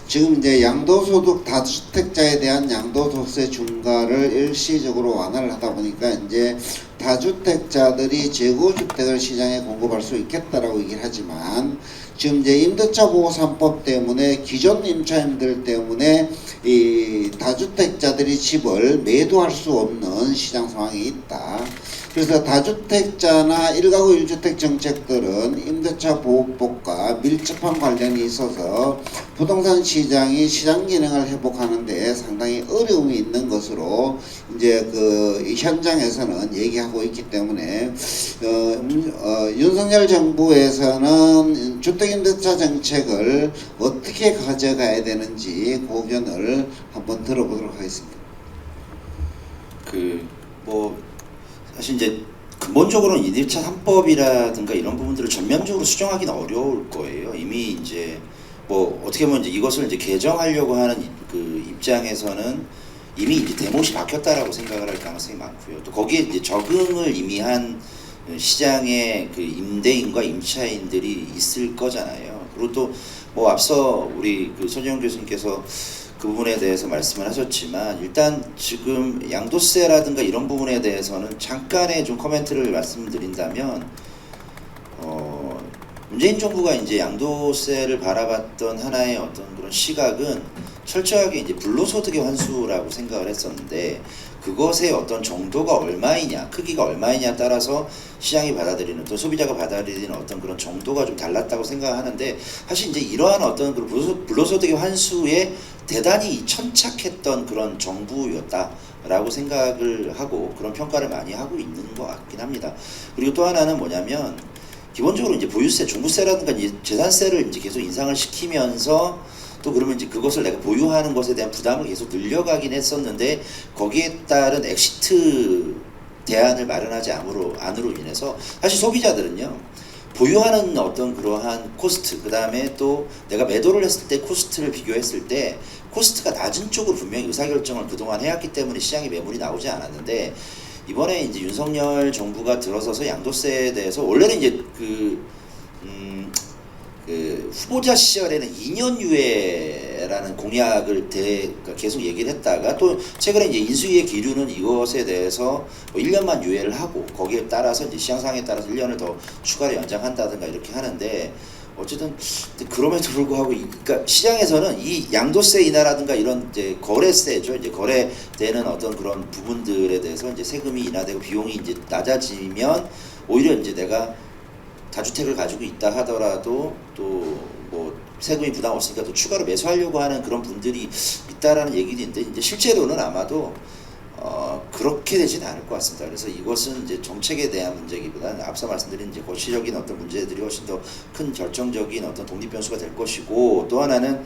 S5: 지금 이제 양도소득 다주택자에 대한 양도소득세 중과를 일시적으로 완화를 하다 보니까 이제 다주택자들이 재고주택을 시장에 공급할 수 있겠다라고 얘기를 하지만 지금 이제 임대차 보호 3법 때문에 기존 임차인들 때문에 이 다주택자들이 집을 매도할 수 없는 시장 상황이 있다. 그래서 다주택자나 1가구 1주택 정책들은 임대차 보호법과 밀접한 관련이 있어서 부동산 시장이 시장 기능을 회복하는 데 상당히 어려움이 있는 것으로 이제 그 현장에서는 얘기하고 있기 때문에 윤석열 정부에서는 주택임대차 정책을 어떻게 가져가야 되는지 고견을 한번 들어보도록 하겠습니다.
S9: 사실 이제 근본적으로는 임대차 3법이라든가 이런 부분들을 전면적으로 수정하기는 어려울 거예요. 이미 이제 뭐 어떻게 보면 이제 이것을 이제 개정하려고 하는 그 입장에서는 이미 이제 대못이 박혔다라고 생각을 할 가능성이 많고요. 또 거기에 이제 적응을 이미 한 시장의 그 임대인과 임차인들이 있을 거잖아요. 그리고 또 뭐 앞서 우리 그 손재영 교수님께서 그 부분에 대해서 말씀을 하셨지만 일단 지금 양도세라든가 이런 부분에 대해서는 잠깐의 좀 코멘트를 말씀드린다면 문재인 정부가 이제 양도세를 바라봤던 하나의 어떤 그런 시각은 철저하게 이제 불로소득의 환수라고 생각을 했었는데 그것의 어떤 정도가 얼마이냐, 크기가 얼마이냐에 따라서 시장이 받아들이는 또 소비자가 받아들이는 어떤 그런 정도가 좀 달랐다고 생각하는데 사실 이제 이러한 어떤 그 불로소득의 환수에 대단히 천착했던 그런 정부였다라고 생각을 하고 그런 평가를 많이 하고 있는 것 같긴 합니다. 그리고 또 하나는 뭐냐면 기본적으로 이제 보유세, 종부세라든가 이제 재산세를 이제 계속 인상을 시키면서 또 그러면 이제 그것을 내가 보유하는 것에 대한 부담을 계속 늘려가긴 했었는데 거기에 따른 엑시트 대안을 마련하지 않으로 인해서 사실 소비자들은요 보유하는 어떤 그러한 코스트 그 다음에 또 내가 매도를 했을 때 코스트를 비교했을 때 코스트가 낮은 쪽으로 분명히 의사결정을 그동안 해왔기 때문에 시장에 매물이 나오지 않았는데 이번에 이제 윤석열 정부가 들어서서 양도세에 대해서 원래는 이제 그 후보자 시절에는 2년 유예라는 공약을 계속 얘기를 했다가 또 최근에 이제 인수위의 기류는 이것에 대해서 뭐 1년만 유예를 하고 거기에 따라서 이제 시장 상황에 따라서 1년을 더 추가로 연장한다든가 이렇게 하는데 어쨌든 그럼에도 불구하고 그러니까 시장에서는 이 양도세 인하라든가 이런 이제 거래세죠. 이제 거래되는 어떤 그런 부분들에 대해서 이제 세금이 인하되고 비용이 이제 낮아지면 오히려 이제 내가 다주택을 가지고 있다 하더라도 또 뭐 세금이 부담 없으니까 또 추가로 매수하려고 하는 그런 분들이 있다라는 얘기도 있는데 이제 실제로는 아마도 그렇게 되지는 않을 것 같습니다. 그래서 이것은 이제 정책에 대한 문제기보다는 앞서 말씀드린 이제 고시적인 어떤 문제들이 훨씬 더 큰 결정적인 어떤 독립 변수가 될 것이고 또 하나는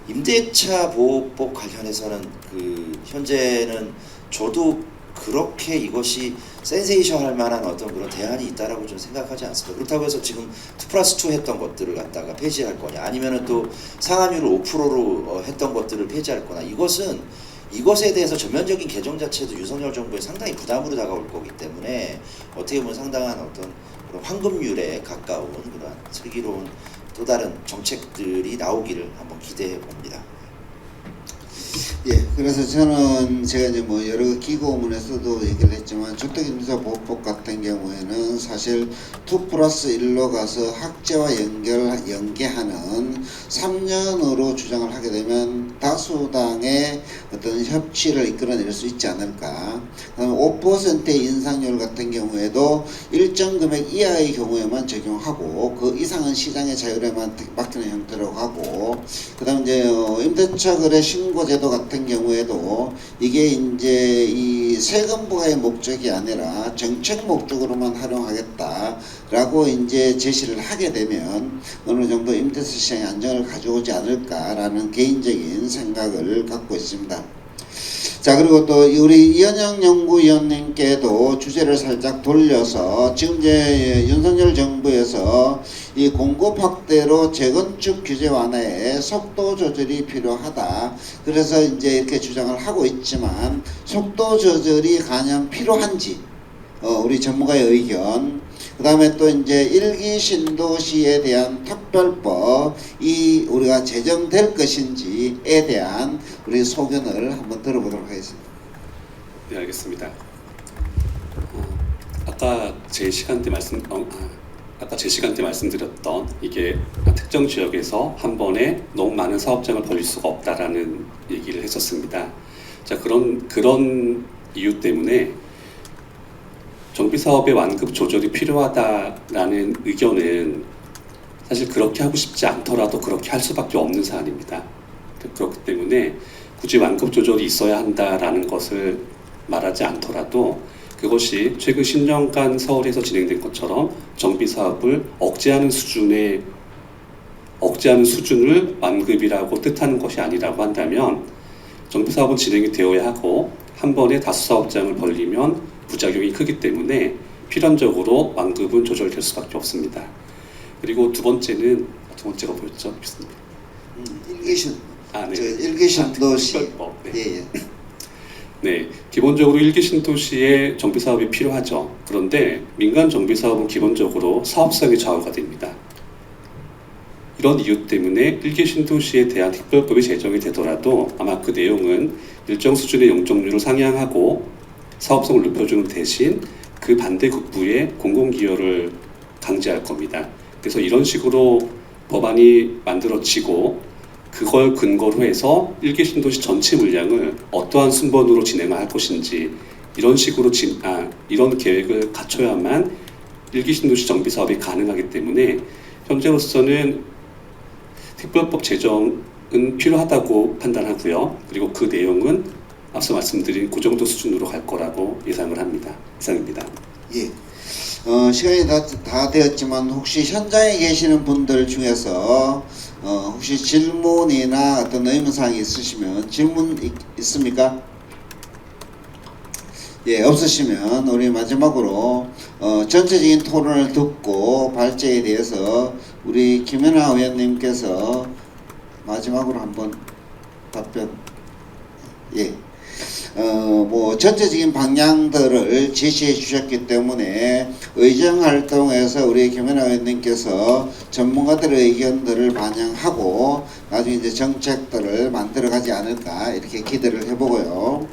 S9: 임대차 보호법 관련해서는 그 현재는 저도 그렇게 이것이 센세이션할 만한 어떤 그런 대안이 있다라고 좀 생각하지 않습니다. 그렇다고 해서 지금 2+2 했던 것들을 갖다가 폐지할 거냐 아니면은 또 상한율을 5%로 했던 것들을 폐지할 거나 이것에 대해서 전면적인 개정 자체도 윤석열 정부에 상당히 부담으로 다가올 거기 때문에 어떻게 보면 상당한 어떤 그런 황금률에 가까운 그런 슬기로운 또 다른 정책들이 나오기를 한번 기대해 봅니다.
S5: 예, 그래서 저는 제가 이제 뭐 여러 기고문에서도 얘기를 했지만 주택임대차보호법 같은 경우에는 사실 2+1로 가서 학제와 연계하는 3년으로 주장을 하게 되면 다수당의 어떤 협치를 이끌어낼 수 있지 않을까. 그다음에 5%의 인상률 같은 경우에도 일정 금액 이하의 경우에만 적용하고 그 이상은 시장의 자율에만 맡기는 형태로 하고 그다음 이제 임대차 거래 신고제도 같은 경우에도 이게 이제 이 세금 부과의 목적이 아니라 정책 목적으로만 활용하겠다라고 이제 제시를 하게 되면 어느 정도 임대차 시장의 안정을 가져오지 않을까라는 개인적인 생각을 갖고 있습니다. 자, 그리고 또 우리 이현영 연구위원님께도 주제를 살짝 돌려서 지금 이제 윤석열 정부에서 이 공급 확대로 재건축 규제 완화에 속도 조절이 필요하다. 그래서 이제 이렇게 주장을 하고 있지만 속도 조절이 가장 필요한지 우리 전문가의 의견, 그 다음에 또 이제 일기 신도시에 대한 특별법이 우리가 제정될 것인지에 대한 우리 소견을 한번 들어보도록 하겠습니다.
S10: 네, 알겠습니다. 아까 제 시간 때 말씀드렸던 이게 특정 지역에서 한 번에 너무 많은 사업장을 벌릴 수가 없다라는 얘기를 했었습니다. 자, 그런 이유 때문에 정비사업의 완급 조절이 필요하다라는 의견은 사실 그렇게 하고 싶지 않더라도 그렇게 할 수밖에 없는 사안입니다. 그렇기 때문에 굳이 완급 조절이 있어야 한다라는 것을 말하지 않더라도 그것이 최근 10년간 서울에서 진행된 것처럼 정비사업을 억제하는 수준을 완급이라고 뜻하는 것이 아니라고 한다면 정비사업은 진행이 되어야 하고 한 번에 다수 사업장을 벌리면 부작용이 크기 때문에 필연적으로 완급은 조절될 수밖에 없습니다. 그리고 두 번째가 뭐였죠?
S5: 일기 신도시.
S10: 네. 네, 기본적으로 일기 신도시에 정비 사업이 필요하죠. 그런데 민간 정비 사업은 기본적으로 사업성이 좌우가 됩니다. 이런 이유 때문에 일기 신도시에 대한 특별법이 제정이 되더라도 아마 그 내용은 일정 수준의 용적률을 상향하고 사업성을 높여주는 대신 그 반대급부에 공공기여를 강제할 겁니다. 그래서 이런 식으로 법안이 만들어지고 그걸 근거로 해서 1기 신도시 전체 물량을 어떠한 순번으로 진행할 것인지 이런 식으로 이런 계획을 갖춰야만 1기 신도시 정비 사업이 가능하기 때문에 현재로서는 특별법 제정은 필요하다고 판단하고요. 그리고 그 내용은 앞서 말씀드린 그 정도 수준으로 갈 거라고 예상을 합니다. 이상입니다.
S5: 예. 시간이 다 되었지만 혹시 현장에 계시는 분들 중에서 혹시 질문이나 어떤 의문사항이 있으시면 질문 있습니까? 예, 없으시면 우리 마지막으로 전체적인 토론을 듣고 발제에 대해서 우리 김연아 의원님께서 마지막으로 한번 답변. 예. 뭐 전체적인 방향들을 제시해 주셨기 때문에 의정 활동에서 우리 김연아 의원님께서 전문가들의 의견들을 반영하고 나중에 이제 정책들을 만들어 가지 않을까 이렇게 기대를 해보고요.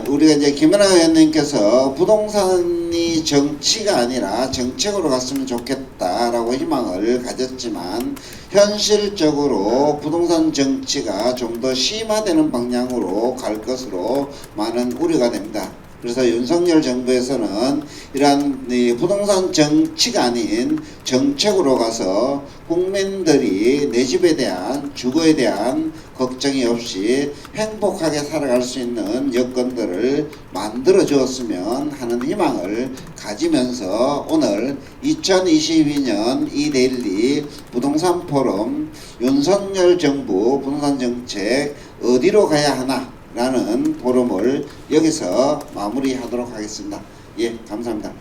S5: 우리가 이제 김연아 의원님께서 부동산이 정치가 아니라 정책으로 갔으면 좋겠다라고 희망을 가졌지만 현실적으로 부동산 정치가 좀 더 심화되는 방향으로 갈 것으로 많은 우려가 됩니다. 그래서 윤석열 정부에서는 이러한 부동산 정치가 아닌 정책으로 가서 국민들이 내 집에 대한 주거에 대한 걱정이 없이 행복하게 살아갈 수 있는 여건들을 만들어 주었으면 하는 희망을 가지면서 오늘 2022년 이데일리 부동산 포럼 윤석열 정부 부동산 정책 어디로 가야 하나 라는 포럼을 여기서 마무리하도록 하겠습니다. 예, 감사합니다.